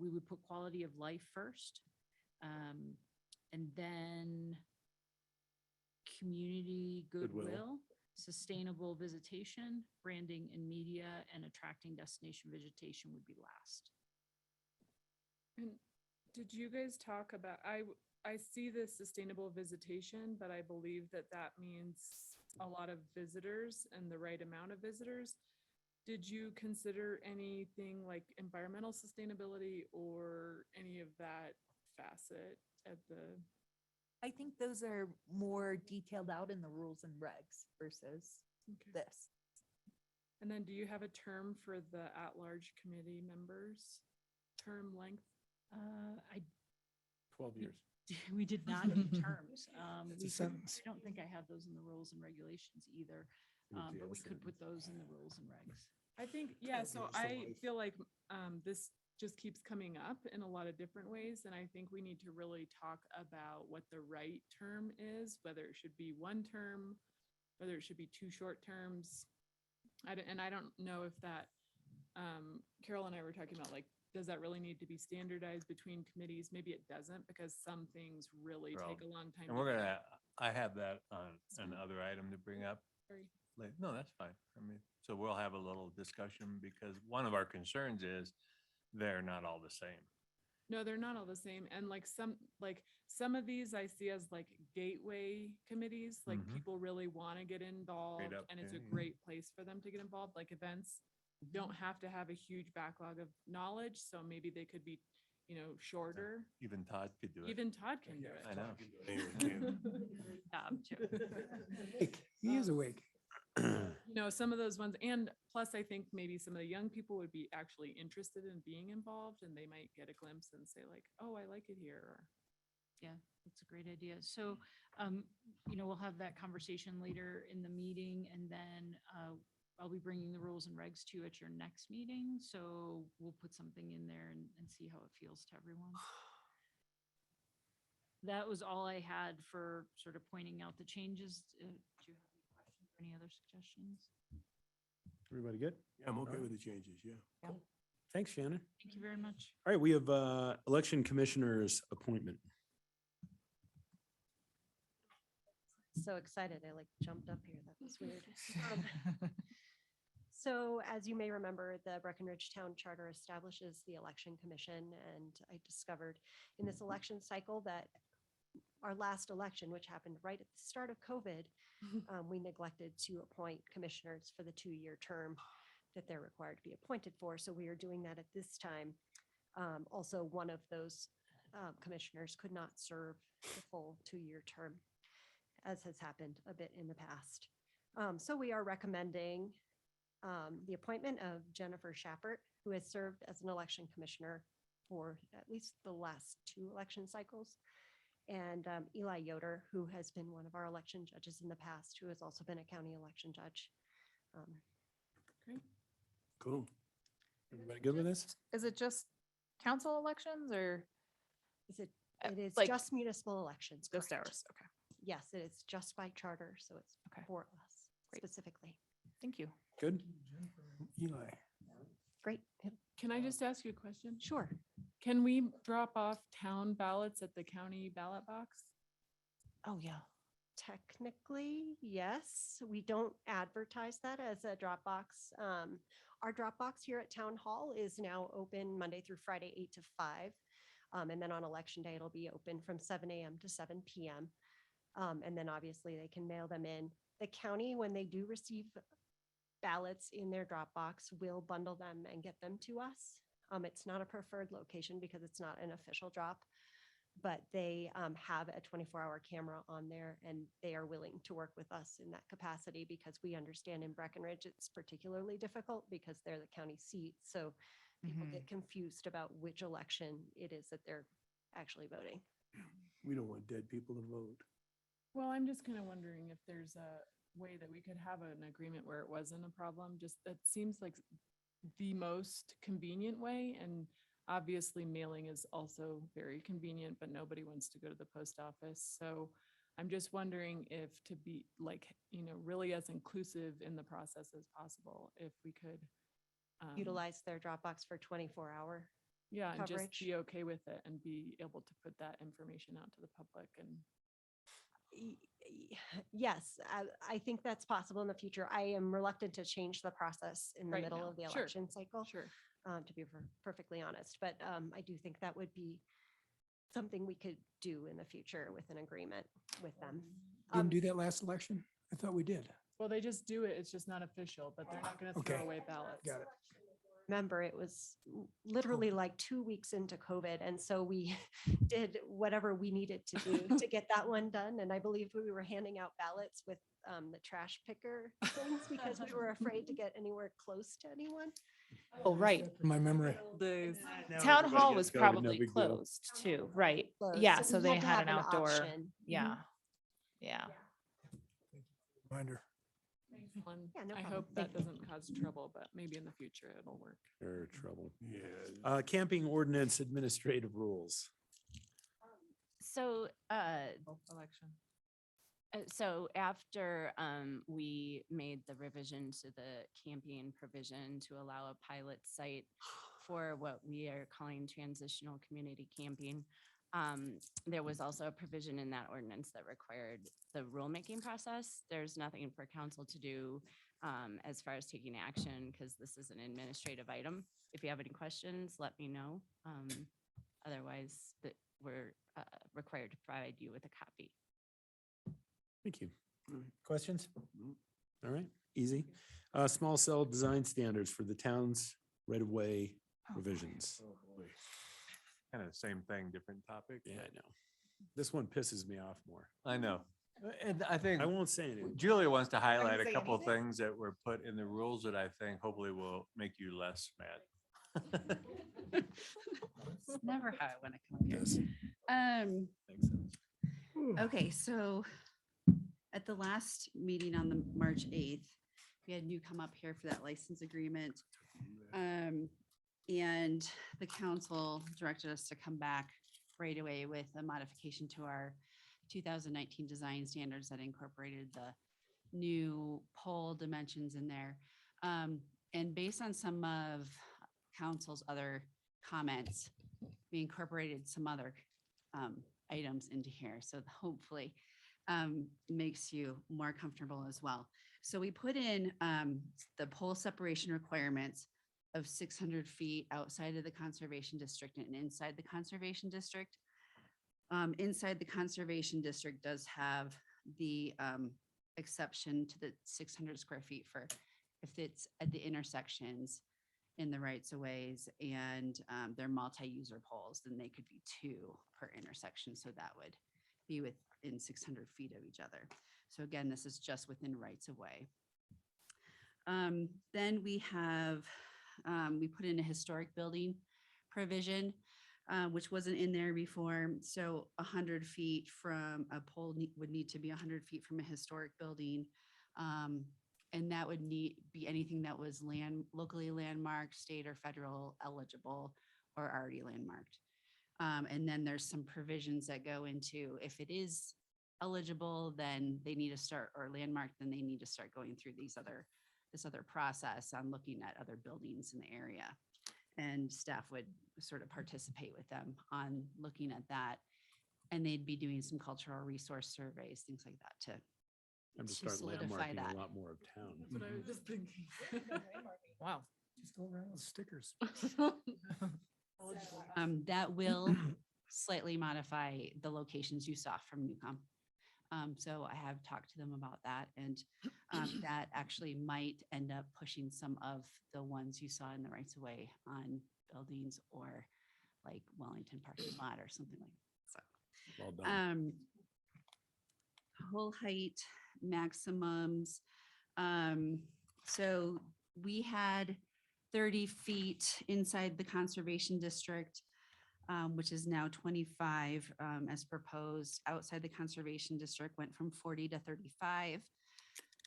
We would put quality of life first, and then community goodwill, sustainable visitation, branding and media, and attracting destination visitation would be last. And did you guys talk about, I see the sustainable visitation, but I believe that means a lot of visitors and the right amount of visitors. Did you consider anything like environmental sustainability or any of that facet at the? I think those are more detailed out in the rules and regs versus this. And then do you have a term for the at-large committee members? Term length? 12 years. We did not do terms. It's a sentence. I don't think I have those in the rules and regulations either, but we could put those in the rules and regs. I think, yeah, so I feel like this just keeps coming up in a lot of different ways. And I think we need to really talk about what the right term is, whether it should be 1 term, whether it should be 2 short terms. And I don't know if that, Carol and I were talking about, like, does that really need to be standardized between committees? Maybe it doesn't, because some things really take a long time. And we're gonna, I have that on another item to bring up. Sorry. No, that's fine. I mean, so we'll have a little discussion because one of our concerns is they're not all the same. No, they're not all the same. And like some of these I see as like gateway committees, like people really want to get involved and it's a great place for them to get involved. Like events don't have to have a huge backlog of knowledge. So maybe they could be shorter. Even Todd could do it. Even Todd can do it. I know. He is awake. Some of those ones, and plus I think maybe some of the young people would be actually interested in being involved, and they might get a glimpse and say like, oh, I like it here. Or, Yeah, that's a great idea. So, we'll have that conversation later in the meeting, and then I'll be bringing the rules and regs to you at your next meeting. So we'll put something in there and see how it feels to everyone. That was all I had for sort of pointing out the changes. Do you have any questions or any other suggestions? Everybody good? Yeah, I'm okay with the changes, yeah. Thanks, Shannon. Thank you very much. All right, we have election commissioners appointment. So excited. I like jumped up here. That was weird. So as you may remember, the Breckenridge Town Charter establishes the Election Commission, and I discovered in this election cycle that our last election, which happened right at the start of COVID, we neglected to appoint commissioners for the 2-year term that they're required to be appointed for. So we are doing that at this time. Also, one of those commissioners could not serve the full 2-year term, as has happened a bit in the past. So we are recommending the appointment of Jennifer Schappert, who has served as an election commissioner for at least the last 2 election cycles, and Eli Yoder, who has been one of our election judges in the past, who has also been a county election judge. Great. Cool. Everybody good with this? Is it just council elections or? It is like just municipal elections. Just correct. ours? Okay. Yes, it is just by charter, so it's Okay. for us Great. specifically. Thank you. Good. Eli. Great. Can I just ask you a question? Sure. Can we drop off town ballots at the county ballot box? Oh, yeah. Technically, yes. We don't advertise that as a Dropbox. Our Dropbox here at Town Hall is now open Monday through Friday, 8 to 5. And then on election day, it'll be open from 7 a.m. to 7 p.m. And then obviously they can mail them in. The county, when they do receive ballots in their Dropbox, will bundle them and get them to us. It's not a preferred location because it's not an official drop, but they have a 24-hour camera on there, and they are willing to work with us in that capacity because we understand in Breckenridge it's particularly difficult because they're the county seat. So people get confused about which election it is that they're actually voting. We don't want dead people to vote. Well, I'm just kind of wondering if there's a way that we could have an agreement where it wasn't a problem. Just that seems like the most convenient way. And obviously mailing is also very convenient, but nobody wants to go to the post office. So I'm just wondering if to be like, really as inclusive in the process as possible, if we could Utilize their Dropbox for 24-hour. yeah, and just coverage. be okay with it and be able to put that information out to the public. And Yes, I think that's possible in the future. I am reluctant to change the process in the Right middle now. of the Sure. election cycle, sure. to be perfectly honest. But I do think that would be something we could do in the future with an agreement with them. Didn't do that last election? I thought we did. Well, they just do it. It's just not official, but they're not going to throw Okay. away ballots. Got it. Remember, it was literally like 2 weeks into COVID. And so we did whatever we needed to do to get that one done. And I believe we were handing out ballots with the trash picker things because we were afraid to get anywhere close to anyone. Oh, right. My memory. Town hall was probably closed too, right? Closed, Yeah, so so we they had to had have an an outdoor, option. yeah. Yeah. Reminder. One. Yeah, no I problem. hope that doesn't cause trouble, but maybe in the future it'll work. Or trouble. Yeah. Camping ordinance administrative rules. So, Election. so after we made the revision to the camping provision to allow a pilot site for what we are calling transitional community camping, there was also a provision in that ordinance that required the rulemaking process. There's nothing for council to do as far as taking action because this is an administrative item. If you have any questions, let me know. Otherwise, we're required to provide you with a copy. Thank you. Questions? All right, easy. Small cell design standards for the town's right-of-way revisions. kind of same thing, different topic. Yeah, I know. This one pisses me off more. I know. And I think I won't say anything. Julia wants to highlight a say couple of anything? things that were put in the rules that I think hopefully will make you less mad. It's never how I want to come up here. Yes. Makes sense. Okay, so at the last meeting on the March 8th, we had new come up here for that license agreement. And the council directed us to come back right away with a modification to our 2019 design standards that incorporated the new pole dimensions in there. And based on some of council's other comments, we incorporated some other items into here. So hopefully makes you more comfortable as well. So we put in the pole separation requirements of 600 feet outside of the conservation district and inside the conservation district. Inside the conservation district does have the exception to the 600 square feet for if it's at the intersections in the rights of ways and they're multi-user poles, then they could be 2 per intersection. So that would be within 600 feet of each other. So again, this is just within rights of way. Then we have, we put in a historic building provision, which wasn't in there before. So 100 feet from a pole would need to be 100 feet from a historic building. And that would be anything that was locally landmarked, state or federal eligible, or already landmarked. And then there's some provisions that go into if it is eligible, then they need to start, or landmarked, then they need to start going through this other process on looking at other buildings in the area. And staff would sort of participate with them on looking at that. And they'd be doing some cultural resource surveys, things like that to I'm just start solidify landmarking that. a lot more of town. That's what I was just thinking. Wow. Just go around with stickers. That will slightly modify the locations you saw from Newcomb. So I have talked to them about that, and that actually might end up pushing some of the ones you saw in the rights of way on buildings or like Wellington parking lot or something like that. So, Well done. whole height maximums. So we had 30 feet inside the conservation district, which is now 25 as proposed. Outside the conservation district went from 40 to 35.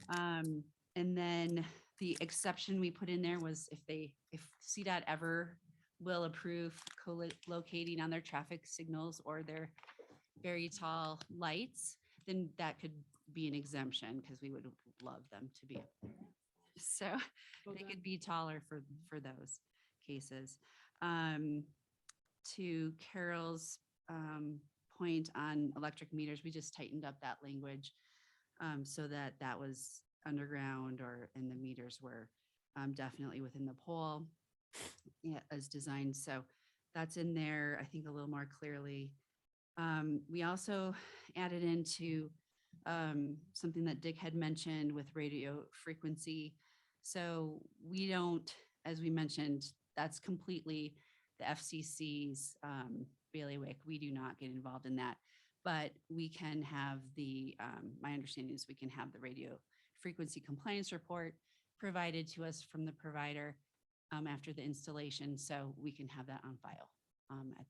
And then the exception we put in there was if CDOT ever will approve co-locating on their traffic signals or their very tall lights, then that could be an exemption because we would love them to be. So they could be taller for those cases. To Carol's point on electric meters, we just tightened up that language so that that was underground or and the meters were definitely within the pole as designed. So that's in there, I think, a little more clearly. We also added into something that Dick had mentioned with radio frequency. So we don't, as we mentioned, that's completely the FCC's bailiwick. We do not get involved in that, but we can have my understanding is we can have the radio frequency compliance report provided to us from the provider after the installation. So we can have that on file at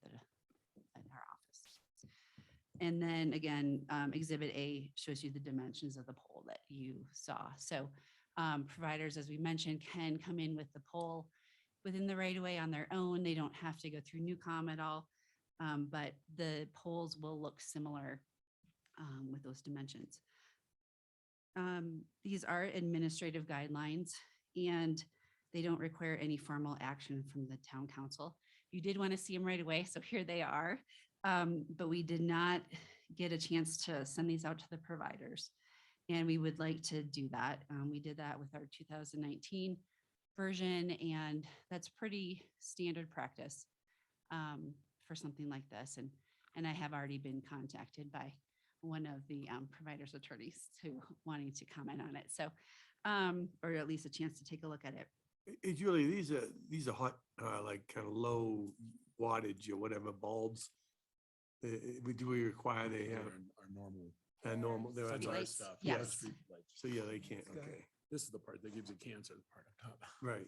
our office. And then again, Exhibit A shows you the dimensions of the pole that you saw. So providers, as we mentioned, can come in with the pole within the right of way on their own. They don't have to go through Newcom at all, but the poles will look similar with those dimensions. These are administrative guidelines and they don't require any formal action from the town council. You did want to see them right away, so here they are. But we did not get a chance to send these out to the providers. And we would like to do that. We did that with our 2019 version, and that's pretty standard practice for something like this. And I have already been contacted by one of the providers' attorneys to wanting to comment on it. So, or at least a chance to take a look at it. Hey, Julie, these are hot, like kind of low wattage or whatever bulbs. Do we require they have Our normal. they're Such on our lights? stuff. Yes. Yeah, street lights. So yeah, they can't, okay, This is the part that gives you cancer, the part up top. right.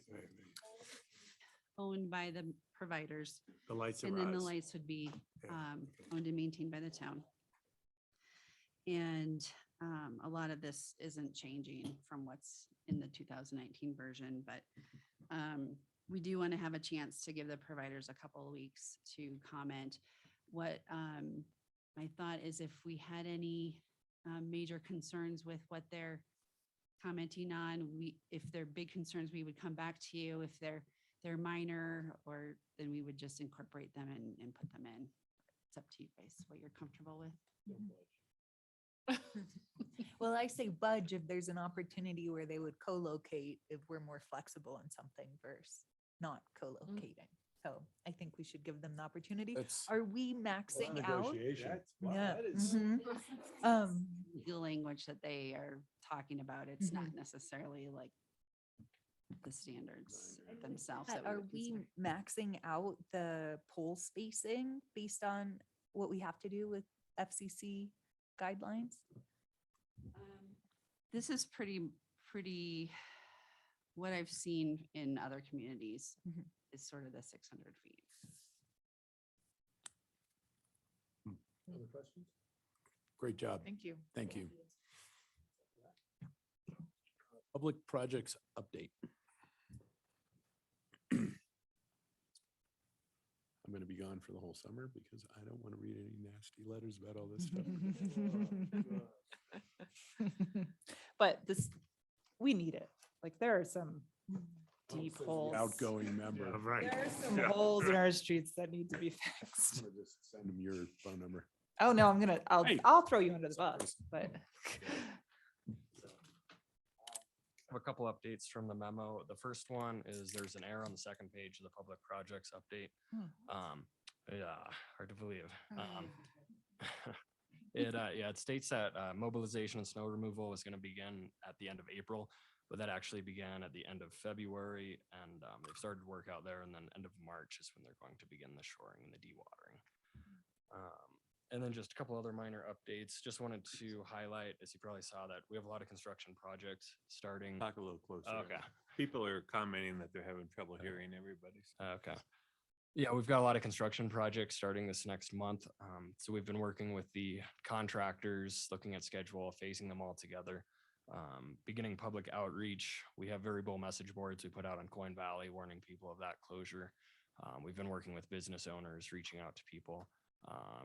Owned by the providers. The lights are And then the ours. lights would be Yeah, owned and maintained by the town. And a lot of this isn't changing from what's in the 2019 version, but we do want to have a chance to give the providers a couple of weeks to comment. What my thought is, if we had any major concerns with what they're commenting on, if they're big concerns, we would come back to you. If they're minor, or then we would just incorporate them and put them in. It's up to you guys, what you're comfortable with. Well, I say budge if there's an opportunity where they would co-locate, if we're more flexible in something versus not co-locating. So I think we should give them the opportunity. That's- Are we maxing out? Negotiation. Yeah. Mm-hmm. mhm. The language that they are talking about, it's not necessarily like the standards themselves. But that are would we consider. maxing out the pole spacing based on what we have to do with FCC guidelines? This is pretty, what I've seen in other communities is sort of the 600 feet. Other questions? Great job. Thank you. Thank you. Public projects update. I'm going to be gone for the whole summer because I don't want to read any nasty letters about all this stuff. But this, we need it. Like, there are some deep holes. Outgoing member. Yeah, right. There are some holes in our streets that need to be fixed. I'm gonna just send them your phone number. Oh, no, Hey. I'll throw you under the bus, but. Have a couple updates from the memo. The first one is there's an error on the second page of the public projects update. Yeah, hard to believe. It states that mobilization and snow removal is going to begin at the end of April, but that actually began at the end of February, and they've started work out there, and then end of March is when they're going to begin the shoring and the dewatering. And then just a couple other minor updates. Just wanted to highlight, as you probably saw, that we have a lot of construction projects starting. Talk a little closer. Okay. People are commenting that they're having trouble hearing everybody. Okay. Yeah, we've got a lot of construction projects starting this next month. So we've been working with the contractors, looking at schedule, phasing them all together. Beginning public outreach. We have variable message boards we put out on Coin Valley, warning people of that closure. We've been working with business owners, reaching out to people.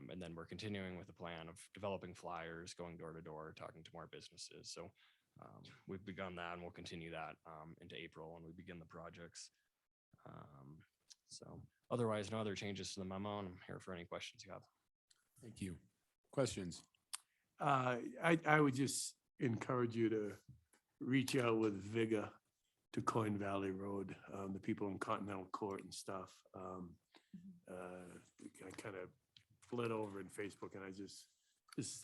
And then we're continuing with the plan of developing flyers, going door to door, talking to more businesses. So we've begun that, and we'll continue that into April when we begin the projects. So otherwise, no other changes to the memo, and I'm here for any questions you have. Thank you. Questions? I would just encourage you to reach out with vigor to Coin Valley Road, the people in Continental Court and stuff. I kind of fled over in Facebook, and just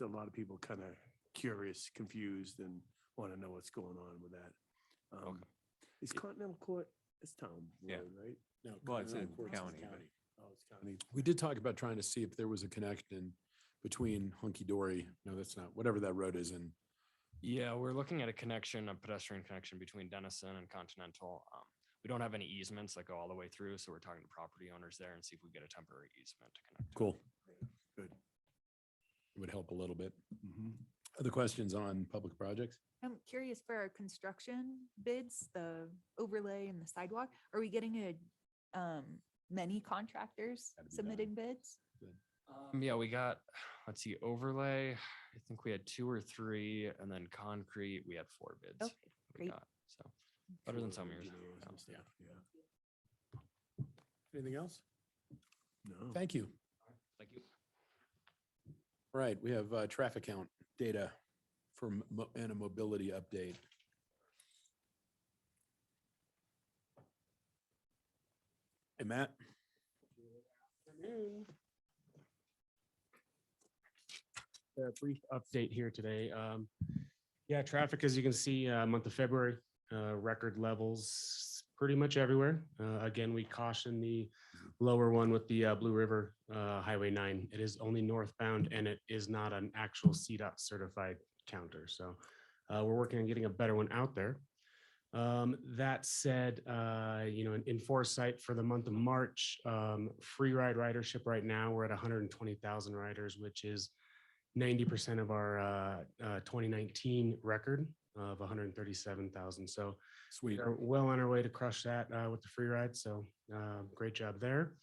a lot of people kind of curious, confused, and want to know what's going on with that. Is Continental Court, it's town Yeah. road, right? No. Well, it's in Continental Court's county, but- Oh, it's county. We did talk about trying to see if there was a connection between Hunky Dory. No, that's not, whatever that road is in. Yeah, we're looking at a connection, a pedestrian connection between Denison and Continental. We don't have any easements that go all the way through, so we're talking to property owners there and see if we get a temporary easement to connect. Cool. Good. It would help a little bit. Other questions on public projects? I'm curious for our construction bids, the overlay and the sidewalk, are we getting many contractors Gotta be submitting bids? Yeah, we got, let's see, overlay. I think we had 2 or 3, and then concrete, we had 4 bids. Okay, we great. got, so better than some years. Engineers and Yeah. stuff, yeah. Anything else? No. Thank you. Thank you. Right, we have traffic count data for and a mobility update. Hey, Matt. A brief update here today. Yeah, traffic, as you can see, month of February, record levels pretty much everywhere. Again, we caution the lower one with the Blue River Highway 9. It is only northbound and it is not an actual CDOT certified counter. So we're working on getting a better one out there. That said, in foresight for the month of March, free ride ridership right now, we're at 120,000 riders, which is 90% of our 2019 record of 137,000. So sweet. We're well on our way to crush that with the free ride. So great job there.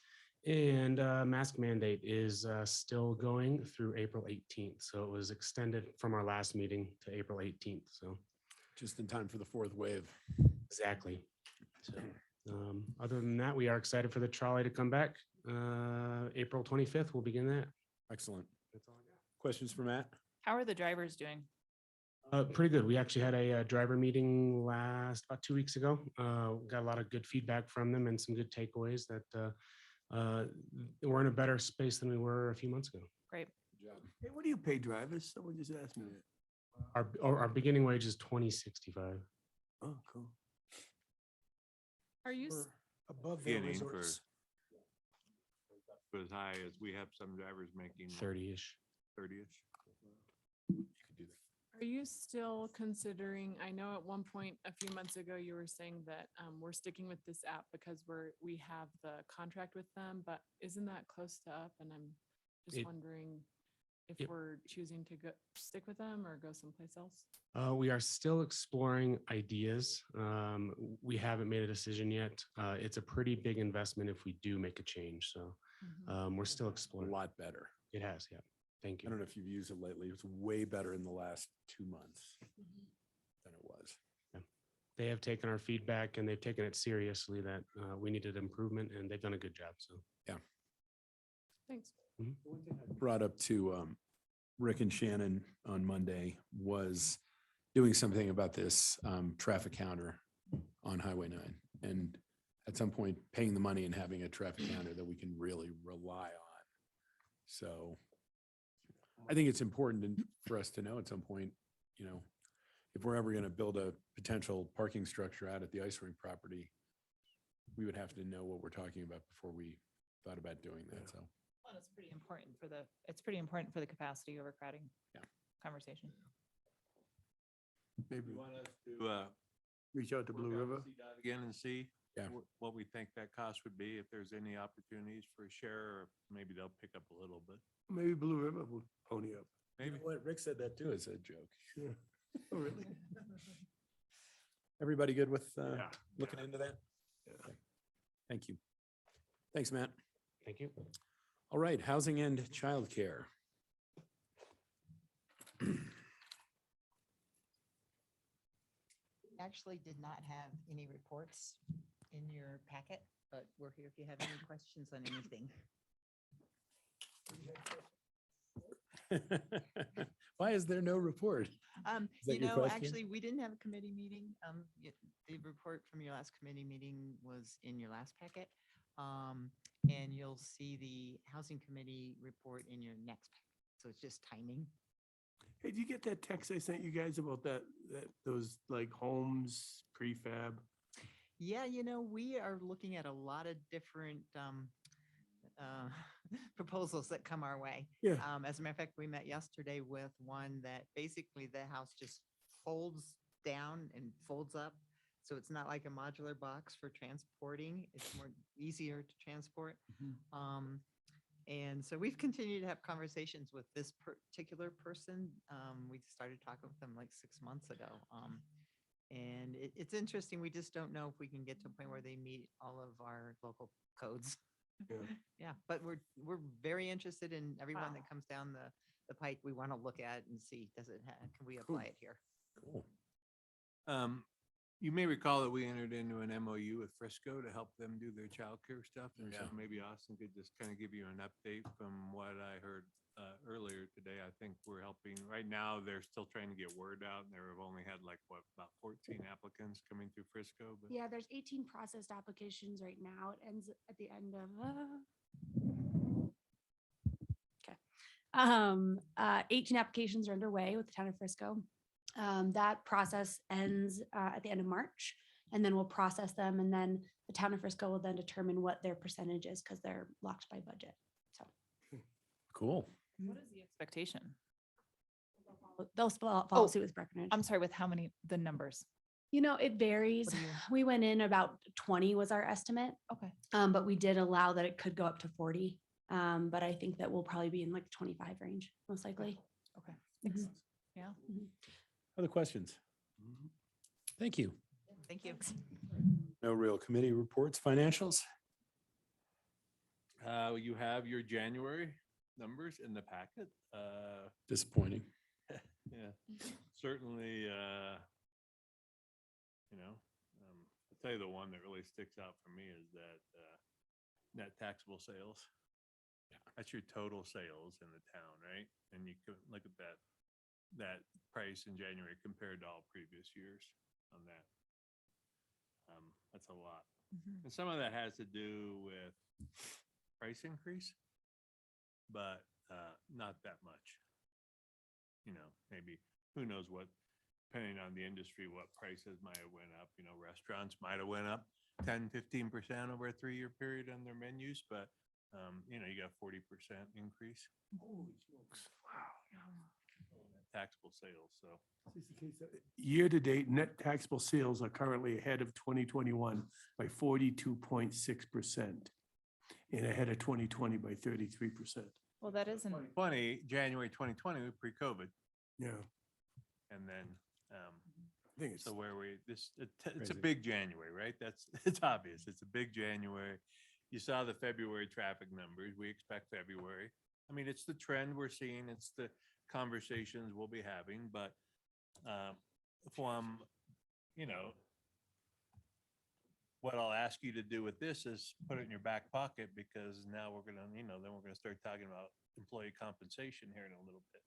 And mask mandate is still going through April 18th. So it was extended from our last meeting to April 18th. So just in time for the fourth wave. Exactly. So other than that, we are excited for the trolley to come back. April 25th, we'll begin that. Excellent. That's all I got. Questions for Matt? How are the drivers doing? Pretty good. We actually had a driver meeting about 2 weeks ago. Got a lot of good feedback from them and some good takeaways that we're in a better space than we were a few months ago. Great. Good job. Hey, what do you pay drivers? Someone just asked me that. Our beginning wage is $20.65. Oh, cool. Are you? Above their Beginning for resorts. as high as we have some drivers making 30-ish. 30-ish. Are you still considering, I know at one point a few months ago, you were saying that we're sticking with this app because we have the contract with them, but isn't that close to up? And I'm just wondering if we're choosing to stick with them or go someplace else? We are still exploring ideas. We haven't made a decision yet. It's a pretty big investment if we do make a change. So we're still exploring. A lot better. It has, yeah. Thank you. I don't know if you've used it lately. It's way better in the last 2 months than it was. Yeah. They have taken our feedback and they've taken it seriously that we needed improvement and they've done a good job. So yeah. Thanks. Brought up to Rick and Shannon on Monday was doing something about this traffic counter on Highway 9. And at some point paying the money and having a traffic counter that we can really rely on. So I think it's important for us to know at some point, if we're ever going to build a potential parking structure out at the ice rink property, we would have to know what we're talking about before we thought about doing that. So Well, it's pretty important for the capacity overcrowding conversation. Maybe You want us to reach out to Blue River. again and see Yeah. what we think that cost would be, if there's any opportunities for a share, or maybe they'll pick up a little bit. Maybe Blue River will pony up. Maybe. what Rick said that too as a joke. Sure. Oh, really? Everybody good with Yeah. looking into that? Okay. Thank you. Thanks, Matt. thank you. All right, housing and childcare. Actually did not have any reports in your packet, but we're here if you have any questions on anything. Why is there no report? Is that your question? Actually, we didn't have a committee meeting. The report from your last committee meeting was in your last packet. And you'll see the housing committee report in your next packet. So it's just timing. Hey, did you get that text I sent you guys about those like homes prefab? Yeah, we are looking at a lot of different proposals that come our way. Yeah. As a matter of fact, we met yesterday with one that basically the house just folds down and folds up. So it's not like a modular box for transporting. It's easier to transport. And so we've continued to have conversations with this particular person. We started talking with them like 6 months ago. And it's interesting. We just don't know if we can get to a point where they meet all of our local codes. Yeah, but we're very interested in everyone that comes down the pike. We want to look at and see, can we apply it here? Cool. You may recall that we entered into an MOU with Frisco to help them do their childcare stuff. And so Yeah. maybe Austin could just kind of give you an update from what I heard earlier today. I think we're helping right now. They're still trying to get word out, and they've only had about 14 applicants coming through Frisco. But Yeah, there's 18 processed applications right now. It ends at the end of, okay. 18 applications are underway with the town of Frisco. That process ends at the end of March. and then we'll process them, and then the town of Frisco will then determine what their percentage is because they're locked by budget. So Cool. What is the expectation? they'll follow suit with Breckenridge. I'm sorry, with how many, the numbers? You know, it varies. What do you- We went in about 20 was our estimate. Okay. But we did allow that it could go up to 40. But I think that we'll probably be in like 25 range, most likely. Okay. Mhm. Yeah. Other questions? Thank you. Thank you. No real committee reports, financials? You have your January numbers in the packet. Disappointing. Yeah, certainly, I'll tell you the one that really sticks out for me is that net taxable sales. That's your total sales in the town, right? And you can look at that price in January compared to all previous years on that. That's a lot. And some of that has to do with price increase, but not that much. Maybe, who knows what, depending on the industry, what prices might have went up. Restaurants might have went up 10-15% over a 3-year period on their menus, but you got 40% increase. Holy smokes. Wow. Taxable sales, so. Year-to-date net taxable sales are currently ahead of 2021 by 42.6% and ahead of 2020 by 33%. Well, that isn't. 2020, January 2020, pre-COVID. Yeah. And then, I think it's so where it's a crazy. big January, right? It's obvious. It's a big January. You saw the February traffic numbers. We expect February. I mean, it's the trend we're seeing. It's the conversations we'll be having, but from, what I'll ask you to do with this is put it in your back pocket, because now we're gonna, then we're gonna start talking about employee compensation here in a little bit.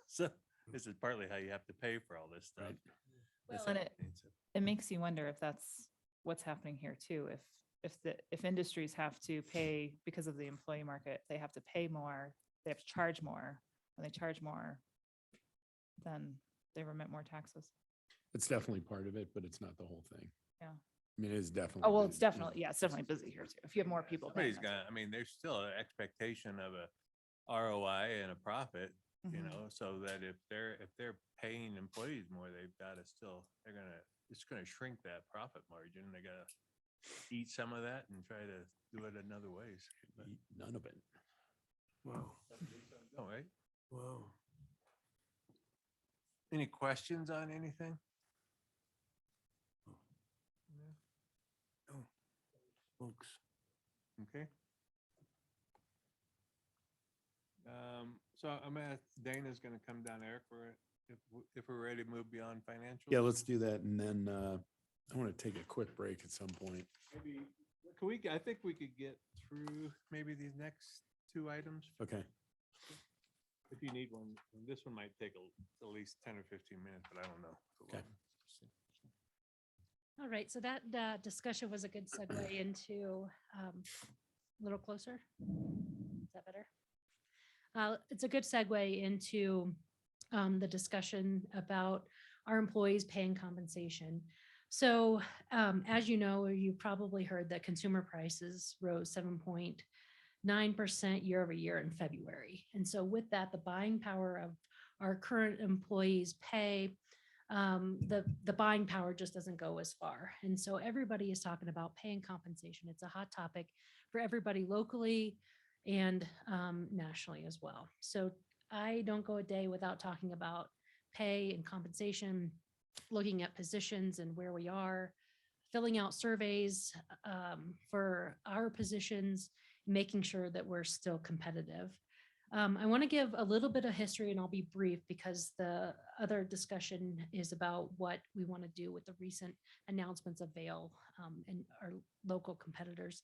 So this is partly how you have to pay for all this stuff. Well, and it makes you wonder if that's what's happening here too. If industries have to pay because of the employee market, they have to pay more, they have to charge more. When they charge more, then they remit more taxes. It's definitely part of it, but it's not the whole thing. Yeah. I mean, it is definitely. Oh, well, it's busy, yeah. definitely, yeah, it's definitely busy here too. If you have more people. paying, Somebody's got, there's still an expectation of a ROI and a profit, so that if they're paying employees more, they've got to still, it's gonna shrink that profit margin. They gotta eat some of that and try to do it in other ways. But Eat none of it. Wow. all right. Wow. Any questions on anything? No. Smokes. Okay. So I'm gonna ask, Dana's gonna come down, Eric, if we're ready to move beyond financial. Yeah, let's do that. And then I want to take a quick break at some point. Maybe, I think we could get through maybe these next 2 items. Okay. If you need one, this one might take at least 10 or 15 minutes, but I don't know. Okay. All right, so that discussion was a good segue into a little closer. Is that better? It's a good segue into the discussion about our employees paying compensation. So as you know, or you probably heard that consumer prices rose 7.9% year over year in February. And so with that, the buying power of our current employees' pay, the buying power just doesn't go as far. And so everybody is talking about paying compensation. It's a hot topic for everybody locally and nationally as well. So I don't go a day without talking about pay and compensation, looking at positions and where we are, filling out surveys for our positions, making sure that we're still competitive. I want to give a little bit of history, and I'll be brief because the other discussion is about what we want to do with the recent announcements of Vail and our local competitors.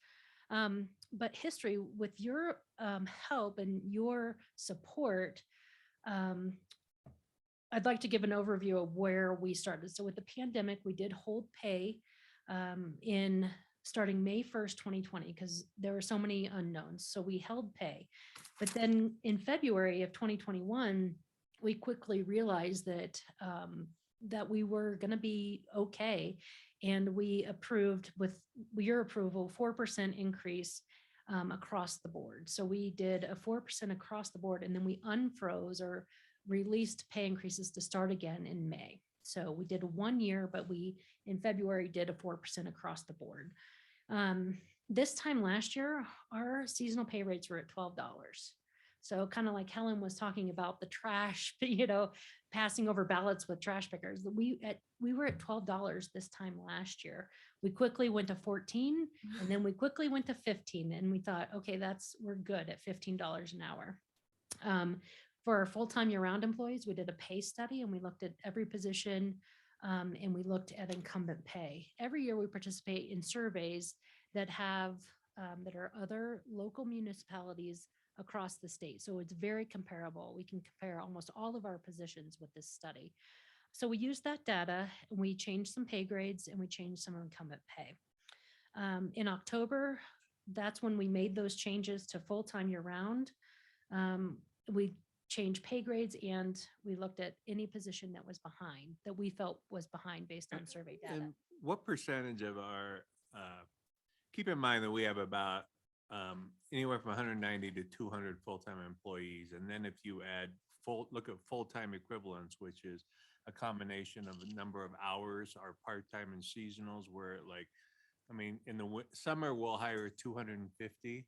But history, with your help and your support, I'd like to give an overview of where we started. So with the pandemic, we did hold pay in starting May 1st, 2020, because there were so many unknowns. So we held pay. But then in February of 2021, we quickly realized that that we were going to be okay And we approved with your approval, 4% increase across the board. So we did a 4% across the board, and then we unfroze or released pay increases to start again in May. So we did 1 year, but we in February did a 4% across the board. This time last year, our seasonal pay rates were at $12. So kind of like Helen was talking about the trash, passing over ballots with trash pickers. We were at $12 this time last year. We quickly went to 14, and then we quickly went to 15, and we thought, okay, we're good at $15 an hour. For our full-time year-round employees, we did a pay study, and we looked at every position, and we looked at incumbent pay. Every year we participate in surveys that are other local municipalities across the state. So it's very comparable. We can compare almost all of our positions with this study. So we used that data, and we changed some pay grades, and we changed some incumbent pay. In October, that's when we made those changes to full-time year-round. We changed pay grades, and we looked at any position that was behind, that we felt was behind based on survey data. And what percentage of our, keep in mind that we have about anywhere from 190 to 200 full-time employees. And then if you add look at full-time equivalents, which is a combination of a number of hours, our part-time and seasonals, where in the summer, we'll hire 250.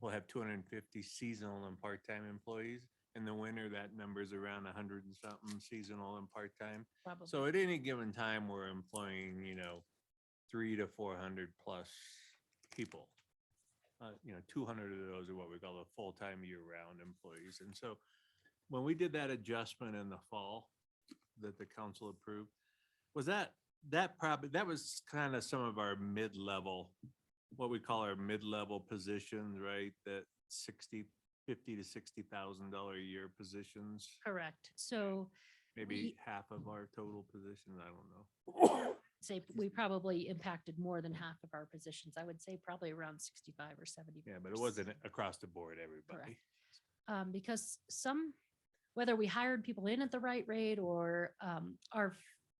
We'll have 250 seasonal and part-time employees. In the winter, that number is around 100 and something seasonal and part-time. Probably. So at any given time, we're employing, 300 to 400 plus people. 200 of those are what we call the full-time year-round employees. And so when we did that adjustment in the fall that the council approved, was that was kind of some of our mid-level, what we call our mid-level positions, right? That $50,000 to $60,000 a year positions. Correct. So Maybe half of our total positions. I don't know. say we probably impacted more than half of our positions. I would say probably around 65 or 70. Yeah, but it wasn't across the board, everybody. Because whether we hired people in at the right rate or our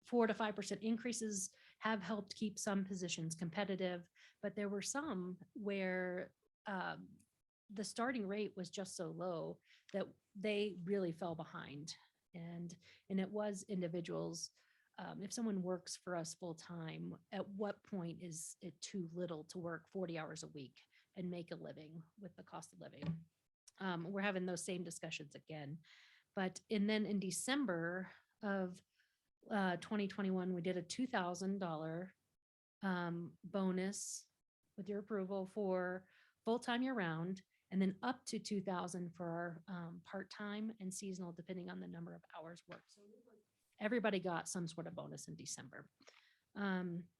4 to 5% increases have helped keep some positions competitive, but there were some where the starting rate was just so low that they really fell behind. And it was individuals. If someone works for us full time, at what point is it too little to work 40 hours a week and make a living with the cost of living? We're having those same discussions again. But then in December of 2021, we did a $2,000 bonus with your approval for full-time year-round, and then up to $2,000 for our part-time and seasonal, depending on the number of hours worked. So everybody got some sort of bonus in December.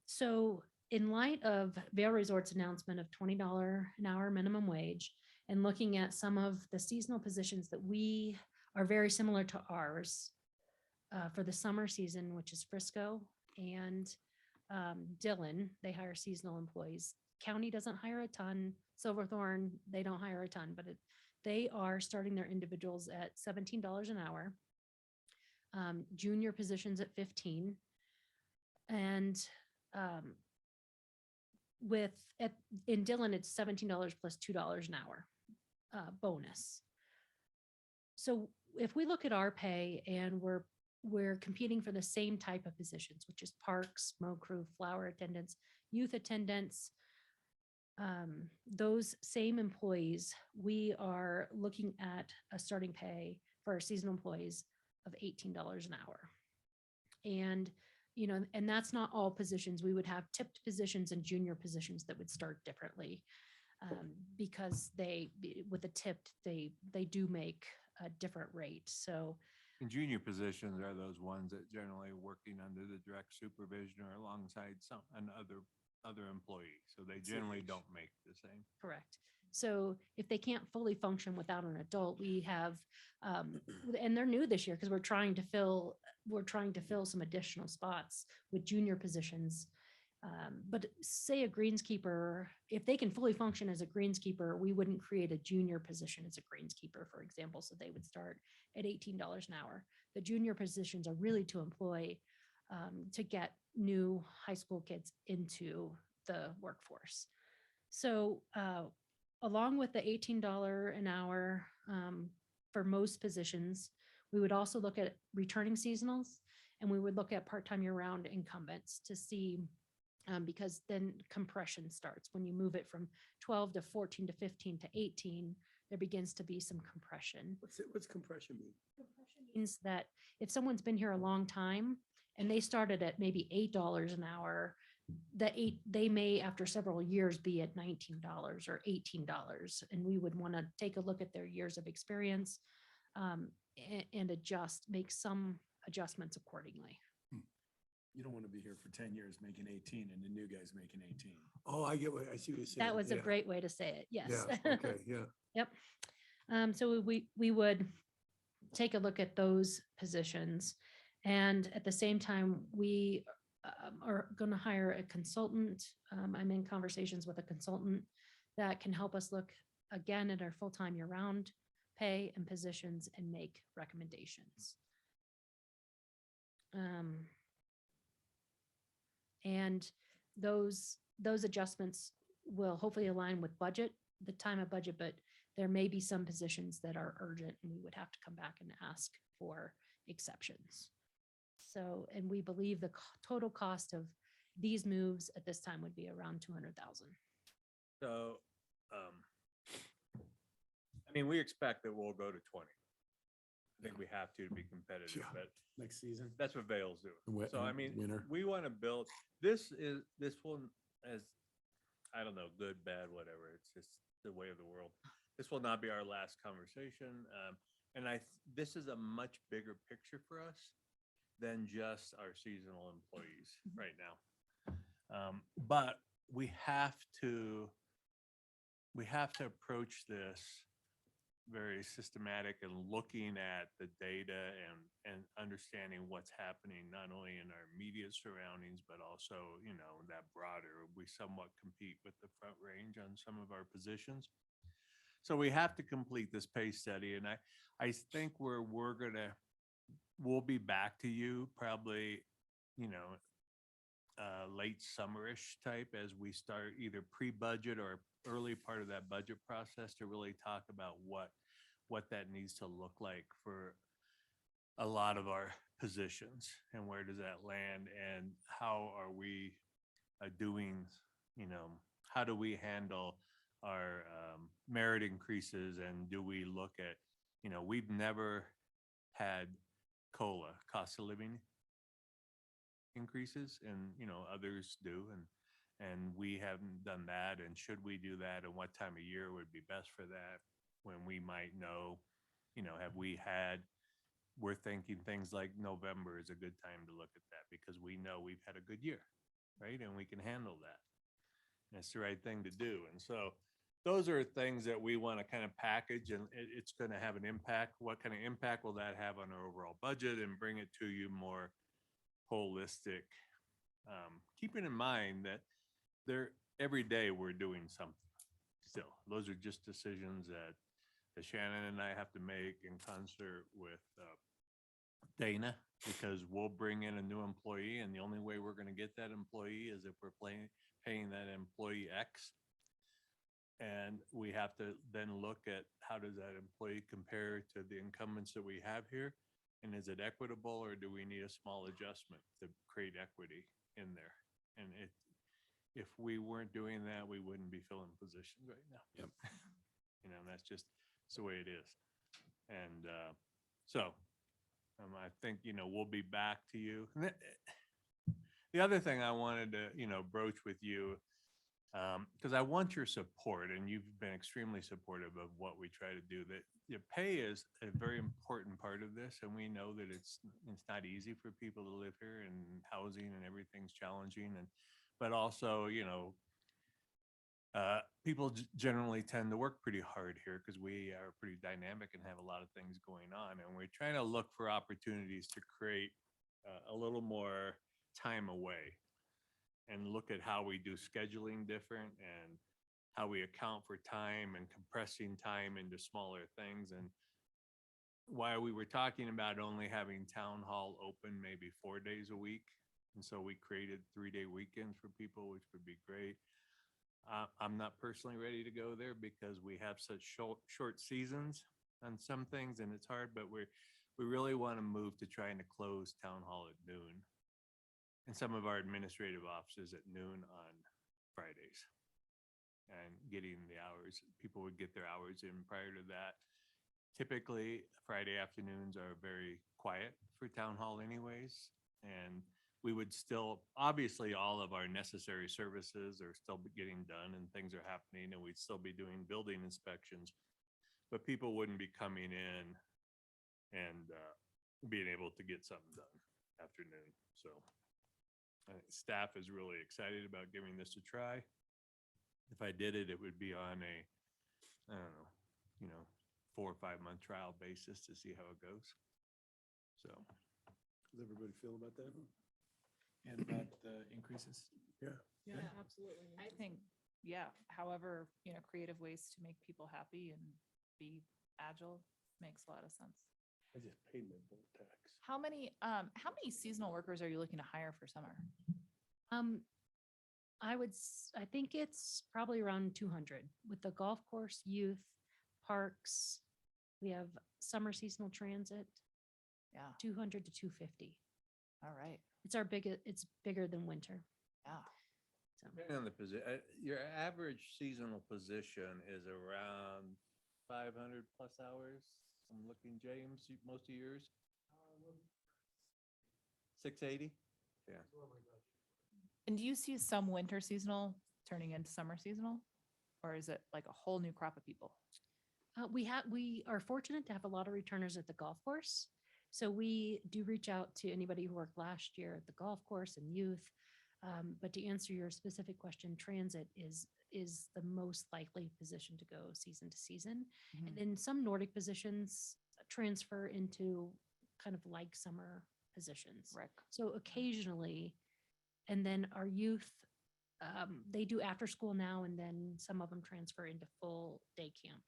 So in light of Vail Resort's announcement of $20 an hour minimum wage, and looking at some of the seasonal positions that we are very similar to ours for the summer season, which is Frisco and Dillon, they hire seasonal employees. County doesn't hire a ton. Silverthorne, they don't hire a ton, but they are starting their individuals at $17 an hour. Junior positions at 15. And in Dillon, it's $17 plus $2 an hour bonus. So if we look at our pay and we're competing for the same type of positions, which is parks, smoke crew, flower attendants, youth attendants, those same employees, we are looking at a starting pay for our seasonal employees of $18 an hour. And, and that's not all positions. We would have tipped positions and junior positions that would start differently because with the tipped, they do make a different rate. So And junior positions are those ones that generally working under the direct supervision or alongside other employees. So they generally don't make the same. correct. So if they can't fully function without an adult, we have, and they're new this year because we're trying to fill some additional spots with junior positions. But say a greenskeeper, if they can fully function as a greenskeeper, we wouldn't create a junior position as a greenskeeper, for example. So they would start at $18 an hour. The junior positions are really to employ to get new high school kids into the workforce. So along with the $18 an hour for most positions, we would also look at returning seasonals, and we would look at part-time year-round incumbents to see, because then compression starts. When you move it from 12 to 14 to 15 to 18, there begins to be some compression. What's compression mean? Means that if someone's been here a long time and they started at maybe $8 an hour, they may, after several years, be at $19 or $18. And we would want to take a look at their years of experience and make some adjustments accordingly. You don't want to be here for 10 years making 18 and the new guy's making 18. Oh, I get what, I see what you're saying. That was a Yeah. great way to say it. Yes. Yeah, okay, yeah. Yep. So we would take a look at those positions. And at the same time, we are going to hire a consultant. I'm in conversations with a consultant that can help us look again at our full-time year-round pay and positions and make recommendations. And those adjustments will hopefully align with the time of budget, but there may be some positions that are urgent and we would have to come back and ask for exceptions. So, and we believe the total cost of these moves at this time would be around 200,000. So, I mean, we expect that we'll go to 20. I think we have to be competitive, Yeah. but Next season. that's what Vail's doing. So I mean, Winner. we want to build, this will, as, I don't know, good, bad, whatever. It's just the way of the world. This will not be our last conversation. And this is a much bigger picture for us than just our seasonal employees right now. But we have to approach this very systematic and looking at the data and understanding what's happening, not only in our immediate surroundings, but also, that broader. We somewhat compete with the Front Range on some of our positions. So we have to complete this pay study. And I think we'll be back to you probably, late summerish type as we start either pre-budget or early part of that budget process to really talk about what that needs to look like for a lot of our positions and where does that land and how are we doing, how do we handle our merit increases, and do we look at, we've never had COLA, cost of living increases, and others do, and we haven't done that. And should we do that, and what time of year would be best for that, when we might know, we're thinking things like November is a good time to look at that because we know we've had a good year, right? And we can handle that. And it's the right thing to do. And so those are things that we want to kind of package, and it's going to have an impact. What kind of impact will that have on our overall budget, and bring it to you more holistic, keeping in mind that every day we're doing something still. Those are just decisions that Shannon and I have to make in concert with Dana, because we'll bring in a new employee, and the only way we're going to get that employee is if we're paying that employee X. And we have to then look at how does that employee compare to the incumbents that we have here? And is it equitable, or do we need a small adjustment to create equity in there? And if we weren't doing that, we wouldn't be filling positions right now. Yep. That's just the way it is. And so I think, we'll be back to you. The other thing I wanted to, broach with you, because I want your support, and you've been extremely supportive of what we try to do. That your pay is a very important part of this, and we know that it's not easy for people to live here, and housing and everything's challenging, but also, people generally tend to work pretty hard here because we are pretty dynamic and have a lot of things going on, and we're trying to look for opportunities to create a little more time away, and look at how we do scheduling different, and how we account for time and compressing time into smaller things. And why we were talking about only having town hall open maybe 4 days a week. And so we created 3-day weekends for people, which would be great. I'm not personally ready to go there because we have such short seasons on some things and it's hard, but we really want to move to trying to close town hall at noon. And some of our administrative offices at noon on Fridays. And getting the hours, people would get their hours in prior to that. Typically, Friday afternoons are very quiet for town hall anyways. And we would still, obviously, all of our necessary services are still getting done and things are happening and we'd still be doing building inspections. But people wouldn't be coming in and being able to get something done after noon. So staff is really excited about giving this a try. If I did it, it would be on a, I don't know, 4 or 5 month trial basis to see how it goes. So. Does everybody feel about that? And about the increases? Yeah. Yeah, absolutely. I think, yeah, however, creative ways to make people happy and be agile makes a lot of sense. I just paid my boat tax. How many seasonal workers are you looking to hire for summer? I think it's probably around 200 with the golf course, youth, parks. We have summer seasonal transit, Yeah, 200 to 250. all right. It's bigger than winter. Yeah. So Depending on the position, your average seasonal position is around 500 plus hours. I'm looking, James, most of yours? 680? Yeah. And do you see some winter seasonal turning into summer seasonal? Or is it like a whole new crop of people? we are fortunate to have a lot of returners at the golf course. So we do reach out to anybody who worked last year at the golf course and youth. But to answer your specific question, transit is the most likely position to go season to season. Mhm. And then some Nordic positions transfer into kind of like summer positions. Right. So occasionally, and then our youth, they do after school now, and then some of them transfer into full day camp.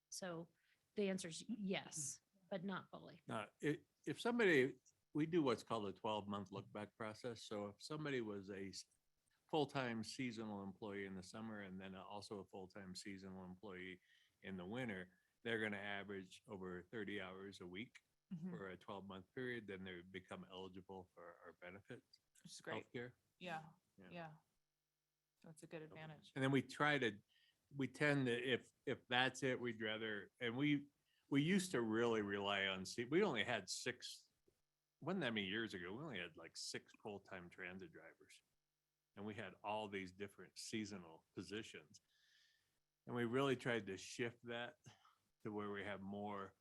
So the answer is yes, but not fully. Now, if somebody, we do what's called a 12-month look back process. So if somebody was a full-time seasonal employee in the summer and then also a full-time seasonal employee in the winter, they're going to average over 30 hours a week Mhm. for a 12-month period. Then they become eligible for our benefits, Which is great. healthcare. Yeah, Yeah. yeah. That's a good advantage. And then we tend to, if that's it, we'd rather, and we used to really rely on, we only had 6, wasn't that many years ago, we only had like 6 full-time transit drivers. And we had all these different seasonal positions. And we really tried to shift that to where we have more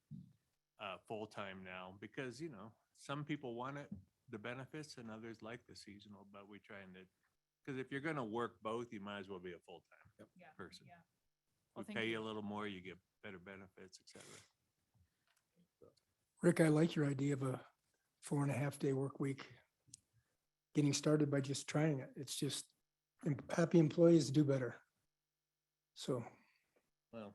full-time now because, some people want it, the benefits, and others like the seasonal, but we're trying to, because if you're going to work both, you might as well be a full-time Yeah, person. yeah. We Well, thank pay you you. a little more, you get better benefits, et cetera. Rick, I like your idea of a 4.5 day work week. Getting started by just trying it. It's just happy employees do better. So Well,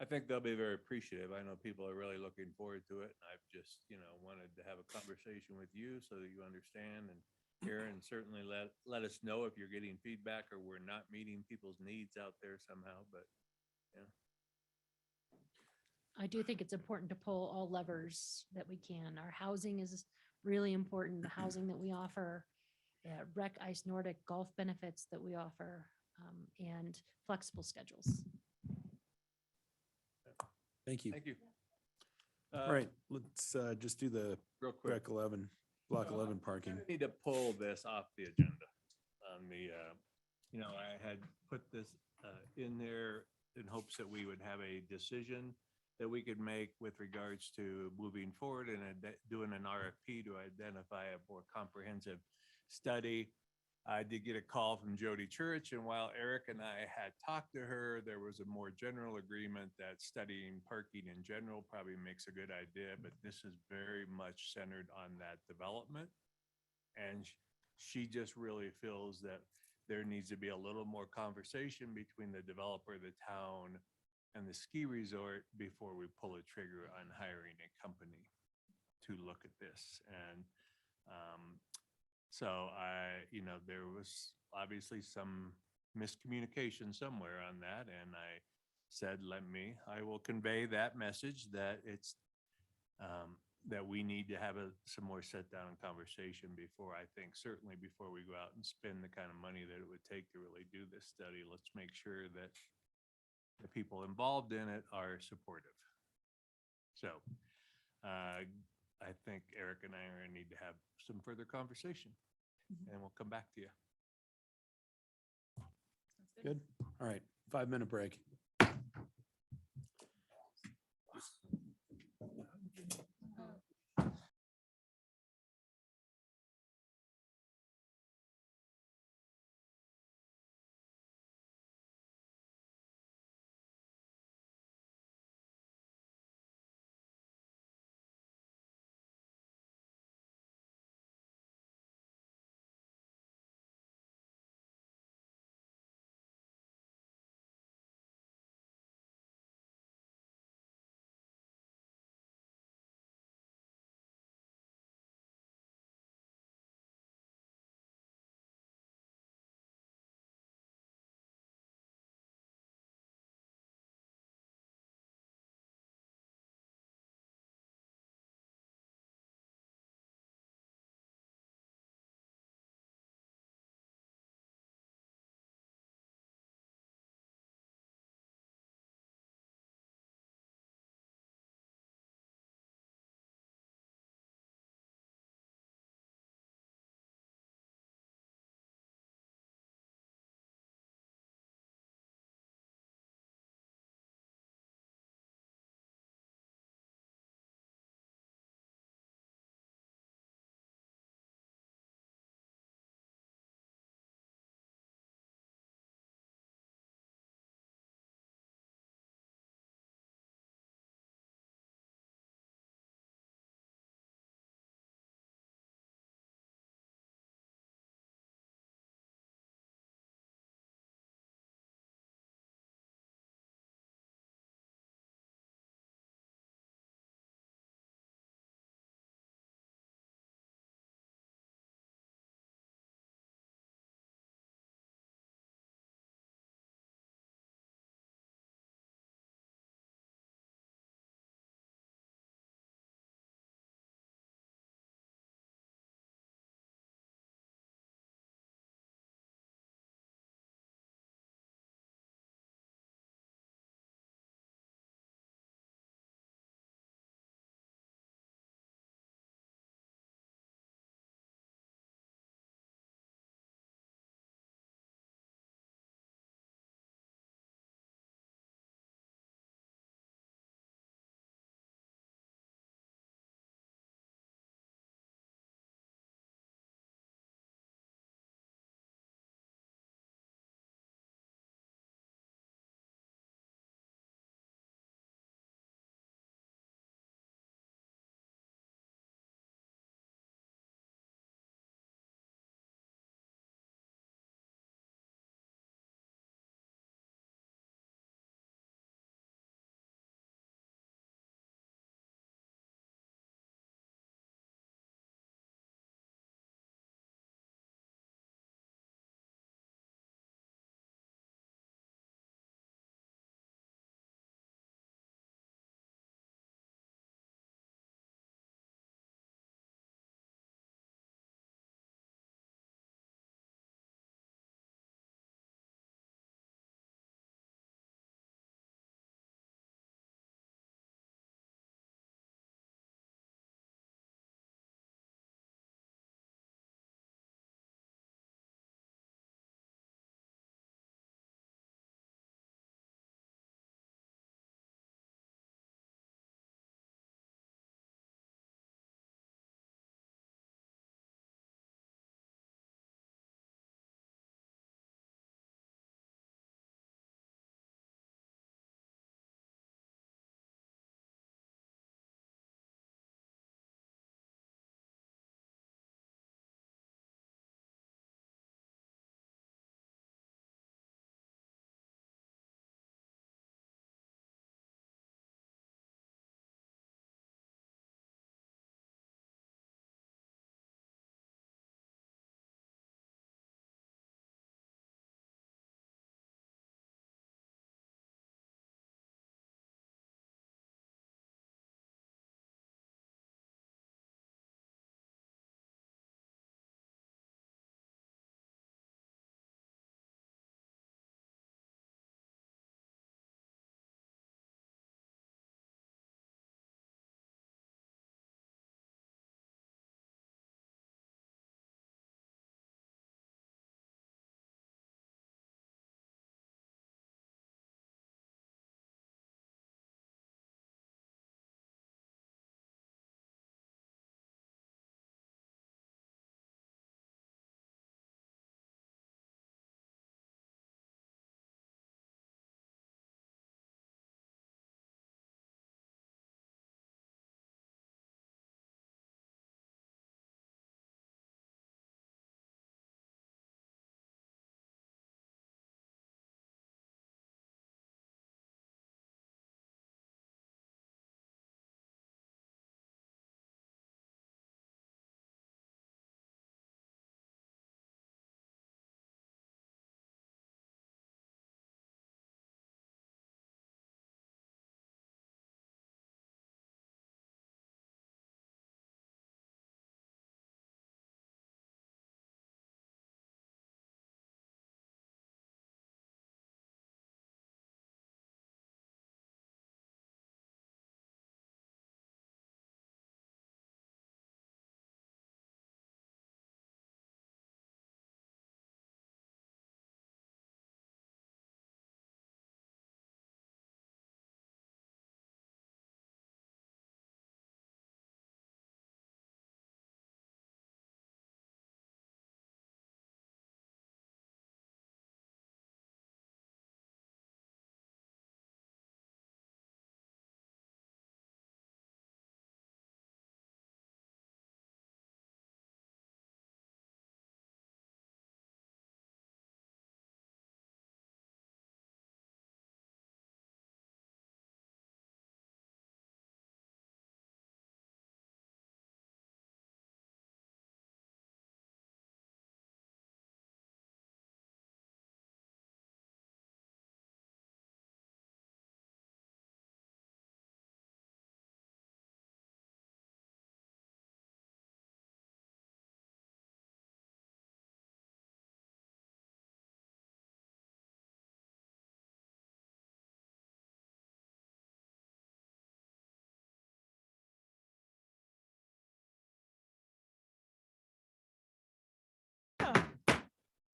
I think they'll be very appreciative. I know people are really looking forward to it. I've just, wanted to have a conversation with you so that you understand and hear, and certainly let us know if you're getting feedback or we're not meeting people's needs out there somehow, but yeah. I do think it's important to pull all levers that we can. Our housing is really important, the housing that we offer, Rec Ice Nordic golf benefits that we offer, and flexible schedules. Thank you. Thank you. All right, let's just do the Real quick. block 11 parking. I need to pull this off the agenda on the, I had put this in there in hopes that we would have a decision that we could make with regards to moving forward and doing an RFP to identify a more comprehensive study. I did get a call from Jody Church, and while Eric and I had talked to her, there was a more general agreement that studying parking in general probably makes a good idea, but this is very much centered on that development. And she just really feels that there needs to be a little more conversation between the developer, the town, and the ski resort before we pull a trigger on hiring a company to look at this. And so there was obviously some miscommunication somewhere on that. And I said, I will convey that message that it's, that we need to have some more sit down conversation before, I think, certainly before we go out and spend the kind of money that it would take to really do this study. Let's make sure that the people involved in it are supportive. So I think Eric and I are gonna need to have some further conversation, and we'll come back to you. Good. All right, 5-minute break.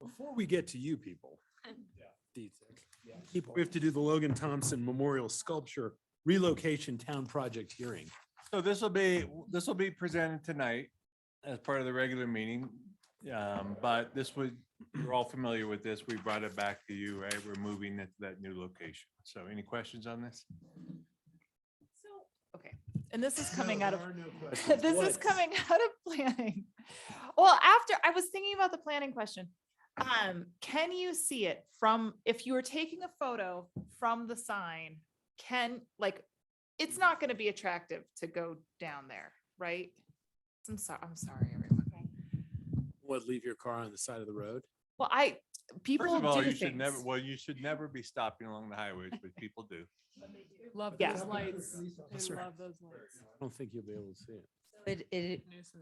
Before we get to you people, we have to do the Logan Thompson Memorial Sculpture Relocation Town Project hearing. So this will be presented tonight as part of the regular meeting. But this was, you're all familiar with this. We brought it back to you, right? We're moving it to that new location. So any questions on this? Okay, and this is coming out of, questions. this is What? coming out of planning. Well, after, I was thinking about the planning question. Can you see it from, if you were taking a photo from the sign, it's not gonna be attractive to go down there, right? I'm sorry, everyone. What, leave your car on the side of the road? Well, people First of all, do you should never, things. well, you should never be stopping along the highways, but people do. Love Yeah. those lights. That's They right. love those lights. I don't think you'll be able to see it.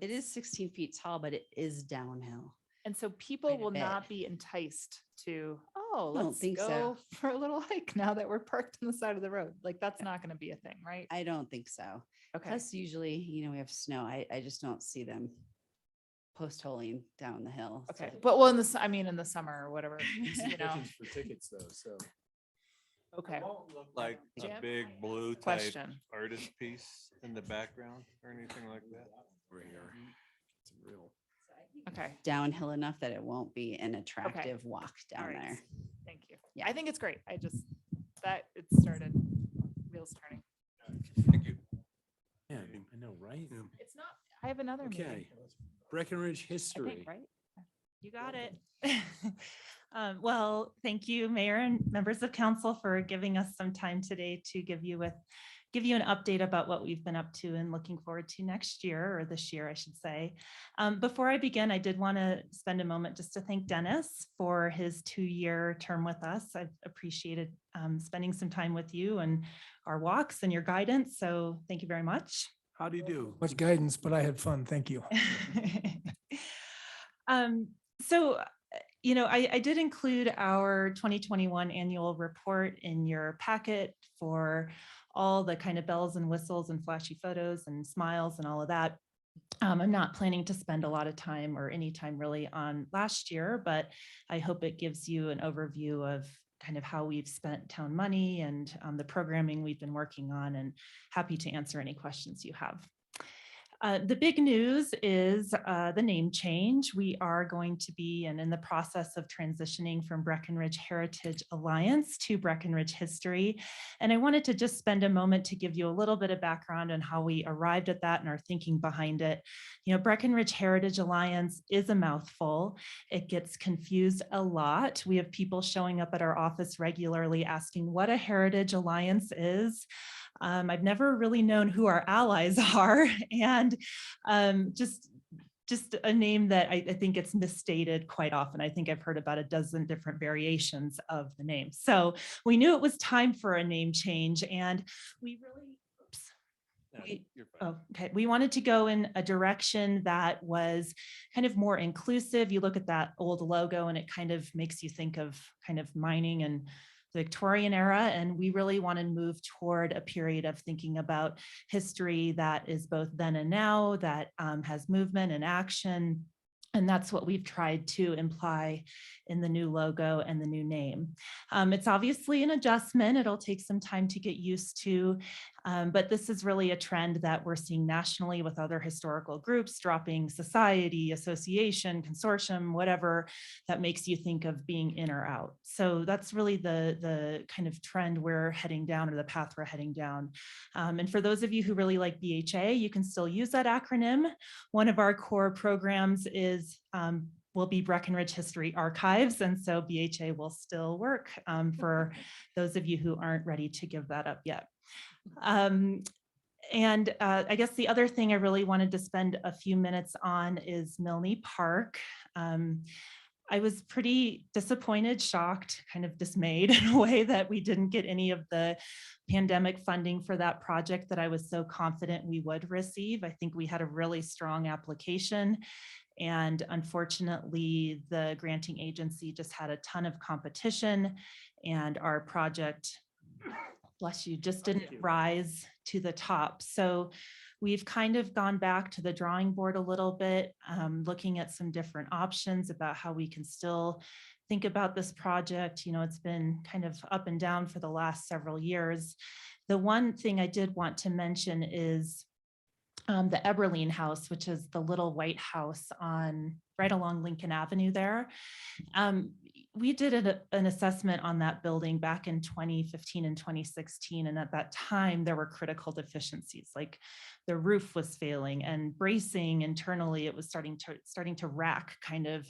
It is 16 feet tall, but it is downhill. And so people Quite a will bit. not be enticed to, oh, I don't let's think so. go for a little hike now that we're parked on the side of the road. Like, that's not gonna be a thing, right? I don't think so. Okay. Plus, usually, we have snow. I just don't see them post-holing down the hill. Okay, so- but well, in in the summer or whatever, you know, For tickets though, so. okay. It won't look like a Jim? big blue type Question. artist piece in the background or anything like that. Over here. It's real. Okay, Downhill enough that it won't be an attractive walk all down right. there. Thank you. Yeah. I think it's great. It started, wheels turning. Thank you. Yeah, I know, right? It's not, I have another meeting. Okay. Breckenridge I history. think, right? You got it. Well, thank you, Mayor and members of council, for giving us some time today to give you an update about what we've been up to and looking forward to next year, or this year, I should say. Before I begin, I did want to spend a moment just to thank Dennis for his 2-year term with us. I've appreciated spending some time with you and our walks and your guidance. So thank you very much. How do you do? Much guidance, but I had fun. Thank you. So, I did include our 2021 annual report in your packet for all the kind of bells and whistles and flashy photos and smiles and all of that. I'm not planning to spend a lot of time or any time really on last year, but I hope it gives you an overview of kind of how we've spent town money and the programming we've been working on, and happy to answer any questions you have. The big news is the name change. We are going to be in the process of transitioning from Breckenridge Heritage Alliance to Breckenridge History. And I wanted to just spend a moment to give you a little bit of background on how we arrived at that and our thinking behind it. Breckenridge Heritage Alliance is a mouthful. It gets confused a lot. We have people showing up at our office regularly asking what a Heritage Alliance is. I've never really known who our allies are, and just a name that I think gets misstated quite often. I think I've heard about a dozen different variations of the name. So we knew it was time for a name change, and we really, okay. We wanted to go in a direction that was kind of more inclusive. You look at that old logo and it kind of makes you think of kind of mining and the Victorian era. And we really want to move toward a period of thinking about history that is both then and now, that has movement and action. And that's what we've tried to imply in the new logo and the new name. It's obviously an adjustment. It'll take some time to get used to, but this is really a trend that we're seeing nationally with other historical groups dropping society, association, consortium, whatever that makes you think of being in or out. So that's really the kind of trend we're heading down, or the path we're heading down. And for those of you who really like BHA, you can still use that acronym. One of our core programs will be Breckenridge History Archives. And so BHA will still work for those of you who aren't ready to give that up yet. I guess the other thing I really wanted to spend a few minutes on is Milne Park. I was pretty disappointed, shocked, kind of dismayed in a way that we didn't get any of the pandemic funding for that project that I was so confident we would receive. I think we had a really strong application. And unfortunately, the granting agency just had a ton of competition, and our project, bless you, just didn't rise to the top. So we've kind of gone back to the drawing board a little bit, looking at some different options about how we can still think about this project. You know, it's been kind of up and down for the last several years. The one thing I did want to mention is the Eberlein House, which is the little white house on right along Lincoln Avenue there. We did an assessment on that building back in 2015 and 2016. And at that time, there were critical deficiencies, like the roof was failing and bracing internally, it was starting to rack kind of.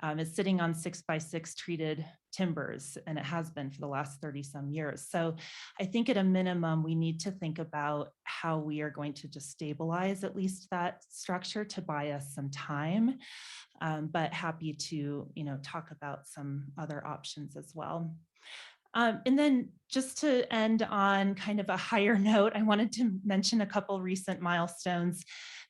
It's sitting on 6x6 treated timbers, and it has been for the last 30 some years. So I think at a minimum, we need to think about how we are going to just stabilize at least that structure to buy us some time. But happy to, you know, talk about some other options as well. And then just to end on kind of a higher note, I wanted to mention a couple recent milestones.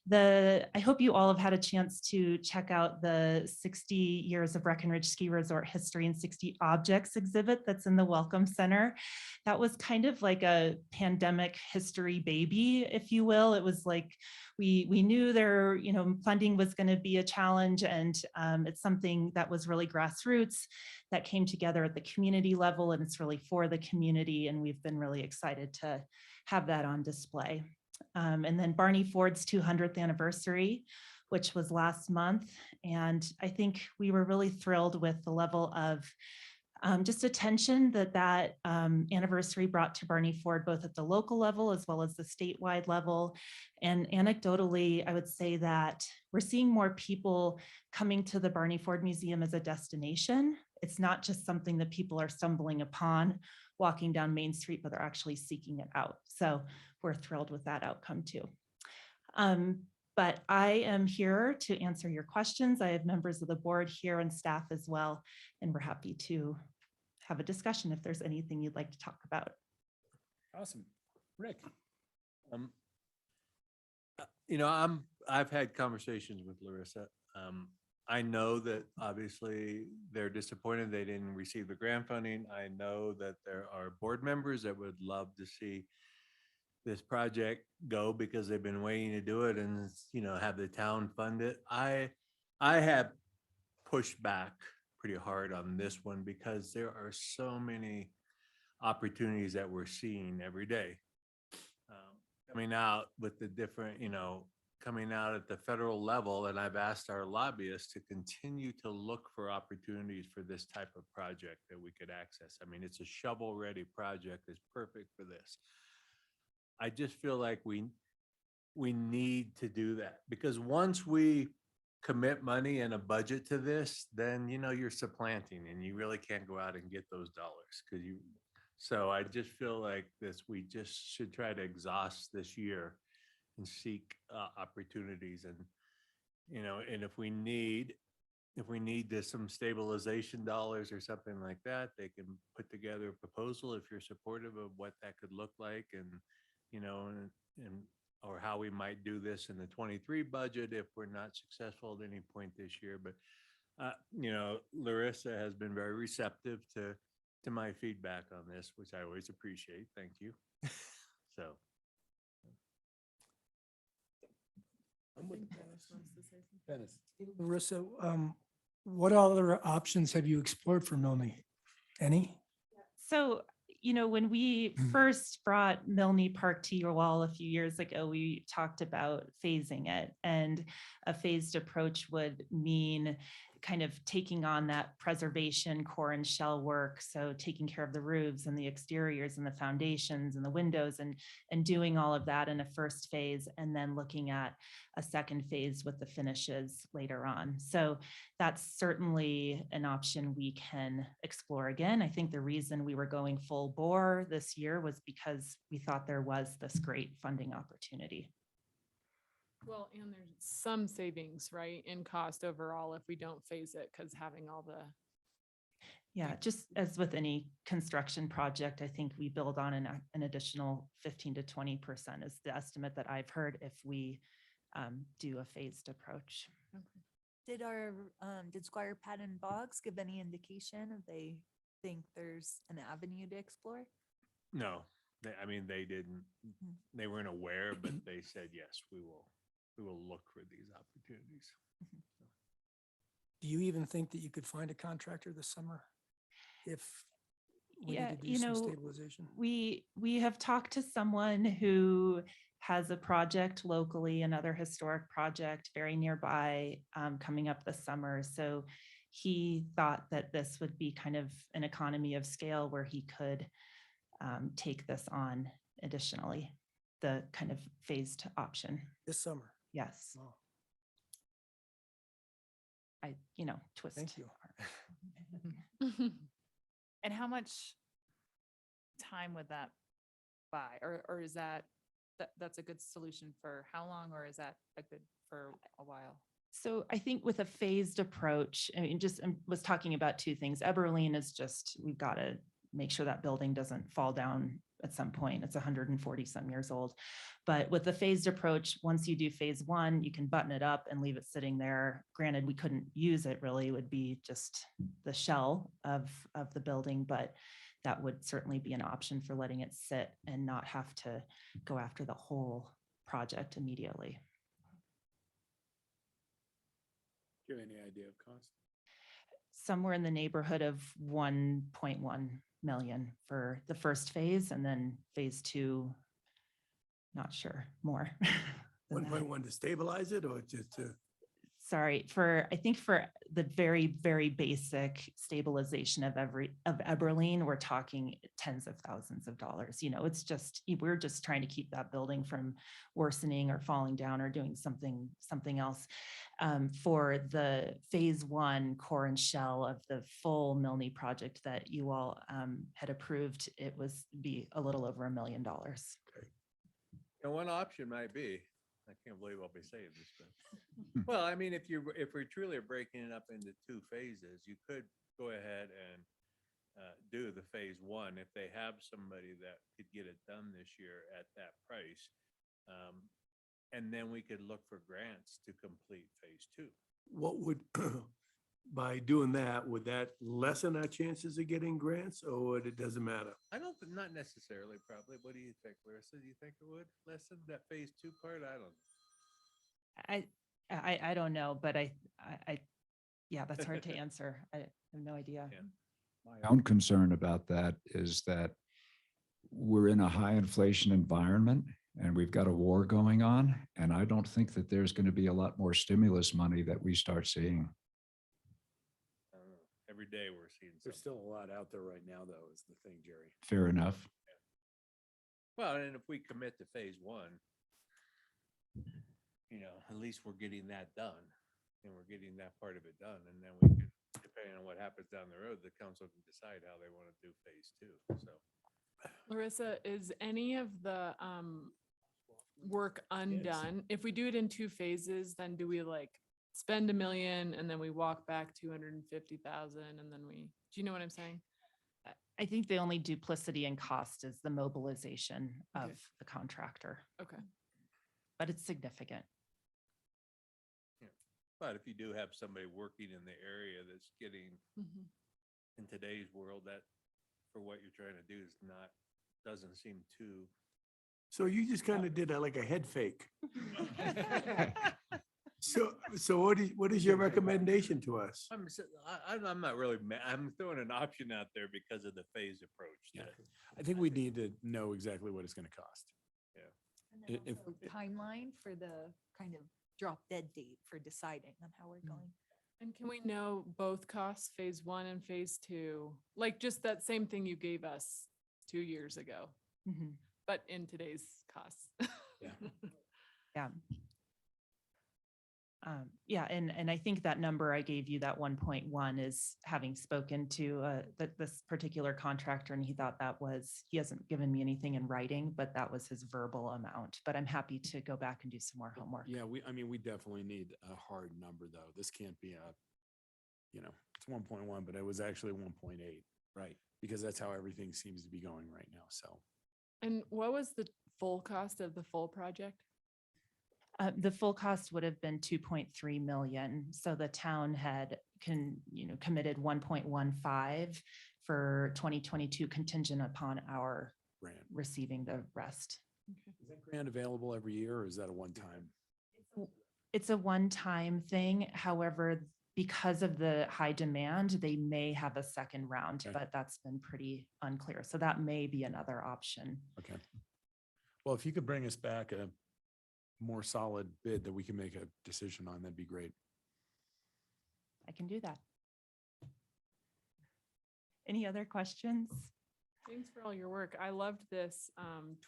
I hope you all have had a chance to check out the 60 years of Breckenridge Ski Resort history and 60 objects exhibit that's in the Welcome Center. That was kind of like a pandemic history baby, if you will. It was like we knew there, you know, funding was going to be a challenge, and it's something that was really grassroots that came together at the community level, and it's really for the community, and we've been really excited to have that on display. And then Barney Ford's 200th anniversary, which was last month. And I think we were really thrilled with the level of just attention that anniversary brought to Barney Ford, both at the local level as well as the statewide level. And anecdotally, I would say that we're seeing more people coming to the Barney Ford Museum as a destination. It's not just something that people are stumbling upon walking down Main Street, but they're actually seeking it out. So we're thrilled with that outcome too. But I am here to answer your questions. I have members of the board here and staff as well, and we're happy to have a discussion if there's anything you'd like to talk about. Awesome. Rick. You know, I've had conversations with Larissa. I know that obviously they're disappointed they didn't receive the grant funding. I know that there are board members that would love to see this project go because they've been waiting to do it and, you know, have the town fund it. I have pushed back pretty hard on this one because there are so many opportunities that we're seeing every day. Coming out with the different, you know, coming out at the federal level, and I've asked our lobbyists to continue to look for opportunities for this type of project that we could access. I mean, it's a shovel-ready project. It's perfect for this. I just feel like we need to do that, because once we commit money and a budget to this, then, you know, you're supplanting and you really can't go out and get those dollars so I just feel like we just should try to exhaust this year and seek opportunities. And, you know, and if we need some stabilization dollars or something like that, they can put together a proposal if you're supportive of what that could look like, and, you know, and or how we might do this in the 23 budget if we're not successful at any point this year. But you know, Larissa has been very receptive to my feedback on this, which I always appreciate. Thank you. So. Dennis. Larissa, what other options have you explored for Milne? Any? So, you know, when we first brought Milne Park to your wall a few years ago, we talked about phasing it, and a phased approach would mean kind of taking on that preservation core and shell work. So taking care of the roofs and the exteriors and the foundations and the windows, and doing all of that in a first phase, and then looking at a second phase with the finishes later on. So that's certainly an option we can explore again. I think the reason we were going full bore this year was because we thought there was this great funding opportunity. Well, and there's some savings, right, in cost overall if we don't phase it, because having all the. Yeah, just as with any construction project, I think we build on an additional 15 to 20% is the estimate that I've heard if we do a phased approach. Okay. Did Squire Patton Boggs give any indication if they think there's an avenue to explore? No, I mean, they didn't, they weren't aware, but they said, yes, we will look for these opportunities. Do you even think that you could find a contractor this summer? If we Yeah, need to do you some know, stabilization? we have talked to someone who has a project locally, another historic project very nearby, coming up this summer. So he thought that this would be kind of an economy of scale where he could take this on additionally, the kind of phased option. This summer? Yes. Wow. Twist. Thank you. And how much time would that buy? Or is that's a good solution for how long, or is that a good for a while? So I think with a phased approach, I mean, I was talking about two things. Eberlin is just, we've got to make sure that building doesn't fall down at some point. It's 140 some years old. But with the phased approach, once you do phase one, you can button it up and leave it sitting there. Granted, we couldn't use it really, it would be just the shell of the building, but that would certainly be an option for letting it sit and not have to go after the whole project immediately. Do you have any idea of cost? Somewhere in the neighborhood of 1.1 million for the first phase, and then phase two, not sure more. 1.1 to stabilize it or just to? Sorry, I think for the very, very basic stabilization of Eberlin, we're talking tens of thousands of dollars. It's just, we're just trying to keep that building from worsening or falling down or doing something else. For the phase one core and shell of the full Milne project that you all had approved, it was be a little over $1 million. Okay. And one option might be, I can't believe I'll be saying this, but, well, I mean, if we're truly breaking it up into two phases, you could go ahead and do the phase one if they have somebody that could get it done this year at that price. And then we could look for grants to complete phase two. What would, by doing that, would that lessen our chances of getting grants, or it doesn't matter? I don't, not necessarily, probably. What do you think, Larissa? Do you think it would lessen that phase two part? I don't. I don't know, but yeah, that's hard to answer. I have no idea. Yeah. My own concern about that is that we're in a high inflation environment and we've got a war going on. And I don't think that there's going to be a lot more stimulus money that we start seeing. I don't know. Every day we're seeing There's something. still a lot out there right now, though, is the thing, Jerry. Fair enough. Well, and if we commit to phase one, at least we're getting that done and we're getting that part of it done. And then we can, depending on what happens down the road, the council can decide how they want to do phase two. So Larissa, is any of the work undone? If we do it in two phases, then do we spend $1 million and then we walk back 250,000 and then do you know what I'm saying? I think the only duplicity in cost is the mobilization of the contractor, Okay. but it's significant. but if you do have somebody working in the area that's getting, in today's world, that for what you're trying to do is doesn't seem too. So you just kind of did like a head fake. So what is your recommendation to us? I'm not really, I'm throwing an option out there because of the phased approach. Yeah. I think we need to know exactly what it's going to cost. Yeah. And then also timeline for the kind of drop dead date for deciding on how we're going. And can we know both costs, phase one and phase two? Like just that same thing you gave us 2 years ago, but in today's costs. Yeah. Yeah. Yeah, and I think that number I gave you, that 1.1, is having spoken to this particular contractor, and he thought he hasn't given me anything in writing, but that was his verbal amount. But I'm happy to go back and do some more homework. Yeah, we definitely need a hard number though. This can't be it's 1.1, but it was actually 1.8. Right. Because that's how everything seems to be going right now. So. And what was the full cost of the full project? The full cost would have been 2.3 million. So the town had committed 1.15 for 2022 contingent upon our grant? receiving the rest. Is that grant available every year or is that a one-time? It's a one-time thing. However, because of the high demand, they may have a second round, Okay. but that's been pretty unclear. So that may be another option. Okay. Well, if you could bring us back a more solid bid that we can make a decision on, that'd be great. I can do that. Any other questions? Thanks for all your work. I loved this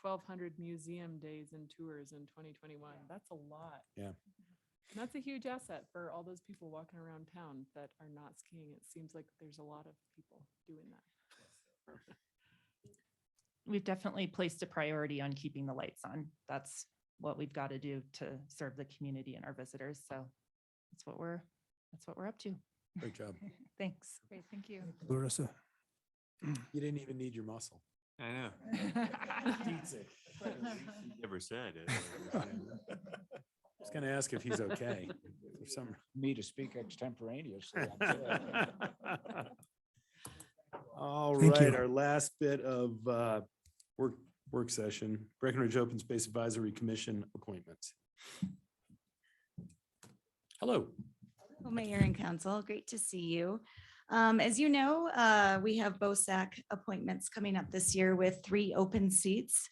1,200 museum days and tours in 2021. That's a lot. Yeah. And that's a huge asset for all those people walking around town that are not skiing. It seems like there's a lot of people doing that. We've definitely placed a priority on keeping the lights on. That's what we've got to do to serve the community and our visitors. So that's what we're up to. Great job. Thanks. Great, thank you. Larissa. You didn't even need your muscle. I know. Never said it. I was going to ask if he's okay. For some... Me to speak extemporaneously. I'm good. All Thank right, you. our last bit of work session, Breckenridge Open Space Advisory Commission appointments. Hello. Hello, Mayor and Council. Great to see you. As you know, we have BOSAC appointments coming up this year with 3 open seats.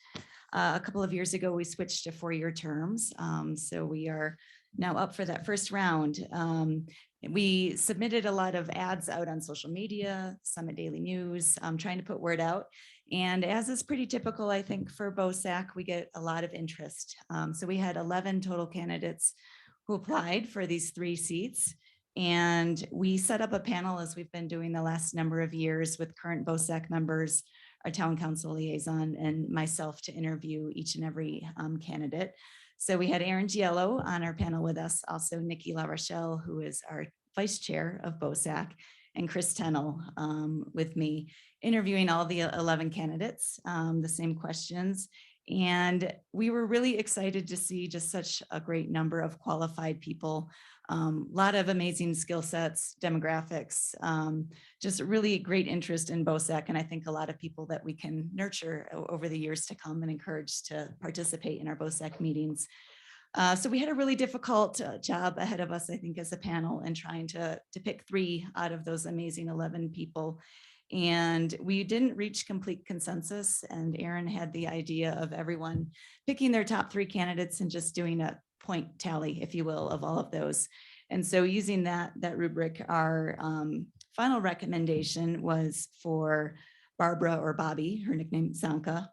A couple of years ago, we switched to 4-year terms. So we are now up for that first round. We submitted a lot of ads out on social media, Summit Daily News, trying to put word out. And as is pretty typical, I think, for BOSAC, we get a lot of interest. So we had 11 total candidates who applied for these 3 seats. And we set up a panel, as we've been doing the last number of years, with current BOSAC members, our town council liaison, and myself to interview each and every candidate. So we had Aaron Giello on our panel with us, also Nikki LaRochelle, who is our vice chair of BOSAC, and Chris Tennell with me, interviewing all the 11 candidates, the same questions. And we were really excited to see just such a great number of qualified people, a lot of amazing skill sets, demographics, just really great interest in BOSAC. And I think a lot of people that we can nurture over the years to come and encourage to participate in our BOSAC meetings. So we had a really difficult job ahead of us, I think, as a panel, and trying to pick 3 out of those amazing 11 people. And we didn't reach complete consensus, and Aaron had the idea of everyone picking their top 3 candidates and just doing a point tally, if you will, of all of those. And so using that rubric, our final recommendation was for Barbara, or Bobby, her nickname Zanka,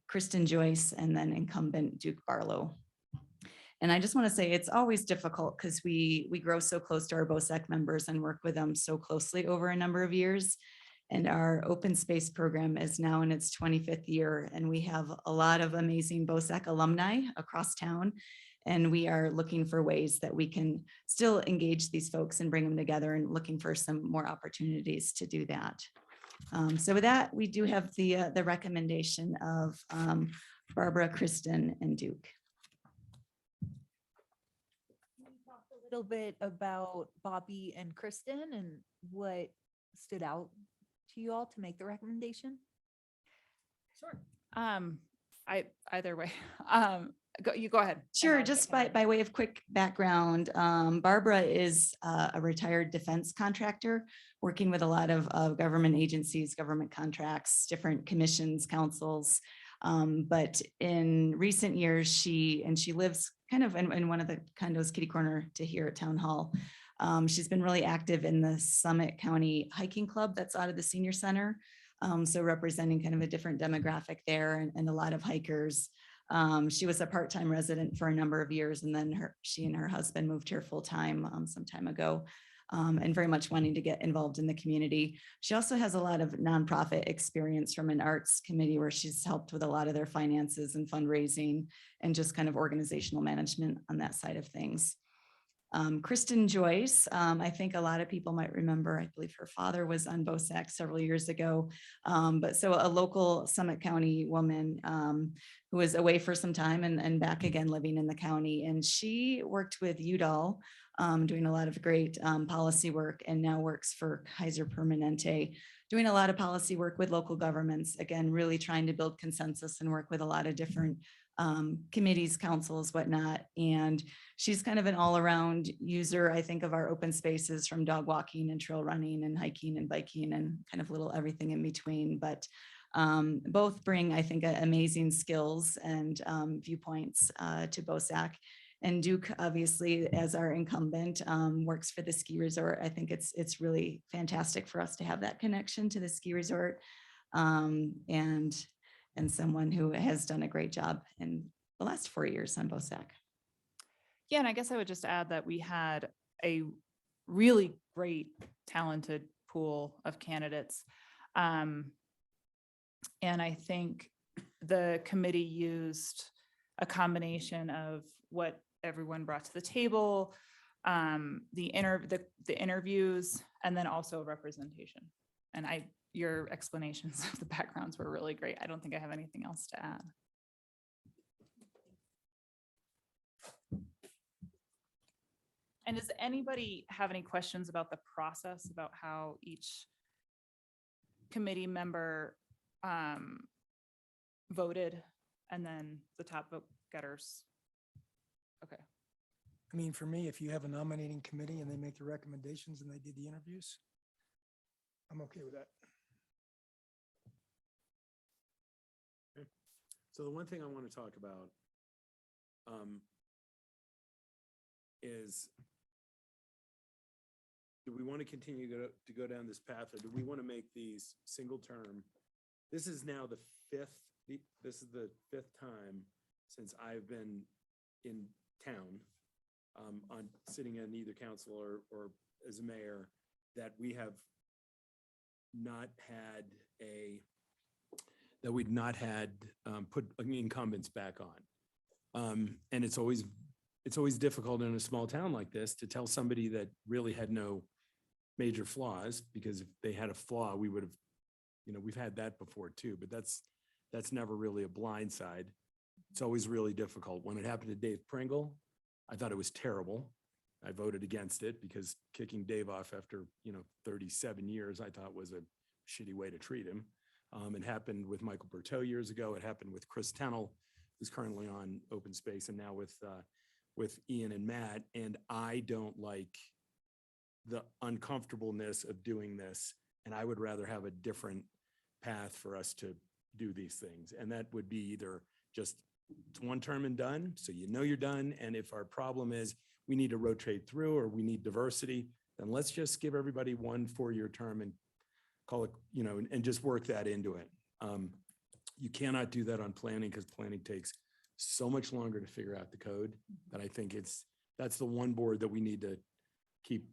Kristen Joyce, and then incumbent Duke Barlow. And I just want to say it's always difficult because we grow so close to our BOSAC members and work with them so closely over a number of years. And our open space program is now in its 25th year, and we have a lot of amazing BOSAC alumni across town. And we are looking for ways that we can still engage these folks and bring them together, and looking for some more opportunities to do that. So with that, we do have the recommendation of Barbara, Kristen, and Duke. Little bit about Bobby and Kristen and what stood out to you all to make the recommendation? Sure. Either way, you go ahead. Sure. Just by way of quick background, Barbara is a retired defense contractor working with a lot of government agencies, government contracts, different commissions, councils. But in recent years, she lives kind of in one of the condos kitty corner to here at Town Hall. She's been really active in the Summit County Hiking Club that's out of the senior center. So representing kind of a different demographic there, and a lot of hikers. She was a part-time resident for a number of years, and then she and her husband moved here full-time some time ago. And very much wanting to get involved in the community. She also has a lot of nonprofit experience from an arts committee where she's helped with a lot of their finances and fundraising and just kind of organizational management on that side of things. Kristen Joyce, I think a lot of people might remember, I believe her father was on BOSAC several years ago. But so a local Summit County woman who was away for some time and back again living in the county. And she worked with UDAL, doing a lot of great policy work, and now works for Kaiser Permanente, doing a lot of policy work with local governments, again, really trying to build consensus and work with a lot of different committees, councils, whatnot. And she's kind of an all-around user, I think, of our open spaces, from dog walking and trail running and hiking and biking and kind of little everything in between. But both bring, I think, amazing skills and viewpoints to BOSAC. And Duke, obviously, as our incumbent, works for the ski resort. I think it's really fantastic for us to have that connection to the ski resort, and someone who has done a great job in the last 4 years on BOSAC. Yeah, and I guess I would just add that we had a really great, talented pool of candidates. And I think the committee used a combination of what everyone brought to the table, the interviews, and then also representation. And your explanations of the backgrounds were really great. I don't think I have anything else to add. And does anybody have any questions about the process, about how each committee member voted, and then the top vote getters? Okay. I mean, for me, if you have a nominating committee and they make the recommendations and they did the interviews, I'm okay with that. So the one thing I want to talk about is, do we want to continue to go down this path, or do we want to make these single term? This is now the fifth time since I've been in town, on sitting in either council or as a mayor, that we have not had put incumbents back on. And it's always difficult in a small town like this to tell somebody that really had no major flaws, because if they had a flaw, we would have, we've had that before too, but that's never really a blind side. It's always really difficult. When it happened to Dave Pringle, I thought it was terrible. I voted against it because kicking Dave off after, 37 years, I thought was a shitty way to treat him. It happened with Michael Berteau years ago. It happened with Chris Tennell, who's currently on Open Space, and now with Ian and Matt. And I don't like the uncomfortableness of doing this. And I would rather have a different path for us to do these things. And that would be either just it's one term and done, so you're done. And if our problem is we need to rotate through or we need diversity, then let's just give everybody 1 4-year term and call it, and just work that into it. You cannot do that on planning, because planning takes so much longer to figure out the code that I think that's the one board that we need to keep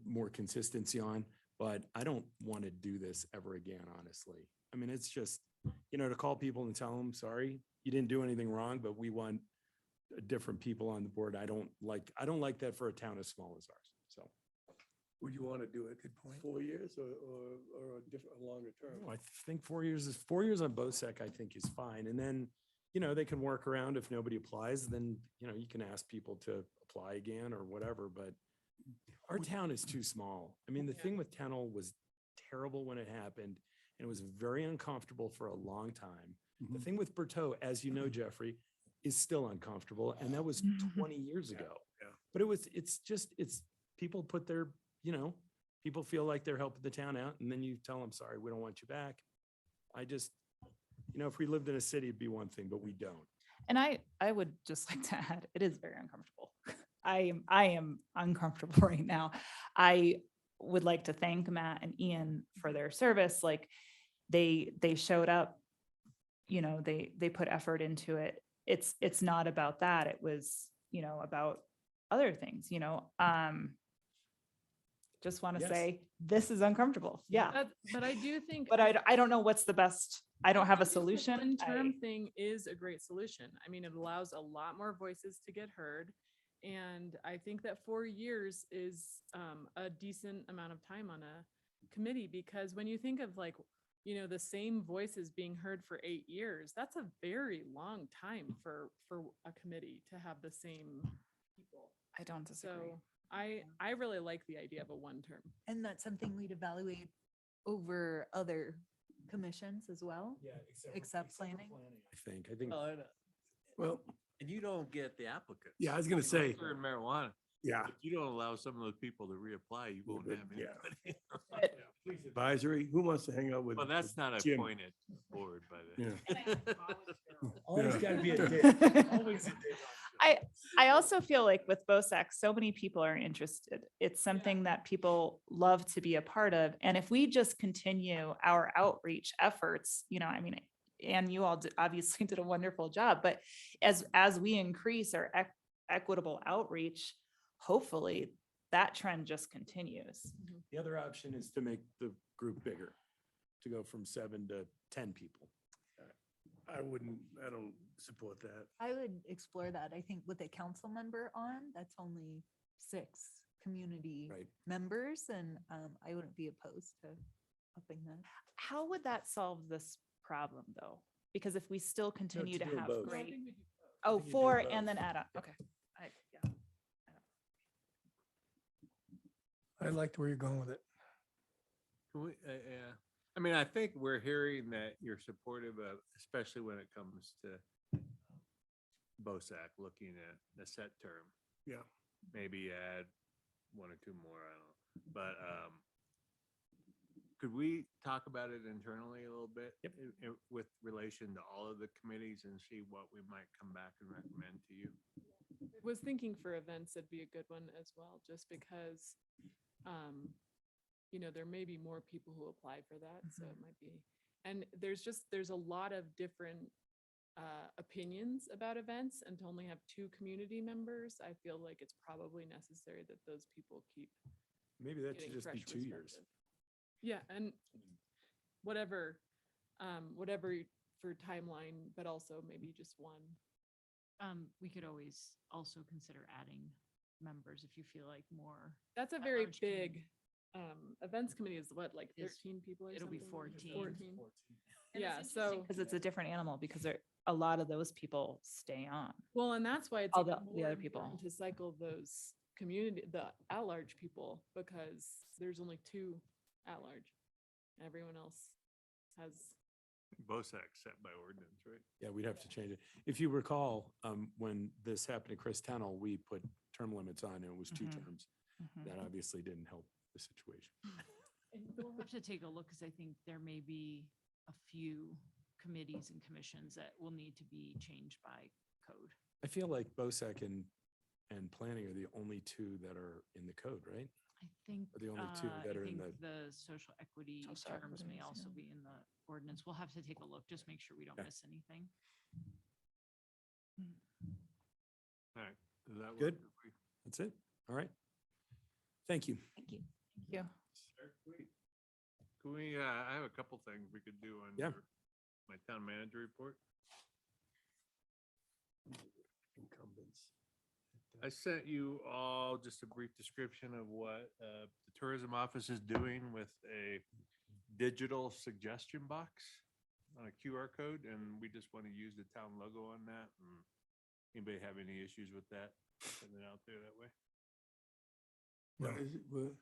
more consistency on. But I don't want to do this ever again, honestly. I mean, it's just, to call people and tell them, sorry, you didn't do anything wrong, but we want different people on the board. I don't like that for a town as small as ours. So. Would you want to do it 4 years or a longer term? I think 4 years on BOSAC, I think, is fine. And then, they can work around if nobody applies, then, you can ask people to apply again or whatever. But our town is too small. I mean, the thing with Tennell was terrible when it happened, and it was very uncomfortable for a long time. The thing with Berteau, as you know, Jeffrey, is still uncomfortable. And that was 20 years ago. Yeah. But it's people put their, people feel like they're helping the town out, and then you tell them, sorry, we don't want you back. I just, if we lived in a city, it'd be one thing, but we don't. And I would just like to add, it is very uncomfortable. I am uncomfortable right now. I would like to thank Matt and Ian for their service. Like they showed up, they put effort into it. It's not about that. It was, about other things, just want to say this is uncomfortable. Yeah. But I do think. But I don't know what's the best. I don't have a solution. One term thing is a great solution. I mean, it allows a lot more voices to get heard. And I think that 4 years is a decent amount of time on a committee, because when you think of the same voices being heard for 8 years, that's a very long time for a committee to have the same people. I don't disagree. So I really like the idea of a 1 term. And that's something we'd evaluate over other commissions as well? Except planning? I think, Well, And you don't get the applicants. Yeah, I was gonna You know, say- For marijuana. yeah. If you don't allow some of those people to reapply, you won't but- have yeah. anybody. Police advisory, who wants to hang out with? Well, that's with not Jim? appointed board by the. always Yeah. gotta be a day. Always a day. I also feel like with BOSAC, so many people are interested. It's something that people love to be a part of. And if we just continue our outreach efforts, I mean, and you all obviously did a wonderful job, but as we increase our equitable outreach, hopefully that trend just continues. The other option is to make the group bigger, to go from 7 to 10 people. I don't support that. I would explore that. I think with a council member on, that's only 6 community Right. members, and I wouldn't be opposed to upping that. How would that solve this problem though? Because if we still continue to do have both. great, think you oh, do 4 both. and then add up. Okay. Yeah. I liked where you're going with it. Yeah, I mean, I think we're hearing that you're supportive of, especially when it comes to BOSAC looking at the set term. Yeah. Maybe add 1 or 2 more, I don't know. But could we talk about it internally a little bit? With relation to all of the committees and see what we might come back and recommend to you? Was thinking for events, it'd be a good one as well, just because, there may be more people who apply for that, so it might be. And there's a lot of different opinions about events, and to only have 2 community members, I feel like it's probably necessary that those people keep. Maybe that should getting just be fresh 2 years. perspective. Yeah, and whatever for timeline, but also maybe just 1. We could always also consider adding members if you feel like more. That's a at very large big, events committee is what, like Is- 13 people or it'll be something? 14. 14. And Yeah, it's so, interesting because it's a different animal because a lot of those people stay on. well, and that's why it's All even the more other people. important to cycle those the at-large people, because there's only 2 at-large. Everyone else has. BOSAC set by ordinance, right? Yeah, we'd have to change it. If you recall, when this happened to Chris Tennell, we put term limits on and it was 2 Mhm. terms. That obviously didn't help the situation. And we'll have to take a look, because I think there may be a few committees and commissions that will need to be changed by code. I feel like BOSAC and planning are the only 2 that are in the code, right? I think. Are the only 2 that are in I think the, the social equity Social terms may equities, also yeah. be in the ordinance. We'll have to take a look, just make sure we don't Okay. miss anything. All right. Does that work? Good. if we- that's it? All right. Thank you. Thank you. Thank you. Can we, I have a couple things we could do on Yeah. my town manager report. Incumbents. I sent you all just a brief description of what the tourism office is doing with a digital suggestion box on a QR code, and we just want to use the town logo on that. And anybody have any issues with that? Putting it out there that way? What is it? What?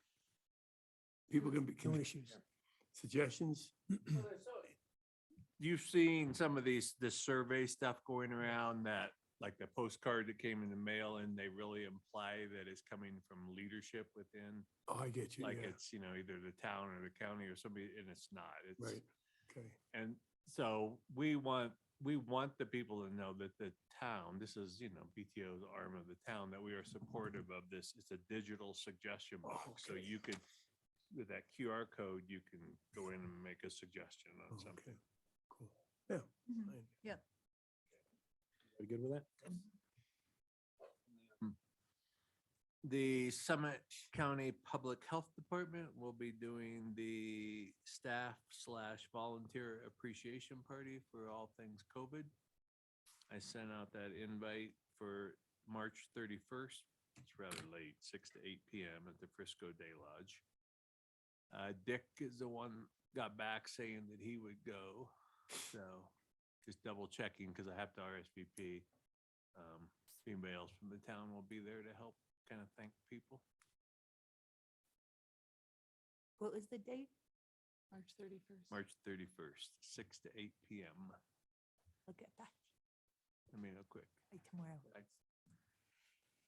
People can be, No issues. suggestions? You've seen some of this survey stuff going around that, like the postcard that came in the mail, and they really imply that it's coming from leadership within. Oh, I get you. Like Yeah. it's, either the town or the county or somebody, and it's not. It's, Right. Okay. And so we want the people to know that the town, this is, BTO's arm of the town, that we are supportive of this. It's a digital suggestion box. So okay. you could, with that QR code, you can go in and make a suggestion on Oh, something. okay. Cool. Yeah. Mhm. fine. Yeah. Are you good with that? The Summit County Public Health Department will be doing the staff/volunteer appreciation party for all things COVID. I sent out that invite for March 31st. It's rather late, 6 to 8 p.m. at the Frisco Day Lodge. Dick is the one got back saying that he would go. So just double checking, because I have to RSVP. If anybody else from the town will be there to help kind of thank people. What was the date? March 31st. March 31st, 6 to 8 PM. I'll get back I mean, real quick. by tomorrow.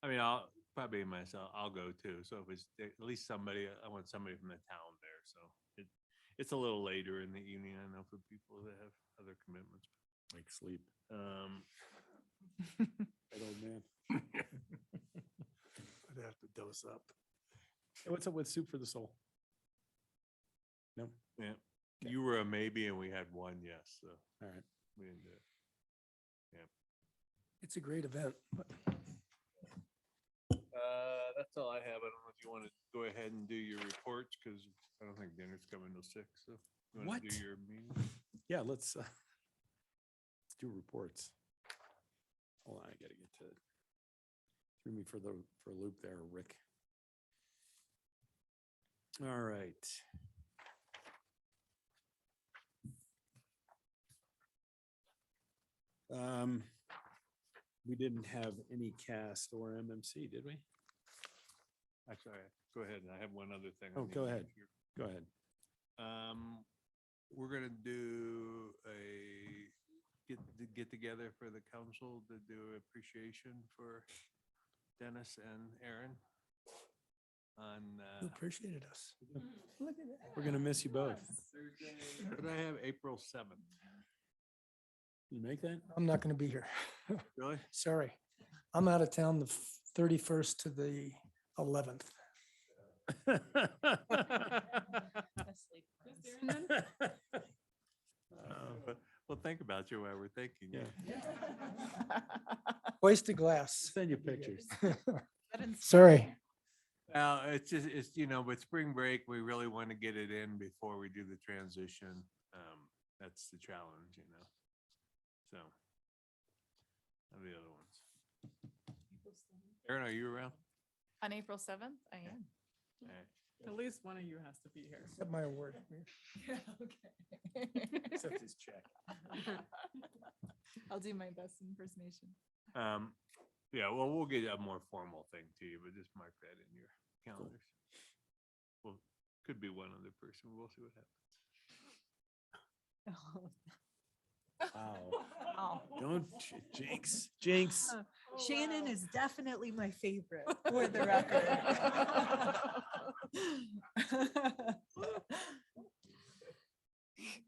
I mean, I'll probably myself, I'll go too. So if it's at least somebody, I want somebody from the town there. So it's a little later in the evening. I know for people that have other commitments. Like sleep. That old man. I'd have to dose up. Hey, what's up with Soup for the Soul? No. Yeah. You were a maybe and we had one yes. So All right. we didn't do it. Yeah. It's a great event. but That's all I have. I don't know if you want to go ahead and do your reports because I don't think dinner's coming till 6. So you want What? to do your meeting? Yeah, let's do reports. Hold on, I gotta get to, threw me for a loop there, Rick. All right. We didn't have any cast or MMC, did we? Actually, go ahead. I have one other thing. I Oh, need go to ahead. make here. Go ahead. We're gonna do get together for the council to do appreciation for Dennis and Aaron on, You appreciated us. Look at that. We're gonna miss you both. Could I have April 7th? You make that? I'm not going to be here. Really? Sorry. I'm out of town the 31st to the 11th. Well, think about you while we're thinking. Yeah. Hoist a glass. Send you pictures. Sorry. Well, it's just, with spring break, we really want to get it in before we do the transition. That's the challenge, So. And the other ones. Aaron, are you around? On April 7th, I am. All right. At least one of you has to be here. Accept my award. Okay. Except his check. I'll do my best impersonation. Yeah, well, we'll get a more formal thing to you, but just mark that in your calendars. Well, could be one other person. We'll see what happens. Wow. Oh. Don't jinx. Shannon is definitely my favorite, for the record.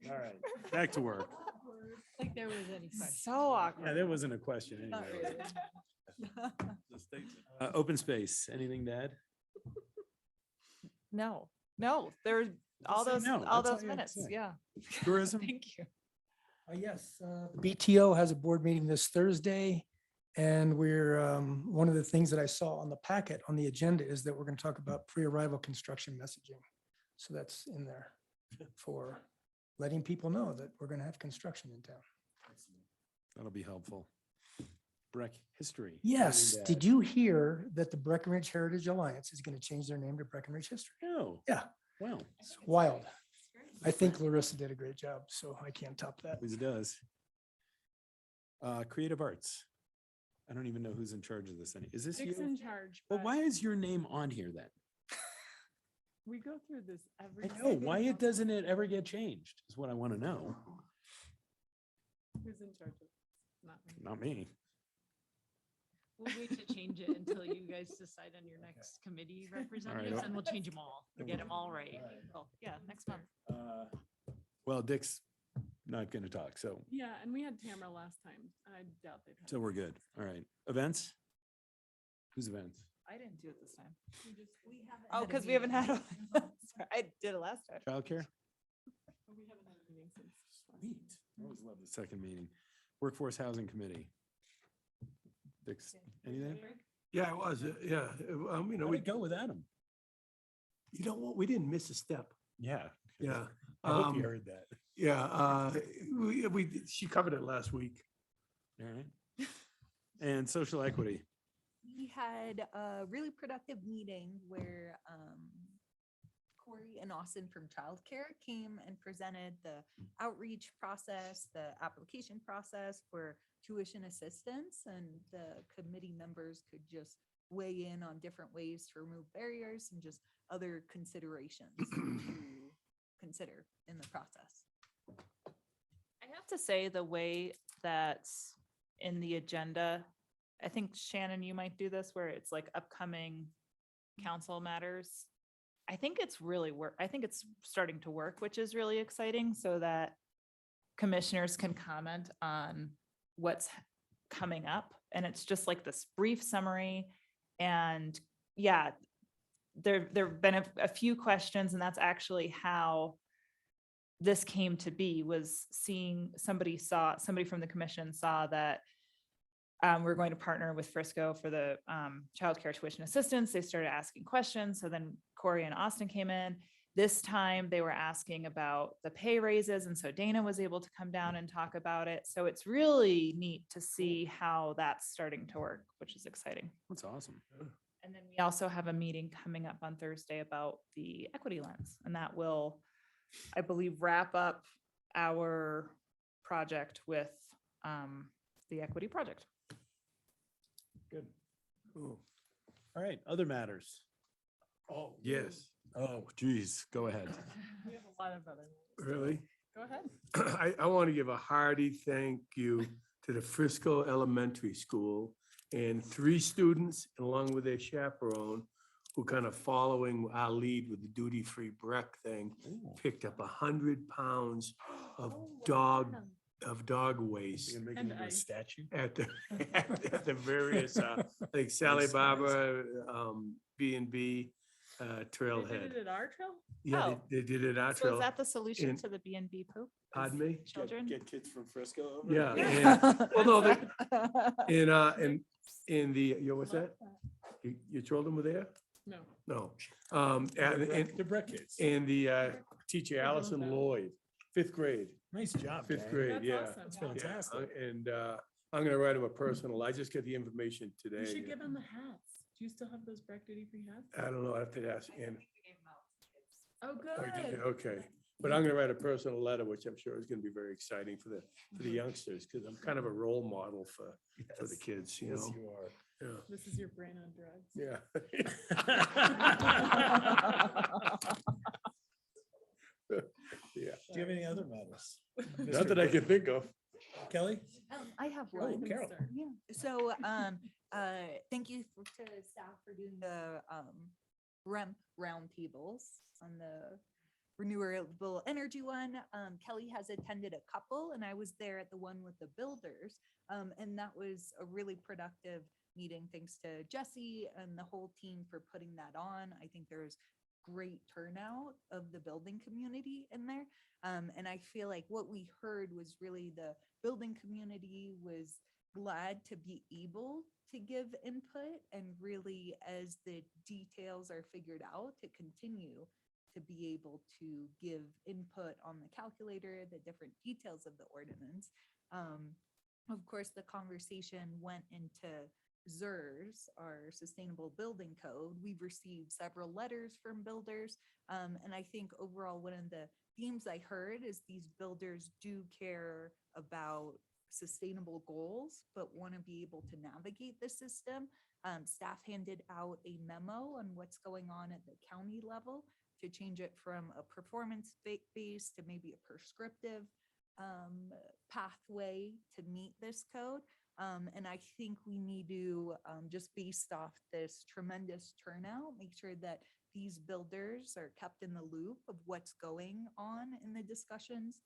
All right, back to work. Like there was any question. So awkward. Yeah, there wasn't a question Not anyway. really. The statement. Open space, anything to add? No, there, all say those, no. all That's all those you have to minutes, say. yeah. Tourism? Thank you. Yes, BTO has a board meeting this Thursday. And we're, one of the things that I saw on the packet on the agenda is that we're going to talk about pre-arrival construction messaging. So that's in there for letting people know that we're going to have construction in town. That'll be helpful. Breck history. Yes, anything to did you hear that the Breckenridge Heritage Alliance is going to change their name to Breckenridge History? add? No. Yeah, Well, it's wild. I think Larissa did a great job, so I can't top that. it does. Creative arts. I don't even know who's in charge of this. Is this Dick's you? in charge. Well, but why is your name on here then? We go through this every. I know, single why month. doesn't it ever get changed is what I want to know. Who's in charge of this? Not me. Not me. We'll wait to change it until you guys decide on your next committee representatives and we'll change them all. We'll get them all right. Oh, yeah, next month. Well, Dick's not going to talk, so Yeah, and we had Tamara last time. I doubt they've. had so we're good. All right. Events? Who's events? I didn't do it this time. We haven't Oh, had a because we haven't had, meeting. sorry, I did it last time. Childcare? We haven't had a meeting since. last Sweet. I always love the second meeting. Workforce Housing Committee. Dick's, anything? Yeah, it was, yeah. How'd it go with Adam? You know what? We didn't miss a step. Yeah. Yeah. I hope you heard that. Yeah, she covered it last week. All right. And social equity. We had a really productive meeting where Corey and Austin from childcare came and presented the outreach process, the application process for tuition assistance, and the committee members could just weigh in on different ways to remove barriers and just other considerations to consider in the process. I have to say the way that's in the agenda, I think Shannon, you might do this where it's like upcoming council matters. I think it's really I think it's starting to work, which is really exciting so that commissioners can comment on what's coming up. And it's just like this brief summary. And yeah, there've been a few questions, and that's actually how this came to be, was seeing somebody from the commission saw that we're going to partner with Frisco for the childcare tuition assistance. They started asking questions. So then Corey and Austin came in. This time they were asking about the pay raises. And so Dana was able to come down and talk about it. So it's really neat to see how that's starting to work, which is exciting. That's awesome. And then we also have a meeting coming up on Thursday about the equity lens, and that will, I believe, wrap up our project with the equity project. Good. Cool. All right, other matters. Oh, yes. Oh, geez, go ahead. We have a lot of other. Really? Go ahead. I want to give a hearty thank you to the Frisco Elementary School and 3 students, along with their chaperone, who kind of following our lead with the duty-free Breck thing, picked up 100 pounds of dog waste. You're gonna make it into a statue? At the, at the various, like Sally Barbara, B&B, They trailhead. did it at our trail? Yeah, Oh. they did it at So trail. is that the solution And- to the B&B poop? Pardon me? Children? Get kids from Frisco over? Yeah. Yeah. and- Well, no, in the, what's that? Your children were there? No. No. The Breck kids. And the teacher Allison Lloyd, 5th grade. Nice job. 5th gang. grade, That's yeah. awesome. That's Yeah, fantastic. And I'm gonna write him a personal. I just got the information today. You should give them the hats. Do you still have those Breck Duty free hats? I don't know, I have to ask Ann. Oh, Oh, you did? good. Okay, but I'm gonna write a personal letter, which I'm sure is gonna be very exciting for the youngsters, because I'm kind of a role model for the kids, you Yes, know? you are. Yeah. This is your brain on drugs. Yeah. Yeah. Do you have any other matters? Not that I can think of. Kelly? I have Oh, one. Carol. Yeah, so, thank you to staff for doing the, REMP roundtables on the renewable energy one. Kelly has attended a couple, and I was there at the one with the builders. And that was a really productive meeting. Thanks to Jesse and the whole team for putting that on. I think there's great turnout of the building community in there. And I feel like what we heard was really the building community was glad to be able to give input, and really, as the details are figured out, to continue to be able to give input on the calculator, the different details of the ordinance. Of course, the conversation went into ZERS, our Sustainable Building Code. We've received several letters from builders. And I think overall, one of the themes I heard is these builders do care about sustainable goals, but want to be able to navigate the system. Staff handed out a memo on what's going on at the county level to change it from a performance base to maybe a prescriptive pathway to meet this code. And I think we need to, just based off this tremendous turnout, make sure that these builders are kept in the loop of what's going on in the discussions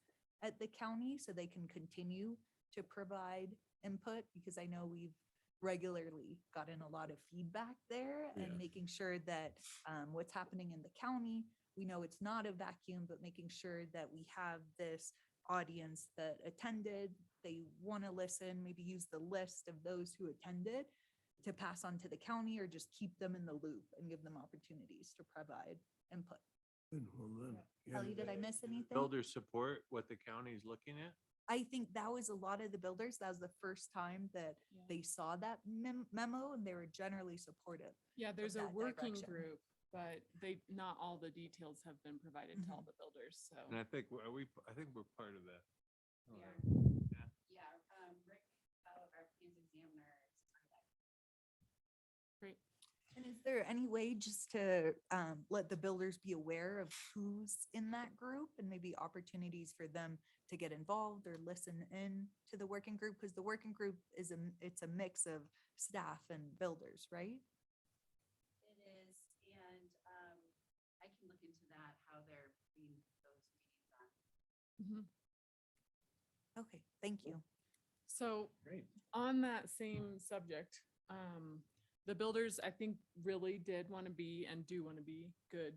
at the county, so they can continue to provide input, because I know we've regularly gotten a lot of feedback there, and making sure that what's happening in the county, we know it's not a vacuum, but making sure that we have this audience that attended, they want to listen, maybe use the list of those who attended to pass on to the county, or just keep them in the loop and give them opportunities to provide input. Good, well done. Yeah. Kelly, did I miss anything? Builders support what the county is looking at? I think that was a lot of the builders. That was the first time that they saw that memo, and they were generally supportive. Yeah, there's a that working direction. group, but not all the details have been provided to all the builders, so. And I think, I think we're part of that. Yeah, Rick, our Kansas examiner. Great. And is there any way just to let the builders be aware of who's in that group and maybe opportunities for them to get involved or listen in to the working group? Because the working group is it's a mix of staff and builders, right? It is, and I can look into that, how they're being those meetings on. Okay, thank you. So Great. on that same subject, the builders, I think, really did want to be and do want to be good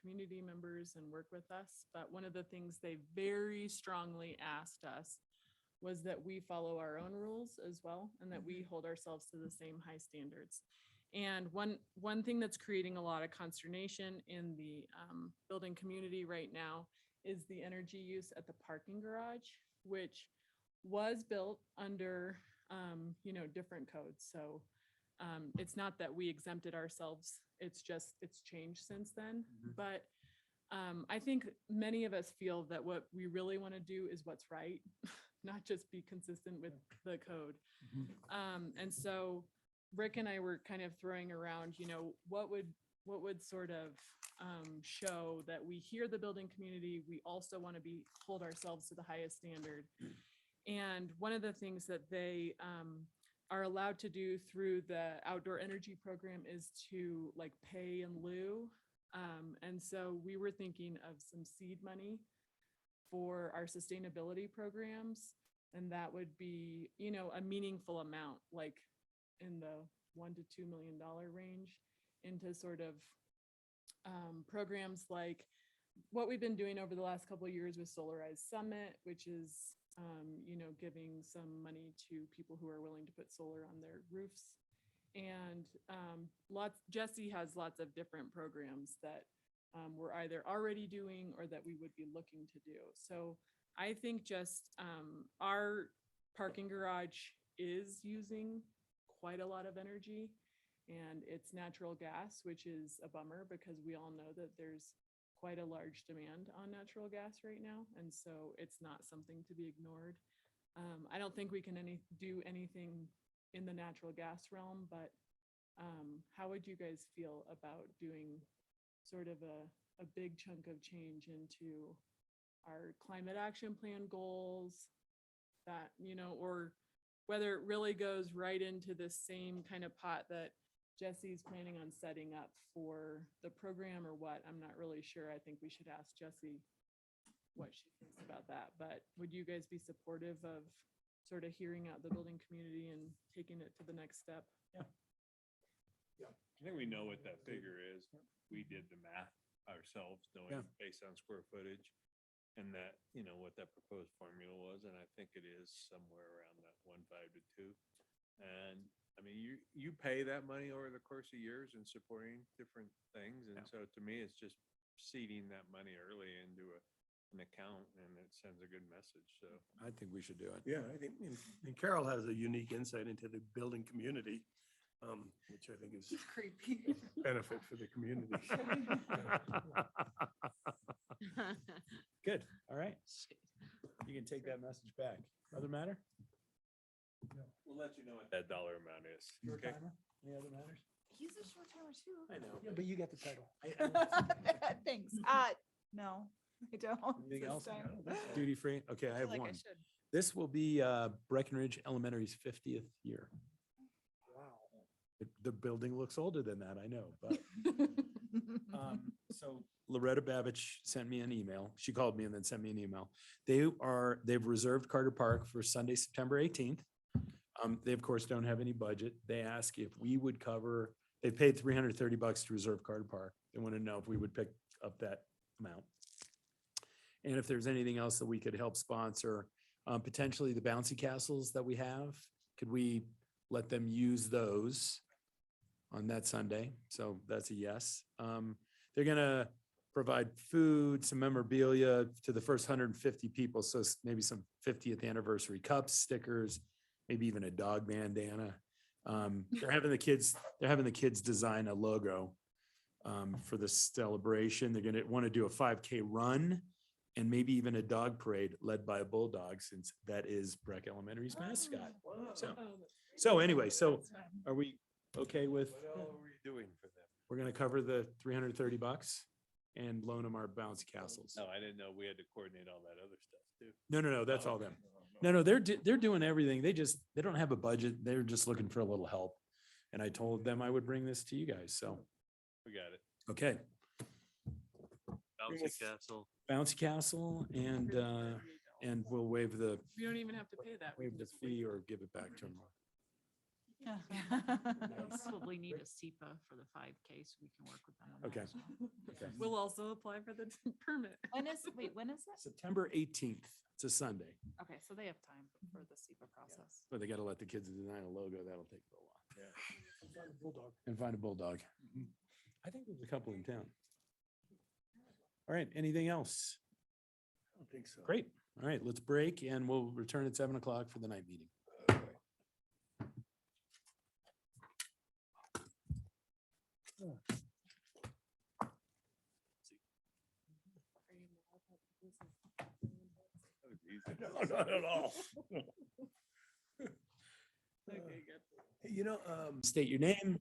community members and work with us. But one of the things they very strongly asked us was that we follow our own rules as well, and that we hold ourselves to the same high standards. And one thing that's creating a lot of consternation in the building community right now is the energy use at the parking garage, which was built under, different codes. So it's not that we exempted ourselves. It's just, it's changed since then. But I think many of us feel that what we really want to do is what's right, not just be consistent with the code. And so Rick and I were kind of throwing around, what would sort of show that we hear the building community, we also want to hold ourselves to the highest standard. And one of the things that they are allowed to do through the outdoor energy program is to like pay in lieu. And so we were thinking of some seed money for our sustainability programs. And that would be, a meaningful amount, like in the $1 to $2 million range, into sort of programs like what we've been doing over the last couple of years with Solarize Summit, which is, giving some money to people who are willing to put solar on their roofs. And Jesse has lots of different programs that we're either already doing or that we would be looking to do. So I think just our parking garage is using quite a lot of energy, and it's natural gas, which is a bummer because we all know that there's quite a large demand on natural gas right now. And so it's not something to be ignored. I don't think we can do anything in the natural gas realm, but how would you guys feel about doing sort of a big chunk of change into our climate action plan goals, that, or whether it really goes right into the same kind of pot that Jesse's planning on setting up for the program or what? I'm not really sure. I think we should ask Jessie what she thinks about that. But would you guys be supportive of sort of hearing out the building community and taking it to the next step? Yeah. I think we know what that figure is. We did the math ourselves, knowing based on square footage, and that, what that proposed formula was. And I think it is somewhere around that 1.5 to 2. And I mean, you pay that money over the course of years in supporting different things. And so to me, it's just seeding that money early into an account, and it sends a good message. So I think we should do it. Yeah, I think, and Carol has a unique insight into the building community, which I think is Creepy. benefit for the community. Good. All right. You can take that message back. Other matter? we'll let you know what that dollar amount is. Short Okay? timer? Any other matters? He's a short timer too. I know. Yeah, but you got the title. Thanks. No, I don't. Anything this else? time. Duty free? Okay, I feel have like I one. should. This will be Breckenridge Elementary's 50th year. Wow. The building looks older than that, I know, but. So Loretta Babich sent me an email. She called me and then sent me an email. They've reserved Carter Park for Sunday, September 18th. They of course don't have any budget. They ask if we would cover, they paid $330 to reserve Carter Park. They want to know if we would pick up that amount. And if there's anything else that we could help sponsor, potentially the bouncy castles that we have, could we let them use those on that Sunday? So that's a yes. They're gonna provide food, some memorabilia to the first 150 people. So maybe some 50th anniversary cups, stickers, maybe even a dog bandana. They're having the kids design a logo for the celebration. They're gonna want to do a 5K run and maybe even a dog parade led by a bulldog, since that is Breck Elementary's mascot. So anyway, so are we okay with, What all are we doing for them? we're gonna cover the $330 and loan them our bouncy castles. No, I didn't know we had to coordinate all that other stuff too. No, that's Oh, all okay. them. No, they're doing everything. They don't have a budget. They're just looking for a little help. And I told them I would bring this to you guys, so, We got it. okay. Bouncy castle. Bouncy castle and we'll waive the We don't even have to pay that. We waive can the just wait. fee or give it back to them. Probably need a SEPA for the 5K so we can work with them. on that Okay. as well. Okay. We'll also apply for the permit. When is it? September 18th. It's a Sunday, Okay, so they have time for the SEPA process. but they gotta let the kids design a logo. That'll take a little while. And find a bulldog. I think there's a couple in town. All right, anything else? I don't think so. Great. All right, let's break and we'll return at 7 o'clock for the night meeting. No, not at all. You know, State your name.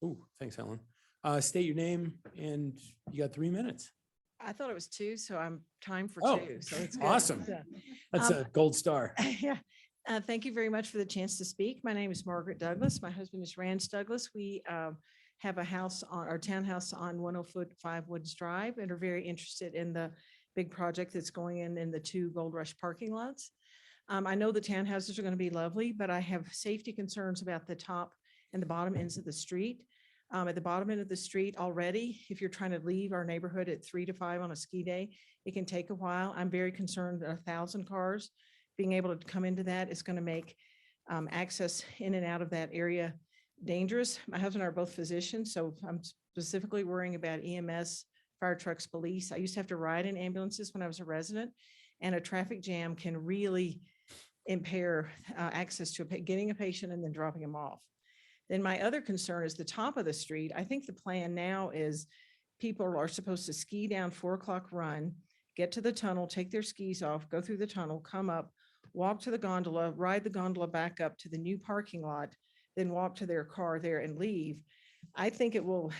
Oh, thanks, Helen. State your name and you got 3 minutes. I thought it was 2, so I'm time for Oh, 2. So it's good. awesome. Yeah. That's a gold star. Yeah. Thank you very much for the chance to speak. My name is Margaret Douglas. My husband is Rance Douglas. We have a house on our townhouse on 105 Woods Drive and are very interested in the big project that's going in the 2 Gold Rush parking lots. I know the townhouses are going to be lovely, but I have safety concerns about the top and the bottom ends of the street. At the bottom end of the street already, if you're trying to leave our neighborhood at 3 to 5 on a ski day, it can take a while. I'm very concerned that 1,000 cars being able to come into that is going to make access in and out of that area dangerous. My husband and I are both physicians, so I'm specifically worrying about EMS, fire trucks, police. I used to have to ride in ambulances when I was a resident, and a traffic jam can really impair access to getting a patient and then dropping them off. Then my other concern is the top of the street. I think the plan now is people are supposed to ski down 4 o'clock run, get to the tunnel, take their skis off, go through the tunnel, come up, walk to the gondola, ride the gondola back up to the new parking lot, then walk to their car there and leave. I think it will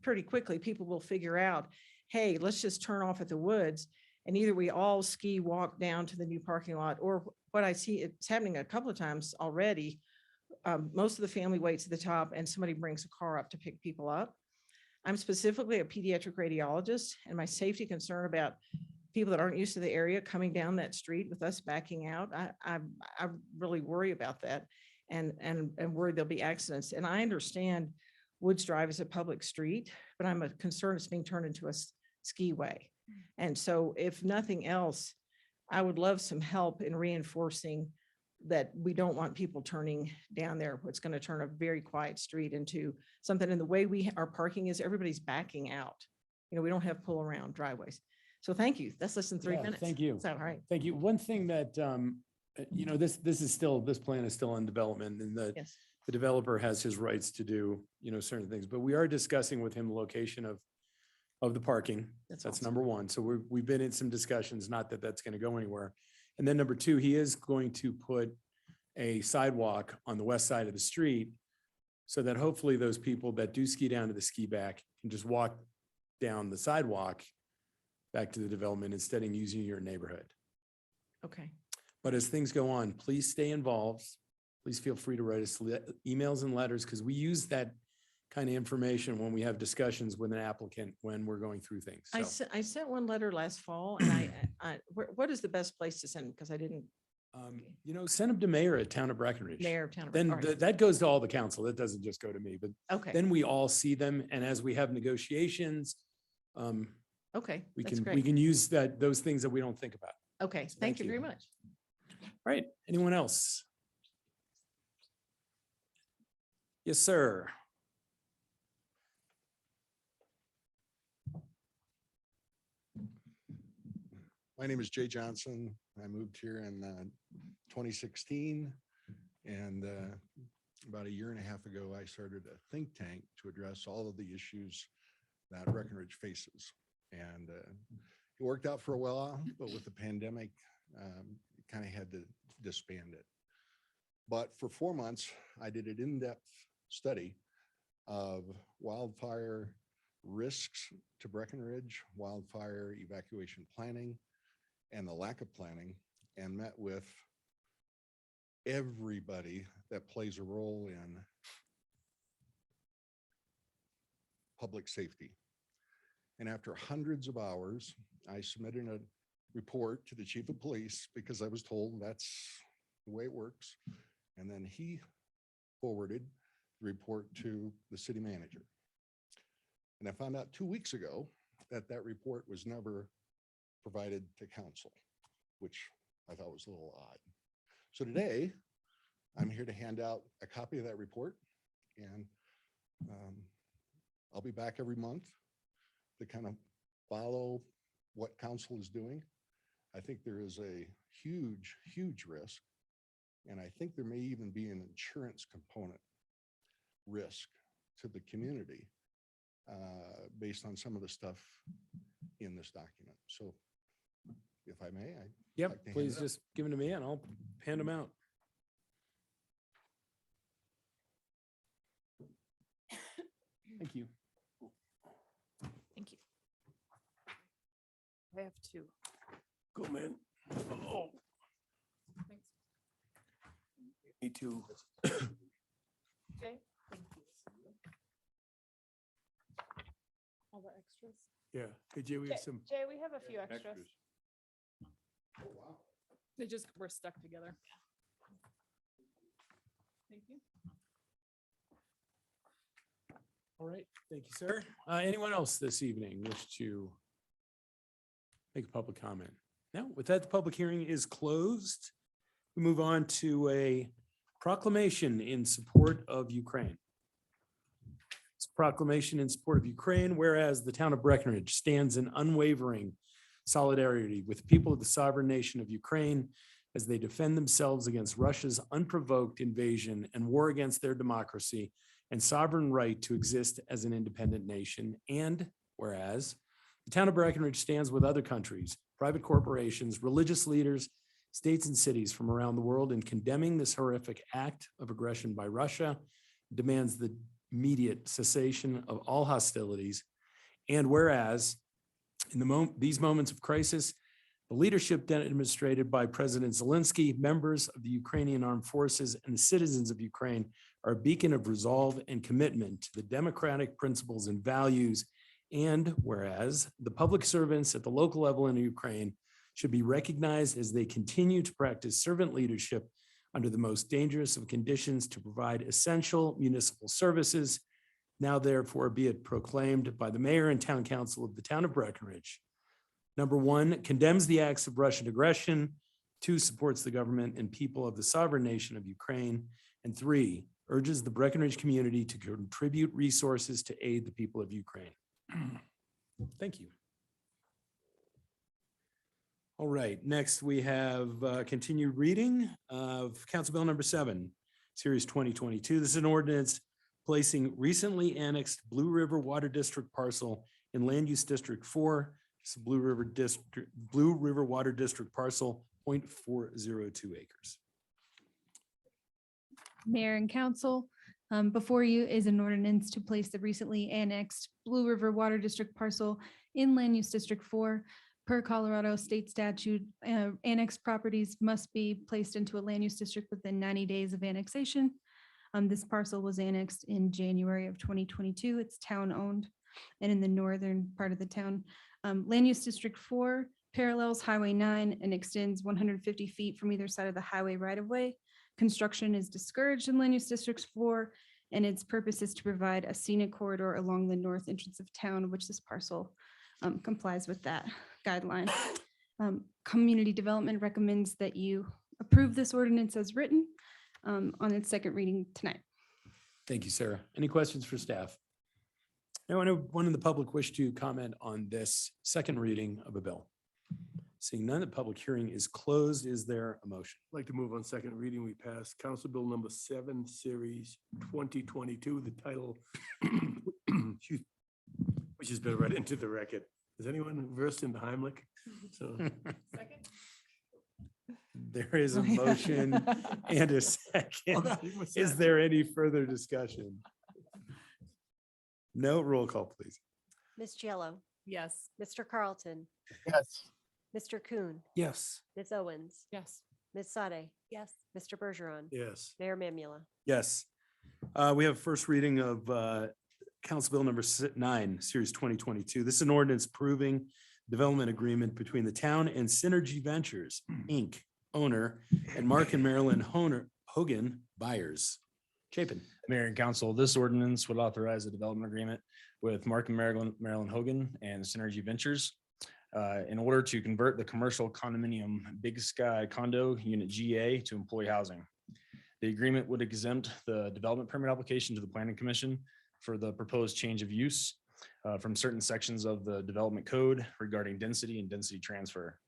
pretty quickly, people will figure out, hey, let's just turn off at the woods. And either we all ski walk down to the new parking lot, or what I see, it's happening a couple of times already. Most of the family waits at the top and somebody brings a car up to pick people up. I'm specifically a pediatric radiologist, and my safety concern about people that aren't used to the area coming down that street with us backing out, I really worry about that and worry there'll be accidents. And I understand Woods Drive is a public street, but I'm concerned it's being turned into a skiway. And so if nothing else, I would love some help in reinforcing that we don't want people turning down there. It's going to turn a very quiet street into something. And the way our parking is, everybody's backing out. You know, we don't have pull around driveways. So thank you. That's less than 3 Yeah, minutes. Thank you. So, all right. Thank you. One thing that, this plan is still in development and the Yes. developer has his rights to do, certain things, but we are discussing with him the location of the parking. That's That's awesome. number one. So we've been in some discussions, not that that's going to go anywhere. And then number two, he is going to put a sidewalk on the west side of the street so that hopefully those people that do ski down to the ski back can just walk down the sidewalk back to the development instead of using your neighborhood. Okay. But as things go on, please stay involved. Please feel free to write us emails and letters because we use that kind of information when we have discussions with an applicant when we're going through things. So, I sent one letter last fall and what is the best place to send? Because I didn't. send them to mayor at Town of Breckenridge. Mayor of Town of Then Breckenridge. that goes to all the council. That doesn't just go to me, but Okay. then we all see them. And as we have negotiations, Okay. we that's can great. use those things that we don't think about. Okay. So Thank you very much. All right. Anyone else? Yes, sir. My name is Jay Johnson. I moved here in 2016. And about a year and a half ago, I started a think tank to address all of the issues that Breckenridge faces. And it worked out for a while, but with the pandemic, kind of had to disband it. But for 4 months, I did an in-depth study of wildfire risks to Breckenridge, wildfire evacuation planning, and the lack of planning, and met with everybody that plays a role in public safety. And after hundreds of hours, I submitted a report to the chief of police because I was told that's the way it works. And then he forwarded the report to the city manager. And I found out 2 weeks ago that that report was never provided to council, which I thought was a little odd. So today, I'm here to hand out a copy of that report, and I'll be back every month to kind of follow what council is doing. I think there is a huge, huge risk, and I think there may even be an insurance component risk to the community based on some of the stuff in this document. So if I may, I'd Yep, like to hand please it up. just give them to me and I'll hand them out. Thank you. Thank you. I have two. Cool, man. Oh. Me too. Okay. Thank you. All the extras. Yeah. Hey, Jay, we have some. Jay, we have a few extras. They just were stuck together. Thank you. All right, thank you, sir. Anyone else this evening wish to make a public comment? No, with that, the public hearing is closed. We move on to a proclamation in support of Ukraine. It's a proclamation in support of Ukraine, whereas the town of Breckenridge stands in unwavering solidarity with the people of the sovereign nation of Ukraine as they defend themselves against Russia's unprovoked invasion and war against their democracy and sovereign right to exist as an independent nation. And whereas the town of Breckenridge stands with other countries, private corporations, religious leaders, states and cities from around the world in condemning this horrific act of aggression by Russia, demands the immediate cessation of all hostilities. And whereas in these moments of crisis, the leadership demonstrated by President Zelensky, members of the Ukrainian armed forces, and the citizens of Ukraine are a beacon of resolve and commitment to the democratic principles and values. And whereas the public servants at the local level in Ukraine should be recognized as they continue to practice servant leadership under the most dangerous of conditions to provide essential municipal services. Now therefore be it proclaimed by the mayor and town council of the town of Breckenridge. Number one, condemns the acts of Russian aggression. Two, supports the government and people of the sovereign nation of Ukraine. And three, urges the Breckenridge community to contribute resources to aid the people of Ukraine. Thank you. All right, next we have continued reading of Council Bill number 7, Series 2022. This is an ordinance placing recently annexed Blue River Water District parcel in Land Use District 4. It's Blue River Water District parcel, 0.402 acres. Mayor and council, before you is an ordinance to place the recently annexed Blue River Water District parcel in Land Use District 4. Per Colorado state statute, annexed properties must be placed into a land use district within 90 days of annexation. This parcel was annexed in January of 2022. It's town owned and in the northern part of the town. Land Use District 4 parallels Highway 9 and extends 150 feet from either side of the highway right of way. Construction is discouraged in Land Use District 4, and its purpose is to provide a scenic corridor along the north entrance of town, which this parcel complies with that guideline. Community Development recommends that you approve this ordinance as written on its second reading tonight. Thank you, Sarah. Any questions for staff? Anyone in the public wish to comment on this second reading of a bill? Seeing none, the public hearing is closed. Is there a motion? I'd like to move on second reading. We pass Council Bill number 7, Series 2022, the title, which has been read into the record. Is anyone versed in the Heimlich? So The There is a motion and a second. Is there any further discussion? No, roll call, please. Ms. Giello, Yes. Mr. Carlton, Yes. Mr. Coon, Yes. Ms. Owens, Yes. Ms. Sade, Yes. Mr. Bergeron, Yes. Mayor Mamula. Yes. We have first reading of Council Bill number 9, Series 2022. This is an ordinance approving development agreement between the town and Signage Ventures, Inc., owner, and Mark and Marilyn Hogan, buyers. Chapin. Mayor and council, this ordinance would authorize a development agreement with Mark and Marilyn Hogan and Synergy Ventures in order to convert the commercial condominium Big Sky Condo Unit GA to employee housing. The agreement would exempt the development permit application to the Planning Commission for the proposed change of use from certain sections of the development code regarding density and density transfer.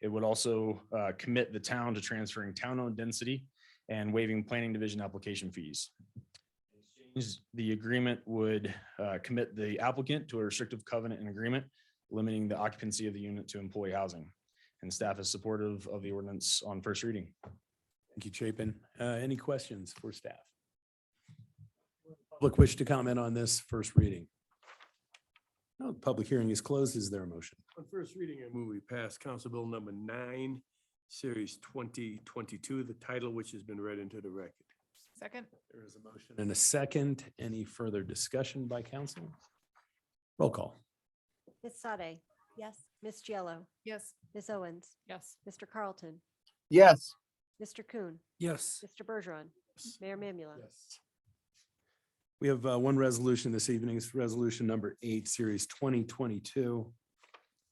It would also commit the town to transferring town-owned density and waiving planning division application fees. The agreement would commit the applicant to a restrictive covenant and agreement, limiting the occupancy of the unit to employee housing. And staff is supportive of the ordinance on first reading. Thank you, Chapin. Any questions for staff? Public wish to comment on this first reading? No, the public hearing is closed. Is there a motion? On first reading, I move we pass Council Bill number 9, Series 2022, the title which has been read into the record. Second. There is a motion and a second. Any further discussion by council? Roll call. Ms. Sade, Yes. Ms. Giello, Yes. Ms. Owens, Yes. Mr. Carlton, Yes. Mr. Coon, Yes. Mr. Bergeron, Mayor Mamula. We have one resolution this evening. It's resolution number 8, Series 2022.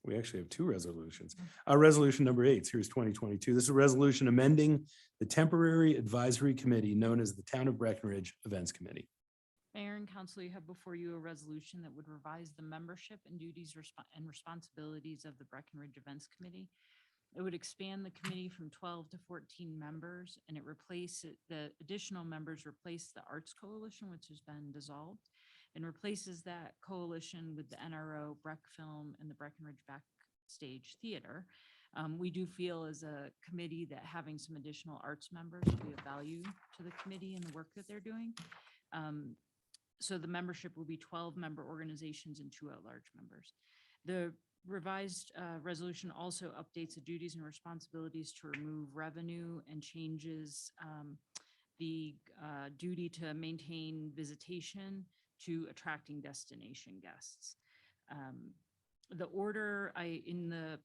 We actually have 2 resolutions. Resolution number 8, Series 2022. This is a resolution amending the temporary advisory committee known as the Town of Breckenridge Events Committee. Mayor and council, you have before you a resolution that would revise the membership and duties and responsibilities of the Breckenridge Events Committee. It would expand the committee from 12 to 14 members, and the additional members replace the Arts Coalition, which has been dissolved, and replaces that coalition with the NRO, Breck Film, and the Breckenridge Backstage Theater. We do feel as a committee that having some additional arts members will be of value to the committee and the work that they're doing. So the membership will be 12 member organizations and 2 at-large members. The revised resolution also updates the duties and responsibilities to remove revenue and changes the duty to maintain visitation to attracting destination guests. The order, in the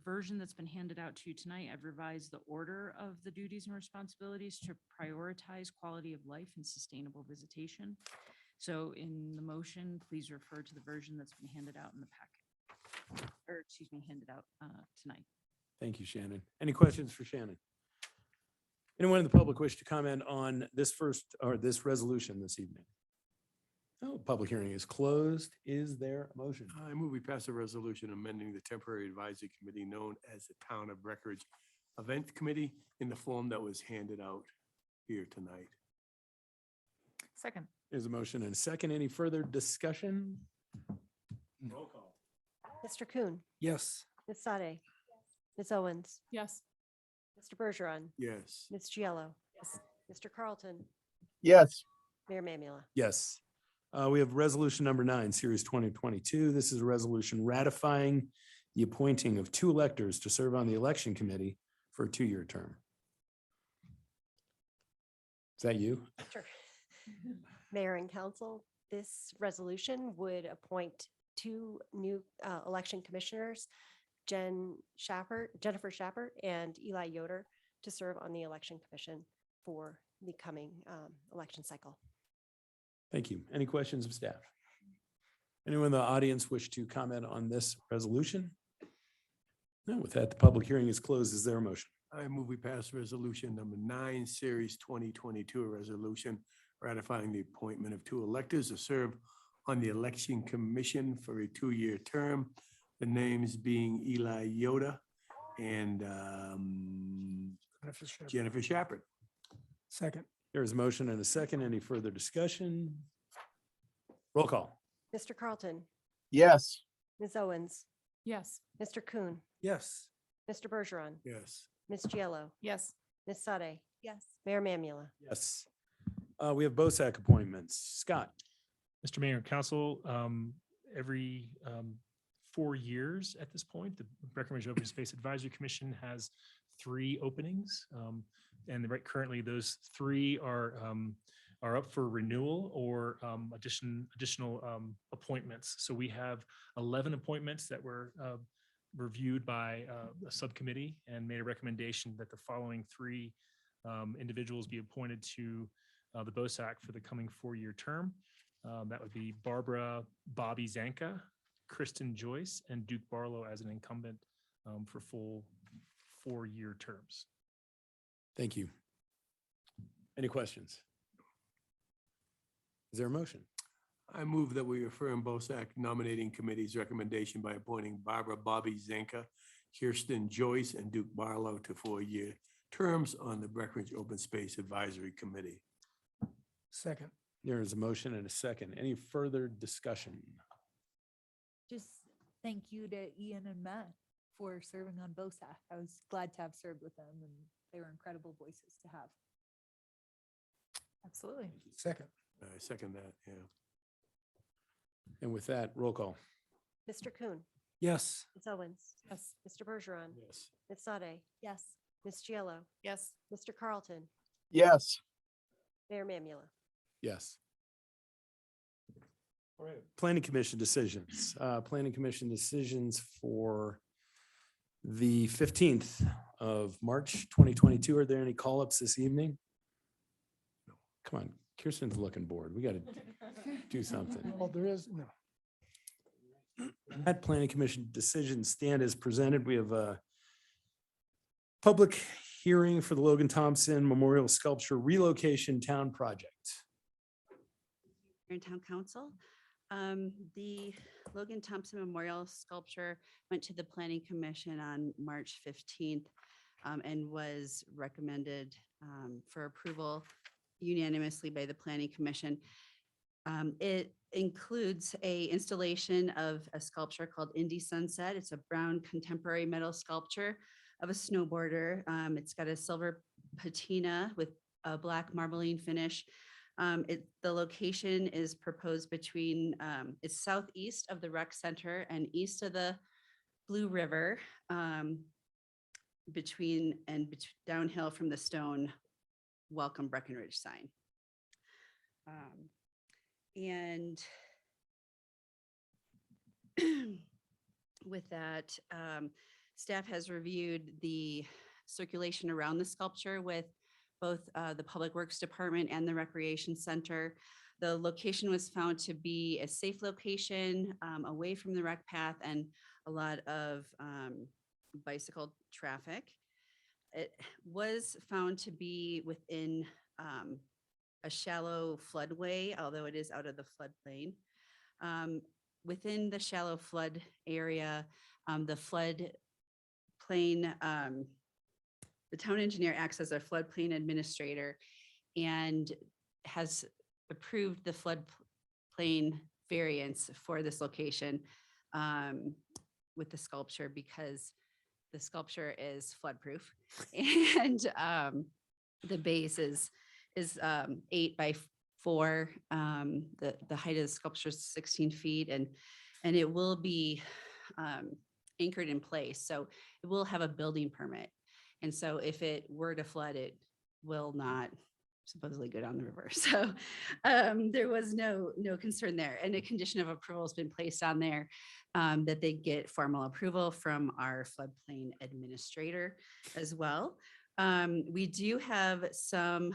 version that's been handed out to you tonight, I've revised the order of the duties and responsibilities to prioritize quality of life and sustainable visitation. So in the motion, please refer to the version that's been handed out in the packet, or excuse me, handed out tonight. Thank you, Shannon. Any questions for Shannon? Anyone in the public wish to comment on this this resolution this evening? No, public hearing is closed. Is there a motion? I move we pass a resolution amending the temporary advisory committee known as the Town of Breckenridge Event Committee in the form that was handed out here tonight. Second. There's a motion and a second. Any further discussion? Roll call. Mr. Coon, Yes. Ms. Sade, Ms. Owens, Yes. Mr. Bergeron, Yes. Ms. Giello, Mr. Carlton, Yes. Mayor Mamula. Yes. We have resolution number 9, Series 2022. This is a resolution ratifying the appointing of 2 electors to serve on the election committee for a 2-year term. Is that you? Sure. Mayor and council, this resolution would appoint 2 new election commissioners, Jennifer Schappert and Eli Yoder, to serve on the election commission for the coming election cycle. Thank you. Any questions of staff? Anyone in the audience wish to comment on this resolution? No, with that, the public hearing is closed. Is there a motion? I move we pass resolution number 9, Series 2022, a resolution ratifying the appointment of 2 electors to serve on the election commission for a 2-year term. The names being Eli Yoda and Jennifer Schappert. Second. There is a motion and a second. Any further discussion? Roll call. Mr. Carlton, Yes. Ms. Owens, Yes. Mr. Coon, Yes. Mr. Bergeron, Yes. Ms. Giello, Yes. Ms. Sade, Yes. Mayor Mamula. Yes. We have BOSAC appointments. Scott. Mr. Mayor and Council, every 4 years at this point, the Breckenridge Open Space Advisory Commission has 3 openings. And currently those 3 are up for renewal or additional appointments. So we have 11 appointments that were reviewed by a subcommittee and made a recommendation that the following 3 individuals be appointed to the BOSAC for the coming 4-year term. That would be Barbara Bobby Zanka, Kristen Joyce, and Duke Barlow as an incumbent for full 4-year terms. Thank you. Any questions? Is there a motion? I move that we affirm BOSAC nominating committee's recommendation by appointing Barbara Bobby Zanka, Kirsten Joyce, and Duke Barlow to 4-year terms on the Breckenridge Open Space Advisory Committee. Second. There is a motion and a second. Any further discussion? Just thank you to Ian and Matt for serving on BOSAC. I was glad to have served with them, and they were incredible voices to have. Absolutely. Second. I second that, yeah. And with that, roll call. Mr. Coon, Yes. Ms. Owens, Yes. Mr. Bergeron, Yes. Ms. Sade, Yes. Ms. Giello, Yes. Mr. Carlton, Yes. Mayor Mamula. Yes. All right. Planning Commission decisions. Planning Commission decisions for the 15th of March, 2022. Are there any call-ups this evening? Come on, Kirsten's looking bored. We got to do something. Well, there is, no. That Planning Commission decisions stand as presented. We have a public hearing for the Logan Thompson Memorial Sculpture Relocation Town Project. Here in Town Council. The Logan Thompson Memorial Sculpture went to the Planning Commission on March 15th and was recommended for approval unanimously by the Planning Commission. It includes a installation of a sculpture called Indy Sunset. It's a brown contemporary metal sculpture of a snowboarder. It's got a silver patina with a black marbling finish. The location is proposed between, it's southeast of the rec center and east of the Blue River, downhill from the stone Welcome Breckenridge sign. And with that, staff has reviewed the circulation around the sculpture with both the Public Works Department and the Recreation Center. The location was found to be a safe location away from the rec path and a lot of bicycle traffic. It was found to be within a shallow floodway, although it is out of the floodplain. Within the shallow flood area, the floodplain, the town engineer acts as a floodplain administrator and has approved the floodplain variance for this location with the sculpture because the sculpture is floodproof and the base is 8 by 4. The height of the sculpture is 16 feet and it will be anchored in place. So it will have a building permit. And so if it were to flood, it will not supposedly go down the river. So there was no concern there. And a condition of approval has been placed on there that they get formal approval from our floodplain administrator as well. We do have some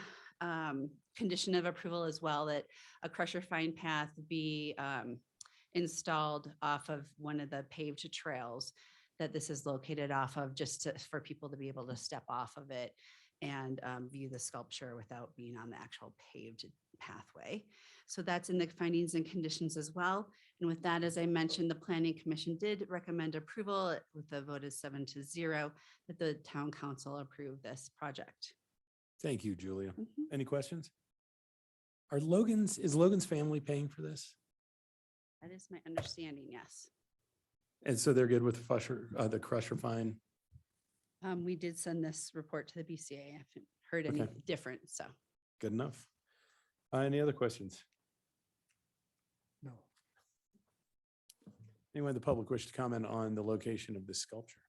condition of approval as well that a crusher fine path be installed off of one of the paved trails that this is located off of, just for people to be able to step off of it and view the sculpture without being on the actual paved pathway. So that's in the findings and conditions as well. And with that, as I mentioned, the Planning Commission did recommend approval with a vote of 7-0 that the Town Council approve this project. Thank you, Julia. Any questions? Is Logan's family paying for this? That is my understanding, yes. And so they're good with the crusher fine? We did send this report to the BCA. I haven't heard any Okay. different, so. Good enough. Any other questions? No. Anyone in the public wish to comment on the location of this sculpture?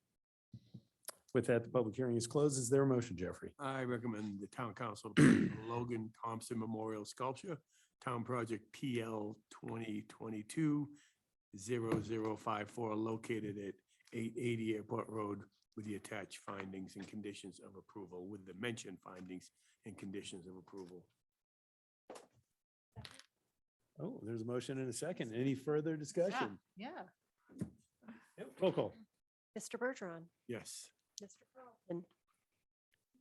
With that, the public hearing is closed. Is there a motion, Jeffrey? I recommend the town council approve the Logan Thompson Memorial Sculpture, Town Project PL 2022-0054, located at 880 Airport Road with the attached findings and conditions of approval, with the mentioned findings and conditions of approval. Oh, there's a motion and a second. Any further discussion? Yeah. Yep, roll call. Mr. Bergeron, Yes. Mr. Carlton.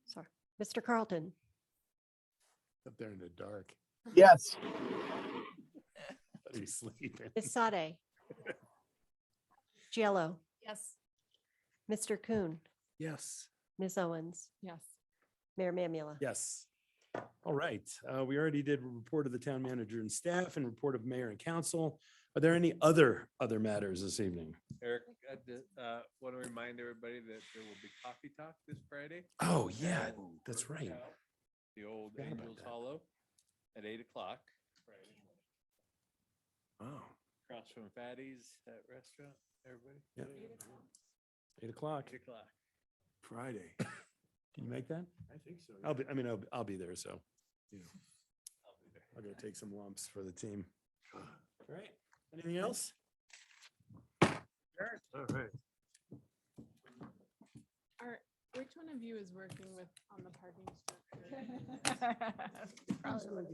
Sorry, Mr. Carlton, Up there in the dark. Yes. Are you sleeping? Ms. Sade. Giello, Yes. Mr. Coon, Yes. Ms. Owens, Yes. Mayor Mamula. Yes. All right. We already did a report of the town manager and staff and report of mayor and council. Are there any other matters this evening? Eric, I want to remind everybody that there will be coffee talk this Friday. Oh, yeah, that's right. The old Forgot about Angels that. Hollow at 8 o'clock. Oh, Across from Fatty's, that restaurant, everybody. yeah. 8 o'clock, 8 o'clock. Friday. Can you make that? I think so. I'll be there, so, you know, I'll be there. I'll go take some lumps for the team. All right. Anything else? All right. Which one of you is working on the parking structure? Probably.